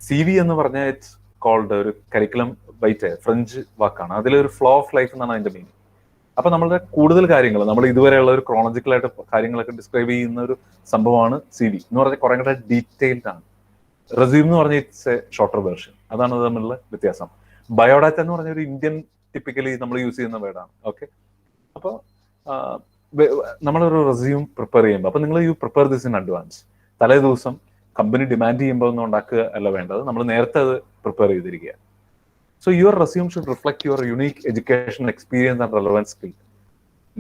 CV എന്ന് പറഞ്ഞാൽ ഇറ്റ്സ് കോൾഡ് ഒരു കരിക്കുലം വൈറ്റ്, ഫ്രഞ്ച് വാക്കാണ്. അതിലൊരു ഫ്ലോ ഓഫ് ലൈഫ് എന്നാണ് അതിന്റെ മീനിങ്. അപ്പൊ നമ്മളുടെ കൂടുതൽ കാര്യങ്ങൾ, നമ്മൾ ഇതുവരെയുള്ള ഒരു ക്രോളജിക്കലായിട്ട് കാര്യങ്ങളൊക്കെ ഡിസ്ക്രൈബ് ചെയ്യുന്ന ഒരു സംഭവമാണ് CV എന്ന് പറഞ്ഞാൽ കുറെ കൂടെ ഡീറ്റെയിൽഡ് ആണ്. റെസ്യൂം എന്ന് പറഞ്ഞാൽ ഇറ്റ്സ് എ ഷോർട്ടർ വേർഷൻ. അതാണ് തമ്മിലുള്ള വ്യത്യാസം. ബയോഡാറ്റ എന്ന് പറഞ്ഞ ഒരു ഇന്ത്യൻ ടിപ്പിക്കലി നമ്മൾ യൂസ് ചെയ്യുന്ന വേർഡാണ്. ഓക്കെ, അപ്പോൾ നമ്മളൊരു റെസ്യൂം പ്രിപ്പയർ ചെയ്യുമ്പോൾ അപ്പൊ നിങ്ങൾ പ്രിപ്പയർ ദിസ് ഇൻ അഡ്വാൻസ്. തലേ ദിവസം കമ്പനി ഡിമാൻഡ് ചെയ്യുമ്പോൾ ഒന്നും ഉണ്ടാക്കുക അല്ല വേണ്ടത്, നമ്മൾ നേരത്തെ അത് പ്രിപ്പയർ ചെയ്തിരിക്കുക. So your resume should reflect your unique education experience and relevant skill.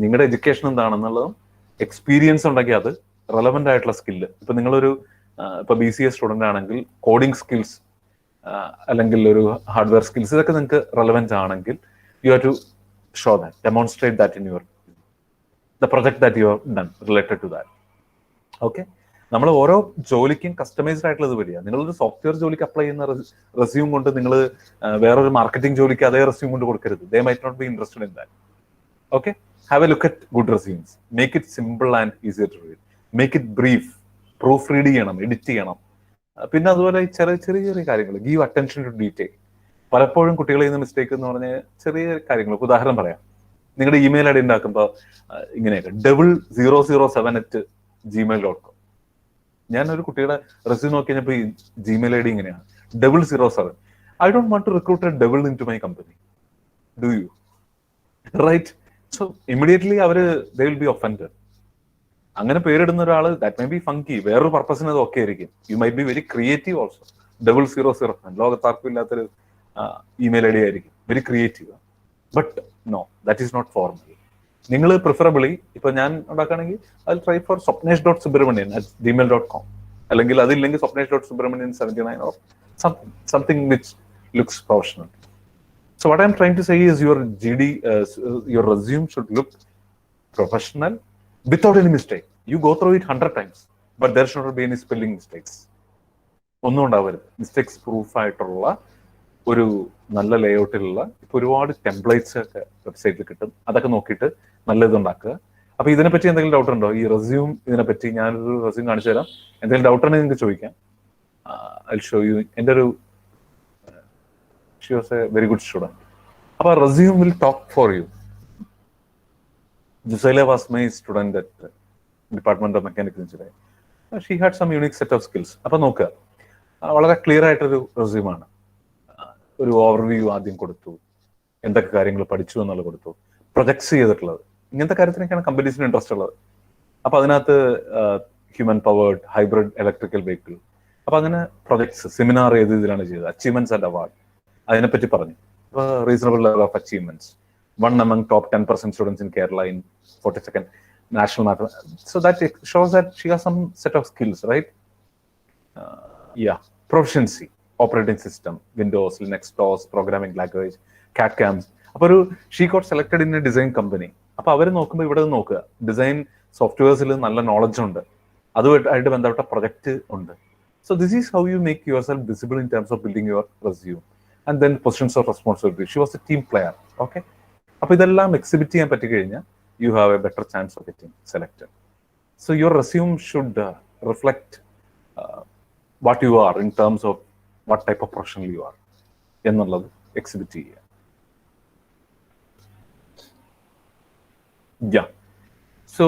നിങ്ങളുടെ എഡ്യൂക്കേഷൻ എന്താണെന്നുള്ളതും എക്സ്പീരിയൻസ് ഉണ്ടെങ്കിൽ അത് റെലവെന്റ് ആയിട്ടുള്ള സ്കില്ല്. ഇപ്പൊ നിങ്ങളൊരു ഇപ്പൊ BCA സ്റ്റുഡന്റ് ആണെങ്കിൽ കോഡിംഗ് സ്കിൽസ് അല്ലെങ്കിൽ ഒരു ഹാർഡ്വെയർ സ്കിൽസ് ഇതൊക്കെ നിങ്ങൾക്ക് റെലവെന്റ് ആണെങ്കിൽ you have to show that, demonstrate that in the project that you have done related to that. Okay, നമ്മൾ ഓരോ ജോലിക്കും കസ്റ്റമൈസ്ഡ് ആയിട്ടുള്ളത് വരിക. നിങ്ങളൊരു സോഫ്റ്റ്വെയർ ജോലിക്ക് അപ്ലൈ ചെയ്യുന്ന റെസ്യൂം കൊണ്ട് നിങ്ങൾ വേറൊരു മാർക്കറ്റിംഗ് ജോലിക്ക് അതേ റെസ്യൂം കൊണ്ട് കൊടുക്കരുത്. They might not be interested in that. Okay, have a look at good resumes. Make it simple and easier to read. Make it brief. Proofread ചെയ്യണം, എഡിറ്റ് ചെയ്യണം. പിന്നെ അതുപോലെ ചെറിയ ചെറിയ കാര്യങ്ങൾ, ഗീവ് അറ്റൻഷൻ ടു ഡീറ്റെയിൽ. പലപ്പോഴും കുട്ടികൾ ചെയ്യുന്ന മിസ്റ്റേക്ക് എന്ന് പറഞ്ഞാൽ ചെറിയ കാര്യങ്ങൾ. ഉദാഹരണം പറയാം, നിങ്ങളുടെ ഇമെയിൽ ഐ ഡി ഉണ്ടാക്കുമ്പോൾ ഇങ്ങനെയൊക്കെ 0007@gmail.com. ഞാൻ ഒരു കുട്ടിയുടെ റെസ്യൂം നോക്കി കഴിഞ്ഞപ്പോൾ ഈ ജിമെയിൽ ഐ ഡി ഇങ്ങനെയാണ് 007. I don't want to recruit a devil into my company. Do you? Right? So immediately they will be offended. അങ്ങനെ പേരിടുന്ന ഒരാൾ ദാറ്റ് മേ ബി ഫങ്കി, വേറൊരു പർപ്പസിന് അത് ഓക്കെ ആയിരിക്കും. You may be very creative also. 007 ലോകത്താർക്കും ഇല്ലാത്തൊരു email I D ആയിരിക്കും, very creative. But no, that is not formal. നിങ്ങൾ പ്രിഫറബിളി ഇപ്പൊ ഞാൻ ഉണ്ടാക്കുകയാണെങ്കിൽ ഐ ട്രൈ ഫോർ swapnesh.subramanian@gmail.com, അല്ലെങ്കിൽ അതില്ലെങ്കിൽ swapnesh.subramanian79 or something which looks professional. So what I'm trying to say is your your resume should look professional without any mistake. You go through it 100 times, but there should not be any spelling mistakes. ഒന്നും ഉണ്ടാവരുത്. Mistakes proof ആയിട്ടുള്ള ഒരു നല്ല ലേഔട്ടിലുള്ള ഇപ്പൊ ഒരുപാട് templates ഒക്കെ വെബ്സൈറ്റിൽ കിട്ടും. അതൊക്കെ നോക്കിയിട്ട് നല്ല ഇതുണ്ടാക്കുക. അപ്പൊ ഇതിനെപ്പറ്റി എന്തെങ്കിലും ഡൗട്ട് ഉണ്ടോ? ഈ റെസ്യൂം ഇതിനെപ്പറ്റി ഞാനൊരു റെസ്യൂം കാണിച്ചു തരാം. എന്തെങ്കിലും ഡൗട്ട് ഉണ്ടെങ്കിൽ നിങ്ങൾക്ക് ചോദിക്കാം. I show you. എൻ്റെ ഒരു she was a very good student. Appa resume will talk for you. Jusaila was my student at Department of Mechanical Engineering. She had some unique set of skills. Appa nokka വളരെ clear ആയിട്ടൊരു resume ആണ്. ഒരു overview ആദ്യം കൊടുത്തു, എന്തൊക്കെ കാര്യങ്ങൾ പഠിച്ചു എന്നുള്ളത് കൊടുത്തു, പ്രൊജക്ട്സ് ചെയ്തിട്ടുള്ളത്, ഇങ്ങനത്തെ കാര്യത്തിനൊക്കെയാണ് കമ്പനീസിന് ഇൻട്രസ്റ്റ് ഉള്ളത്. അപ്പൊ അതിനകത്ത് human powered hybrid electrical vehicle, അപ്പൊ അങ്ങനെ പ്രൊജക്ട്സ്, സെമിനാർ ഏത് ഇതിലാണ് ചെയ്തത്, അച്ചീവ്മെന്റ്സ് ആൻഡ് അവാർഡ് അതിനെപ്പറ്റി പറഞ്ഞു. Reasonable level of achievements, 1 among top 10% students in Kerala in 42nd National Mathematics. So that shows that she has some set of skills, right? Proficiency, operating system, Windows, Linux, DOS, programming language, CAD/CAM. അപ്പോൾ she got selected in a design company. അപ്പൊ അവർ നോക്കുമ്പോൾ ഇവിടെ നോക്കുക, design സോഫ്റ്റ്വെയർസിൽ നല്ല knowledge ഉണ്ട്, അതുമായിട്ട് ബന്ധപ്പെട്ട project ഉണ്ട്. So this is how you make yourself visible in terms of building your resume. And then positions of responsibility. She was a team player. Okay. അപ്പൊ ഇതെല്ലാം എക്സിബിറ്റ് ചെയ്യാൻ പറ്റി കഴിഞ്ഞാൽ you have a better chance of getting selected. So your resume should reflect what you are in terms of what type of professional you are എന്നുള്ളത് exhibit ചെയ്യുക. Yeah. So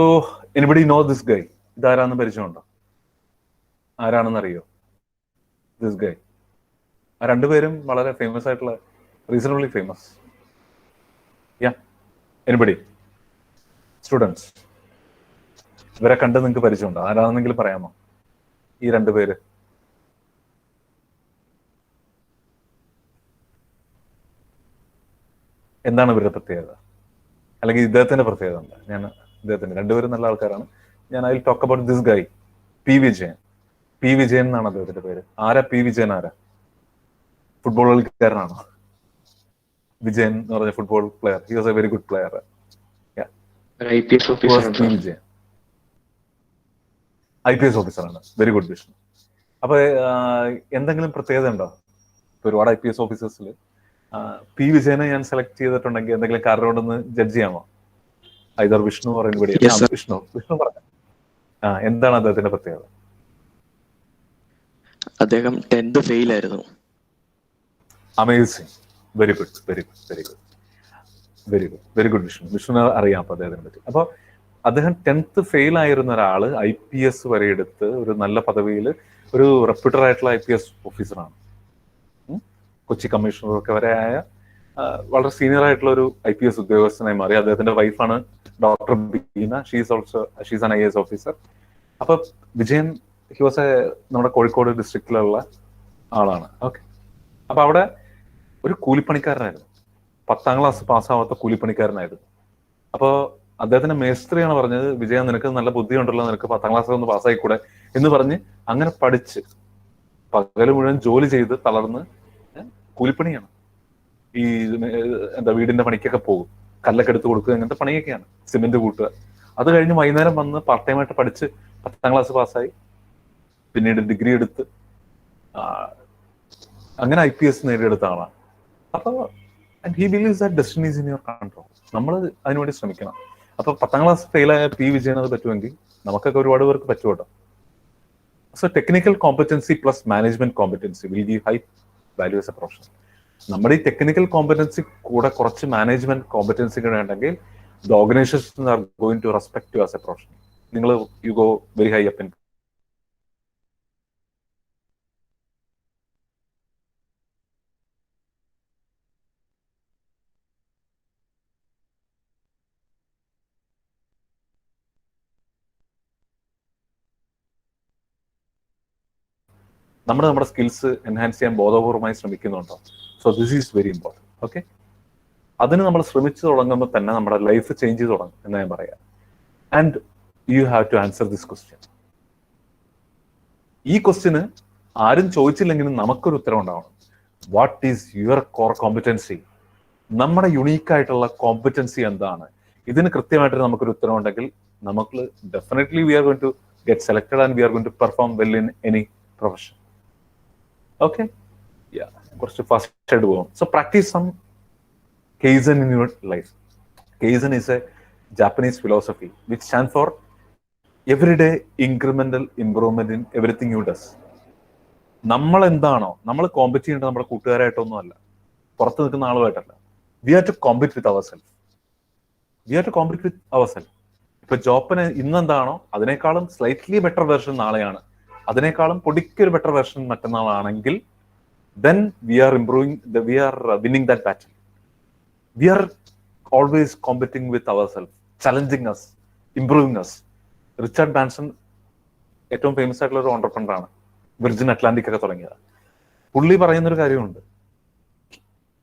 anybody know this guy? ഇതാരാന്ന് പരിചയമുണ്ടോ? ആരാണെന്ന് അറിയോ? This guy. ആ രണ്ടുപേരും വളരെ famous ആയിട്ടുള്ള, reasonably famous. Anybody? Students, ഇവരെ കണ്ട് നിങ്ങൾക്ക് പരിചയമുണ്ടോ? ആരാണെന്നെങ്കിലും പറയാമോ ഈ രണ്ടുപേര്? എന്താണ് ഇവരുടെ പ്രത്യേകത, അല്ലെങ്കിൽ ഇദ്ദേഹത്തിന്റെ പ്രത്യേകത എന്താ? ഇദ്ദേഹത്തിന്റെ രണ്ടുപേരും നല്ല ആൾക്കാരാണ്. ഞാൻ I will talk about this guy, P Vijayan. P Vijayan എന്നാണ് അദ്ദേഹത്തിന്റെ പേര്. ആരാ പി വിജയൻ? ആരാ? ഫുട്ബോൾ കളിക്കാരനാണോ? വിജയൻ എന്ന് പറഞ്ഞ football player. He was a very good player. IPS ഓഫീസറാണ്. Very good vision. അപ്പൊ എന്തെങ്കിലും പ്രത്യേകത ഉണ്ടോ? ഒരുപാട് IPS ഓഫീസേഴ്സിൽ പി വിജയനെ ഞാൻ സെലക്ട് ചെയ്തിട്ടുണ്ടെങ്കിൽ എന്തെങ്കിലും കാരണം ഉണ്ടെന്ന് ജഡ്ജ് ചെയ്യാമോ? ഐദർ വിഷ്ണു പറയുന്നത് വിഷ്ണു പറഞ്ഞു. എന്താണ് അദ്ദേഹത്തിന്റെ പ്രത്യേകത? അദ്ദേഹം 10th ഫെയിൽ ആയിരുന്നു. അമേസിങ്. വെരി ഗുഡ് വിഷ്ണു അറിയാം അപ്പൊ അദ്ദേഹത്തിനെ പറ്റി. അപ്പൊ അദ്ദേഹം 10th ഫെയിൽ ആയിരുന്ന ഒരാള് IPS വരെ എടുത്ത് ഒരു നല്ല പദവിയിൽ ഒരു റെപ്യൂട്ടഡ് ആയിട്ടുള്ള IPS ഓഫീസറാണ്. കൊച്ചി കമ്മീഷണറൊക്കെ വരെ ആയ വളരെ സീനിയർ ആയിട്ടുള്ള ഒരു IPS ഉദ്യോഗസ്ഥനായി മാറി. അദ്ദേഹത്തിന്റെ വൈഫാണ് doctor Beena. She's an IAS officer. അപ്പൊ വിജയൻ ഹി വാസ് നമ്മുടെ കോഴിക്കോട് ഡിസ്ട്രിക്റ്റിലുള്ള ആളാണ്. ഓക്കെ. അപ്പൊ അവിടെ ഒരു കൂലിപ്പണിക്കാരനായിരുന്നു, 10ാം ക്ലാസ് പാസ്സാവാത്ത കൂലിപ്പണിക്കാരനായിരുന്നു. അപ്പോൾ അദ്ദേഹത്തിന്റെ മേസ്ത്രിയാണ് പറഞ്ഞത്, വിജയ നിനക്ക് നല്ല ബുദ്ധി ഉണ്ടല്ലോ, നിനക്ക് 10ാം ക്ലാസ് ഒന്ന് പാസ്സായിക്കൂടെ എന്ന് പറഞ്ഞ് അങ്ങനെ പഠിച്ച് പകല് മുഴുവൻ ജോലി ചെയ്ത് തളർന്ന് കൂലിപ്പണിയാണ്. ഈ വീടിന്റെ പണിക്കൊക്കെ പോകും, കല്ലൊക്കെ എടുത്ത് കൊടുക്കുക, അങ്ങനത്തെ പണിയൊക്കെയാണ്, സിമെന്റ് കൂട്ടുക. അത് കഴിഞ്ഞ് വൈകുന്നേരം വന്ന് പാർട്ട് ടൈം ആയിട്ട് പഠിച്ച് 10ാം ക്ലാസ് പാസ്സായി, പിന്നീട് ഡിഗ്രി എടുത്ത് അങ്ങനെ IPS നേടിയെടുത്ത ആളാണ്. അപ്പൊ he believes that destiny is in your control. നമ്മൾ അതിനുവേണ്ടി ശ്രമിക്കണം. അപ്പൊ 10ാം ക്ലാസ് ഫെയിലായ പി വിജയൻ അത് പറ്റുമെങ്കിൽ നമുക്കൊക്കെ ഒരുപാട് പേർക്ക് പറ്റുമല്ലോ. So technical competency plus management competency will give high value as a professional. നമ്മുടെ ഈ ടെക്നിക്കൽ കോമ്പറ്റൻസി കൂടെ കുറച്ച് മാനേജ്മെന്റ് കോമ്പറ്റൻസി കൂടെ ഉണ്ടെങ്കിൽ the organization are going to respect you as a professional. നിങ്ങൾ you go very high up in. നമ്മുടെ skills enhance ചെയ്യാൻ ബോധപൂർവമായി ശ്രമിക്കുന്നുണ്ടോ? So this is very important. Okay, അതിന് നമ്മൾ ശ്രമിച്ചു തുടങ്ങുമ്പോൾ തന്നെ നമ്മുടെ ലൈഫ് ചേഞ്ച് ചെയ്ത് തുടങ്ങും എന്ന് ഞാൻ പറയാം. And you have to answer this question. ഈ ക്വസ്റ്റ്യന് ആരും ചോദിച്ചില്ലെങ്കിലും നമുക്കൊരു ഉത്തരം ഉണ്ടാവണം. What is your core competency? നമ്മുടെ യുണീക്കായിട്ടുള്ള കോമ്പറ്റൻസി എന്താണ്? ഇതിന് കൃത്യമായിട്ട് നമുക്കൊരു ഉത്തരം ഉണ്ടെങ്കിൽ നമുക്ക് definitely we are going to get selected and we are going to perform well in any profession. Okay, കുറച്ച് ഫാസ്റ്റ് ആയിട്ട് പോകും. So practice some Kaizen in your life. Kaizen is a Japanese philosophy which stands for everyday incremental improvement in everything you does. നമ്മൾ എന്താണോ നമ്മൾ compete ചെയ്യേണ്ടത് നമ്മുടെ കൂട്ടുകാരായിട്ടൊന്നും അല്ല, പുറത്ത് നിൽക്കുന്ന ആളുമായിട്ടല്ല. We have to compete with ourself. ഇപ്പൊ ജോപ്പിന് ഇന്നെന്താണോ അതിനേക്കാളും സ്ലൈറ്റ്ലി ബെറ്റർ വെർഷൻ നാളെയാണ്, അതിനേക്കാളും പൊടിക്കൊരു ബെറ്റർ വെർഷൻ മറ്റന്നാളാണെങ്കിൽ then we are winning that battle. We are always competing with ourselves, challenging us, improving us. Richard Branson ഏറ്റവും ഫേമസ് ആയിട്ടുള്ള ഒരു ഓണ്ടർപ്രണർ ആണ്, വിർജിൻ അറ്റ്ലാന്റിക് ഒക്കെ തുടങ്ങിയത്. പുള്ളി പറയുന്നൊരു കാര്യമുണ്ട്,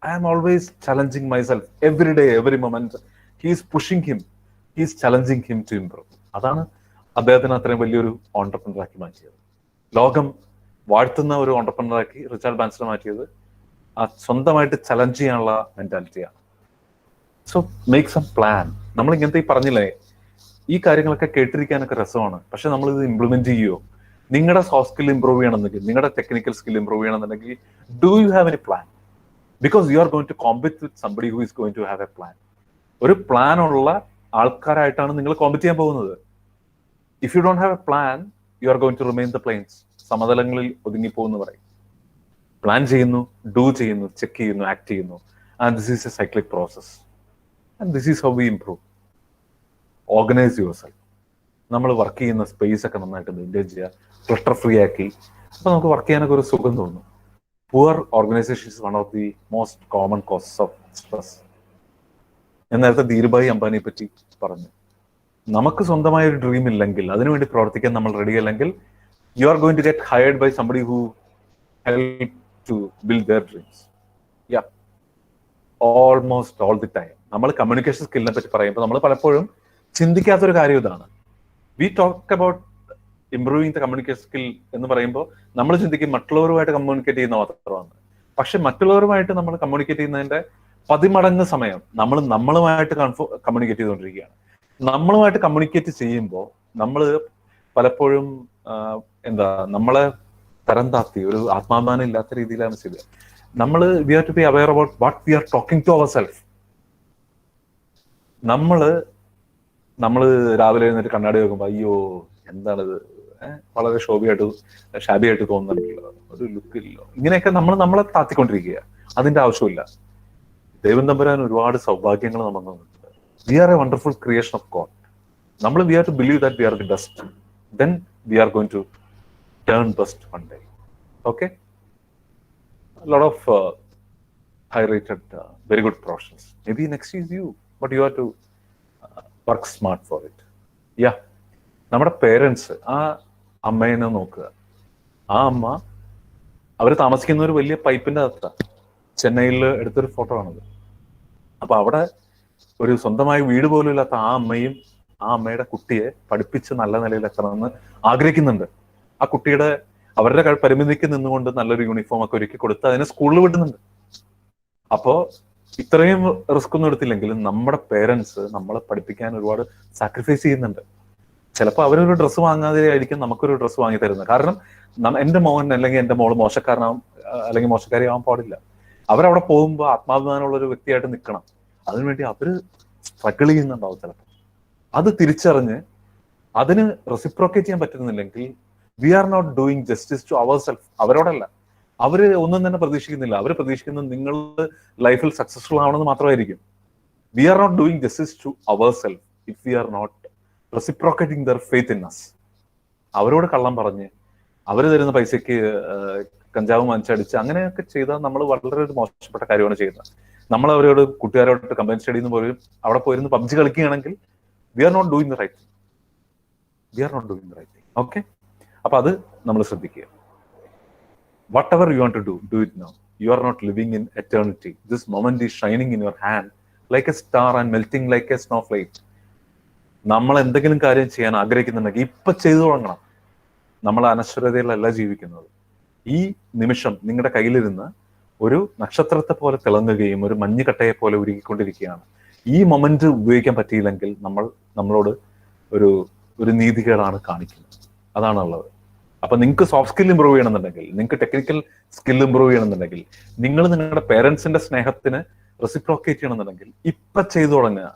I am always challenging myself every day every moment. He's pushing him, he's challenging him to improve. അതാണ് അദ്ദേഹത്തിന് അത്രയും വലിയൊരു ഓണ്ടർപ്രണറാക്കി മാറ്റിയത്. ലോകം വാഴ്ത്തുന്ന ഒരു ഓണ്ടർപ്രണറാക്കി റിച്ചാർഡ് ബാൻസൺ മാറ്റിയത് ആ സ്വന്തമായിട്ട് ചലഞ്ച് ചെയ്യാനുള്ള മെന്റാലിറ്റിയാണ്. So make some plan. നമ്മൾ ഇങ്ങനത്തെ ഈ പറഞ്ഞില്ലേ, ഈ കാര്യങ്ങളൊക്കെ കേട്ടിരിക്കാനൊക്കെ രസമാണ്, പക്ഷെ നമ്മൾ ഇത് ഇംപ്ലിമെന്റ് ചെയ്യുമോ? നിങ്ങളുടെ സോഫ്റ്റ് സ്കിൽ ഇംപ്രൂവ് ചെയ്യണമെന്നുണ്ടെങ്കിൽ, നിങ്ങളുടെ ടെക്നിക്കൽ സ്കിൽ ഇംപ്രൂവ് ചെയ്യണമെന്നുണ്ടെങ്കിൽ, do you have any plan? Because you are going to compete with somebody who is going to have a plan. ഒരു പ്ലാൻ ഉള്ള ആൾക്കാരായിട്ടാണ് നിങ്ങൾ കോമ്പറ്റ് ചെയ്യാൻ പോകുന്നത്. If you don't have a plan, you are going to remain the plains. സമതലങ്ങളിൽ ഒതുങ്ങിപ്പോകുന്നു പറയും. Plan ചെയ്യുന്നു, ഡു ചെയ്യുന്നു, ചെക്ക് ചെയ്യുന്നു, ആക്ട് ചെയ്യുന്നു. And this is a cyclic process. And this is how V improve. Organise yourself. നമ്മൾ work ചെയ്യുന്ന space ഒക്കെ നന്നായിട്ട് മെയിൻറ്റെയിൻ ചെയ്യുക, ക്ലട്ടർ ഫ്രീ ആക്കി. അപ്പൊ നമുക്ക് വർക്ക് ചെയ്യാനൊക്കെ ഒരു സുഖം തോന്നും. Poor organisation is one of the most common causes of stress. ഞാൻ നേരത്തെ ധീരുഭായ് അംബാനിയെ പറ്റി പറഞ്ഞു. നമുക്ക് സ്വന്തമായ ഒരു ഡ്രീം ഇല്ലെങ്കിൽ, അതിനുവേണ്ടി പ്രവർത്തിക്കാൻ നമ്മൾ റെഡി അല്ലെങ്കിൽ, you are going to get hired by somebody who help to build their dreams. Yeah, almost all the time. നമ്മൾ കമ്മ്യൂണിക്കേഷൻ സ്കില്ലിനെ പറ്റി പറയുമ്പോൾ നമ്മൾ പലപ്പോഴും ചിന്തിക്കാത്തൊരു കാര്യം ഇതാണ്. We talk about improving the communication skill എന്ന് പറയുമ്പോൾ നമ്മൾ ചിന്തിക്കും മറ്റുള്ളവരുമായിട്ട് കമ്മ്യൂണിക്കേറ്റ് ചെയ്യുന്ന മാത്രമാണ്. പക്ഷെ മറ്റുള്ളവരുമായിട്ട് നമ്മൾ കമ്മ്യൂണിക്കേറ്റ് ചെയ്യുന്നതിന്റെ 10 മടങ്ങ് സമയം നമ്മളുമായിട്ട് കമ്മ്യൂണിക്കേറ്റ് ചെയ്തുകൊണ്ടിരിക്കുകയാണ്. നമ്മളുമായിട്ട് കമ്മ്യൂണിക്കേറ്റ് ചെയ്യുമ്പോൾ നമ്മൾ പലപ്പോഴും നമ്മളെ തരം താത്തി ഒരു ആത്മാഭിമാനം ഇല്ലാത്ത രീതിയിലാണ് ചെയ്യുക. We have to be aware about what we are talking to ourself. നമ്മള് രാവിലെ എഴുന്നേറ്റ് കണ്ണാടി വെക്കുമ്പോൾ അയ്യോ എന്താണിത്, വളരെ ഷാബിയായിട്ട് തോന്നുന്നുണ്ടല്ലോ, ഒരു ലുക്കില്ലോ, ഇങ്ങനെയൊക്കെ നമ്മളെ താത്തിക്കൊണ്ടിരിക്കുക. അതിന്റെ ആവശ്യമില്ല. ദൈവം തമ്പുരാൻ ഒരുപാട് സൗഭാഗ്യങ്ങൾ നമുക്ക് തന്നിട്ടുണ്ട്. We are a wonderful creation of God. We have to believe that we are the best. Then we are going to turn best one day. Okay? A lot of high-rated, very good professionals. Maybe next is you, but you have to work smart for it. Yeah. നമ്മുടെ parents, ആ അമ്മേനെ നോക്കുക. ആ അമ്മ അവർ താമസിക്കുന്ന ഒരു വലിയ പൈപ്പിന്റെ അകത്താണ്. ചെന്നൈയിൽ എടുത്തൊരു ഫോട്ടോ ആണത്. അപ്പൊ അവിടെ ഒരു സ്വന്തമായി വീട് പോലും ഇല്ലാത്ത ആ അമ്മയും ആ അമ്മയുടെ കുട്ടിയെ പഠിപ്പിച്ച് നല്ല നിലയിൽ എത്തണമെന്ന് ആഗ്രഹിക്കുന്നുണ്ട്. ആ കുട്ടിയുടെ അവരുടെ പരിമിതിക്ക് നിന്നുകൊണ്ട് നല്ലൊരു യൂണിഫോം ഒക്കെ ഒരുക്കി കൊടുത്ത് അതിനെ സ്കൂളിൽ വിടുന്നുണ്ട്. അപ്പോ ഇത്രയും റിസ്ക് ഒന്നും എടുത്തില്ലെങ്കിലും നമ്മുടെ പേരൻസ് നമ്മളെ പഠിപ്പിക്കാൻ ഒരുപാട് സാക്രിഫൈസ് ചെയ്യുന്നുണ്ട്. ചിലപ്പോൾ അവരൊരു ഡ്രസ്സ് വാങ്ങാതെ ആയിരിക്കും നമുക്കൊരു ഡ്രസ്സ് വാങ്ങി തരുന്നത്. കാരണം എന്റെ മോൻ അല്ലെങ്കിൽ എന്റെ മോള് മോശക്കാരനാവും അല്ലെങ്കിൽ മോശക്കാരി ആവാൻ പാടില്ല. അവരവിടെ പോകുമ്പോൾ ആത്മാഭിമാനമുള്ള ഒരു വ്യക്തിയായിട്ട് നിൽക്കണം. അതിനുവേണ്ടി അവര് സ്ട്രഗിൾ ചെയ്യുന്നുണ്ടാവും ചിലപ്പോൾ. അത് തിരിച്ചറിഞ്ഞ് അതിന് റെസിപ്രോക്കേറ്റ് ചെയ്യാൻ പറ്റുന്നില്ലെങ്കിൽ we are not doing justice to ourself. അവരോടല്ല, അവര് ഒന്നും തന്നെ പ്രതീക്ഷിക്കുന്നില്ല. അവർ പ്രതീക്ഷിക്കുന്നത് നിങ്ങൾ ലൈഫിൽ സക്സസ്ഫുൾ ആവണമെന്ന് മാത്രമായിരിക്കും. We are not doing justice to ourself if we are not reciprocating their faith in us. അവരോട് കള്ളം പറഞ്ഞ് അവർ തരുന്ന പൈസയ്ക്ക് കഞ്ചാവ് മനസ്സടിച്ച് അങ്ങനെയൊക്കെ ചെയ്താൽ നമ്മൾ വളരെ ഒരു മോശപ്പെട്ട കാര്യമാണ് ചെയ്യുന്നത്. നമ്മൾ അവരോട് കൂട്ടുകാരോട് കമ്പൈൻ സ്റ്റഡിന്ന് പോലും അവിടെ പോയിരുന്ന് പബ്ജി കളിക്കുകയാണെങ്കിൽ we are not doing the right thing. We are not doing the right thing. Okay, അപ്പൊ അത് നമ്മൾ ശ്രദ്ധിക്കുക. Whatever you want to do it now. You are not living in eternity. This moment is shining in your hand like a star and melting like a snowflake. നമ്മൾ എന്തെങ്കിലും കാര്യം ചെയ്യാൻ ആഗ്രഹിക്കുന്നുണ്ടെങ്കിൽ ഇപ്പൊ ചെയ്തു തുടങ്ങണം. നമ്മൾ അനശ്വരതയിലല്ല ജീവിക്കുന്നത്. ഈ നിമിഷം നിങ്ങളുടെ കയ്യിലിരുന്ന് ഒരു നക്ഷത്രത്തെ പോലെ തിളങ്ങുകയും ഒരു മഞ്ഞുകട്ടയെ പോലെ ഉരുകിക്കൊണ്ടിരിക്കുകയാണ്. ഈ മൊമെന്റ് ഉപയോഗിക്കാൻ പറ്റിയില്ലെങ്കിൽ നമ്മളോട് ഒരു നീതികേടാണ് കാണിക്കുന്നത്. അതാണുള്ളത്. അപ്പൊ നിങ്ങൾക്ക് സോഫ്റ്റ് സ്കിൽ ഇമ്പ്രൂവ് ചെയ്യണമെന്നുണ്ടെങ്കിൽ, നിങ്ങൾക്ക് ടെക്നിക്കൽ സ്കിൽ ഇമ്പ്രൂവ് ചെയ്യണമെന്നുണ്ടെങ്കിൽ, നിങ്ങൾ നിങ്ങളുടെ പേരൻസിന്റെ സ്നേഹത്തിന് റെസിപ്രോക്കേറ്റ് ചെയ്യണമെന്നുണ്ടെങ്കിൽ ഇപ്പൊ ചെയ്തു തുടങ്ങുക.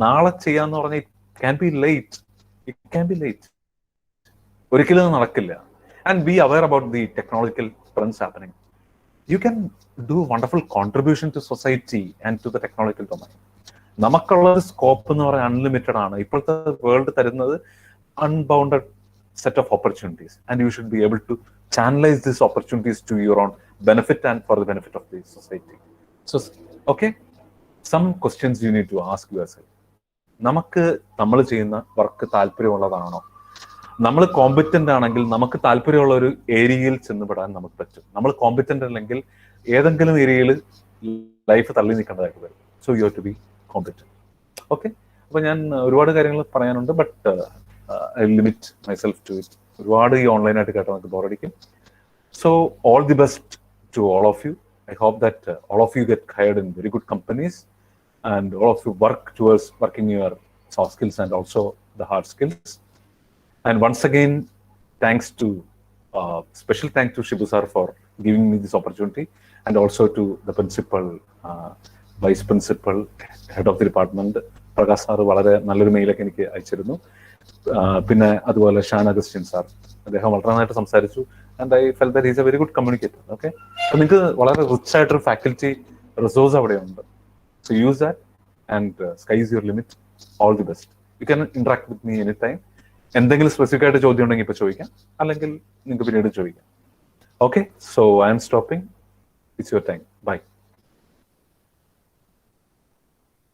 നാളെ ചെയ്യാന്ന് പറഞ്ഞാൽ ഇറ്റ് ക്യാൻ ബി ലേറ്റ്. ഒരിക്കലും അത് നടക്കില്ല. And be aware about the technological trends happening. You can do wonderful contribution to society and to the technological domain. നമുക്കുള്ള ഒരു സ്കോപ്പ് എന്ന് പറയാൻ അൺലിമിറ്റഡ് ആണ്. ഇപ്പോഴത്തെ വേൾഡ് തരുന്നത് unbounded set of opportunities, and you should be able to channelize these opportunities to your own benefit and for the benefit of the society. So, okay, some questions you need to ask yourself. നമുക്ക് നമ്മൾ ചെയ്യുന്ന work താല്പര്യമുള്ളതാണോ? നമ്മൾ competent ആണെങ്കിൽ നമുക്ക് താല്പര്യമുള്ള ഒരു ഏരിയയിൽ ചെന്നുപെടാൻ നമുക്ക് പറ്റും. നമ്മൾ കോമ്പറ്റന്റ് അല്ലെങ്കിൽ ഏതെങ്കിലും ഏരിയയിൽ ലൈഫ് തള്ളി നിൽക്കേണ്ടതായിട്ട് വരും. So you have to be competent. Okay, അപ്പൊ ഞാൻ ഒരുപാട് കാര്യങ്ങൾ പറയാനുണ്ട്, but I limit myself to it. ഒരുപാട് ഈ ഓൺലൈനായിട്ട് കേട്ടാൽ നമുക്ക് ബോറടിക്കും. So all the best to all of you. I hope that all of you get hired in very good companies and all of you work towards working your soft skills and also the hard skills. And once again, thanks to special thanks to Shibu sir for giving me this opportunity, and also to the principal, vice principal, head of the department. Prakash sir വളരെ നല്ലൊരു മെയിലൊക്കെ എനിക്ക് അയച്ചിരുന്നു. പിന്നെ അതുപോലെ Shaan Augustine sir, അദ്ദേഹം വളരെ നന്നായിട്ട് സംസാരിച്ചു. And I felt that is a very good communicator. Okay, അപ്പൊ നിങ്ങൾക്ക് വളരെ റിച്ച് ആയിട്ടൊരു ഫാക്കൽറ്റി റിസോഴ്സ് അവിടെയുണ്ട്. So use that and sky is your limit. All the best. You can interact with me any time. എന്തെങ്കിലും specific ആയിട്ട് ചോദ്യം ഉണ്ടെങ്കിൽ ഇപ്പൊ ചോദിക്കാം, അല്ലെങ്കിൽ നിങ്ങൾക്ക് പിന്നീട് ചോദിക്കാം. Okay, so I am stopping. It's your time. Bye.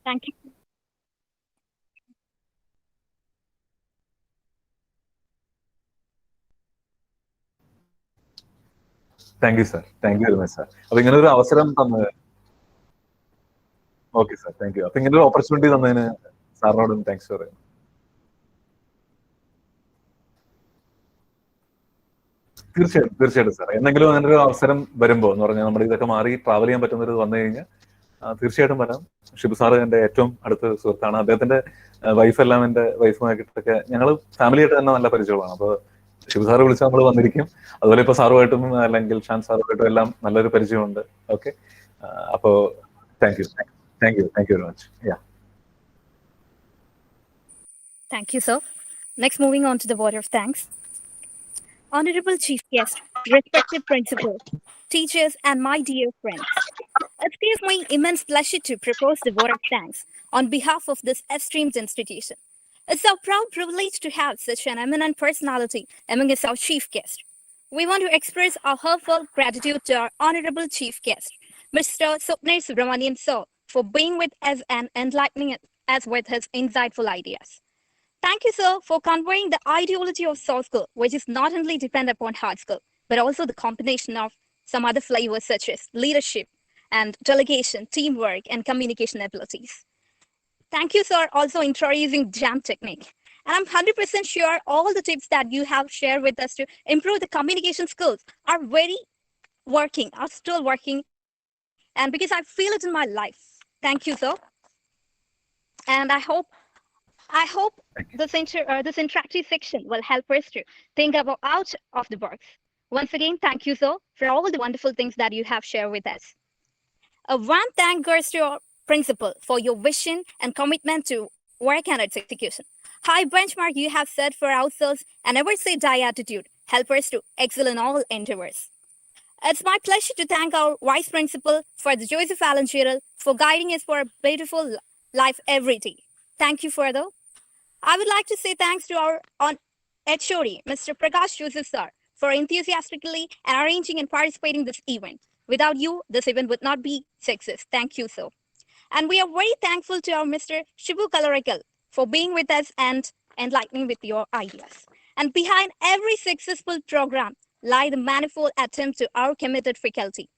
Thank you. Thank you sir. Thank you very much sir. അപ്പൊ ഇങ്ങനെ ഒരു അവസരം തന്നത്, ഓക്കെ സാർ, താങ്ക് യു. അപ്പൊ ഇങ്ങനെ ഒരു ഓപ്പർച്യൂണിറ്റി തന്നതിന് സാറിനോടും താങ്ക്സ് പറയുന്നു. തീർച്ചയായിട്ടും സാർ. എന്തെങ്കിലും അങ്ങനെ ഒരു അവസരം വരുമ്പോൾ എന്ന് പറഞ്ഞാൽ നമ്മുടെ ഇതൊക്കെ മാറി ട്രാവൽ ചെയ്യാൻ പറ്റുന്നൊരു വന്നു കഴിഞ്ഞാൽ തീർച്ചയായിട്ടും വരാം. ഷിബു സാറ് എന്റെ ഏറ്റവും അടുത്ത സുഹൃത്താണ്. അദ്ദേഹത്തിന്റെ വൈഫെല്ലാം എന്റെ വൈഫുമായിട്ടൊക്കെ ഞങ്ങൾ ഫാമിലിയായിട്ട് തന്നെ നല്ല പരിചയമാണ്. അപ്പൊ ശിവ സാറ് വിളിച്ചാൽ നമ്മൾ വന്നിരിക്കും. അതുപോലെ ഇപ്പൊ സാറുമായിട്ടും അല്ലെങ്കിൽ ഷാൻ സാറുമായിട്ടും എല്ലാം നല്ലൊരു പരിചയമുണ്ട്. ഓക്കെ, അപ്പോ thank you very much. Thank you, sir. Next, moving on to the vote of thanks. Honorable Chief Guest, respected principals, teachers, and my dear friends, it gives me immense pleasure to propose the vote of thanks on behalf of this esteemed institution. It's our proud privilege to have such an eminent personality among us, our chief guest. We want to express our heartfelt gratitude to our honorable chief guest, Mr. Swapnil Subramanian sir, for being with us and enlightening us with his insightful ideas. Thank you, sir, for conveying the ideology of soft skill, which is not only dependent upon hard skill, but also the combination of some other flavors such as leadership and delegation, teamwork, and communication abilities. Thank you, sir, also introducing JAM technique. And I'm 100% sure all the tips that you have shared with us to improve the communication skills are still working. And because I feel it in my life. Thank you, sir. And I hope this interactive section will help us to think about out of the box. Once again, thank you, sir, for all the wonderful things that you have shared with us. A warm thank goes to your principal for your vision and commitment to work and its execution. High benchmark you have set for ourselves and never say die attitude helpers to excel in all endeavors. It's my pleasure to thank our Vice Principal, Father Joseph Allen Gerald, for guiding us for a beautiful life every day. Thank you, Father. I would like to say thanks to our HOD, Mr. Prakash Joseph sir, for enthusiastically arranging and participating this event. Without you, this event would not be success. Thank you, sir. And we are very thankful to our Mr. Shibu Kalarakal for being with us and enlightening with your ideas. And behind every successful program lie the manifold attempts to our committed faculty.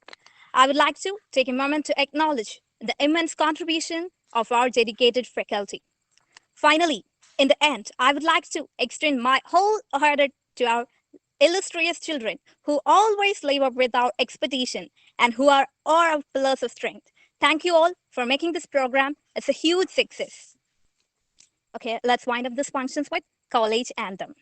I would like to take a moment to acknowledge the immense contribution of our dedicated faculty. Finally, in the end, I would like to extend my wholehearted to our illustrious children who always live up with our expectation and who are our pillars of strength. Thank you all for making this program a huge success. Okay, let's wind up this functions with College Anthem.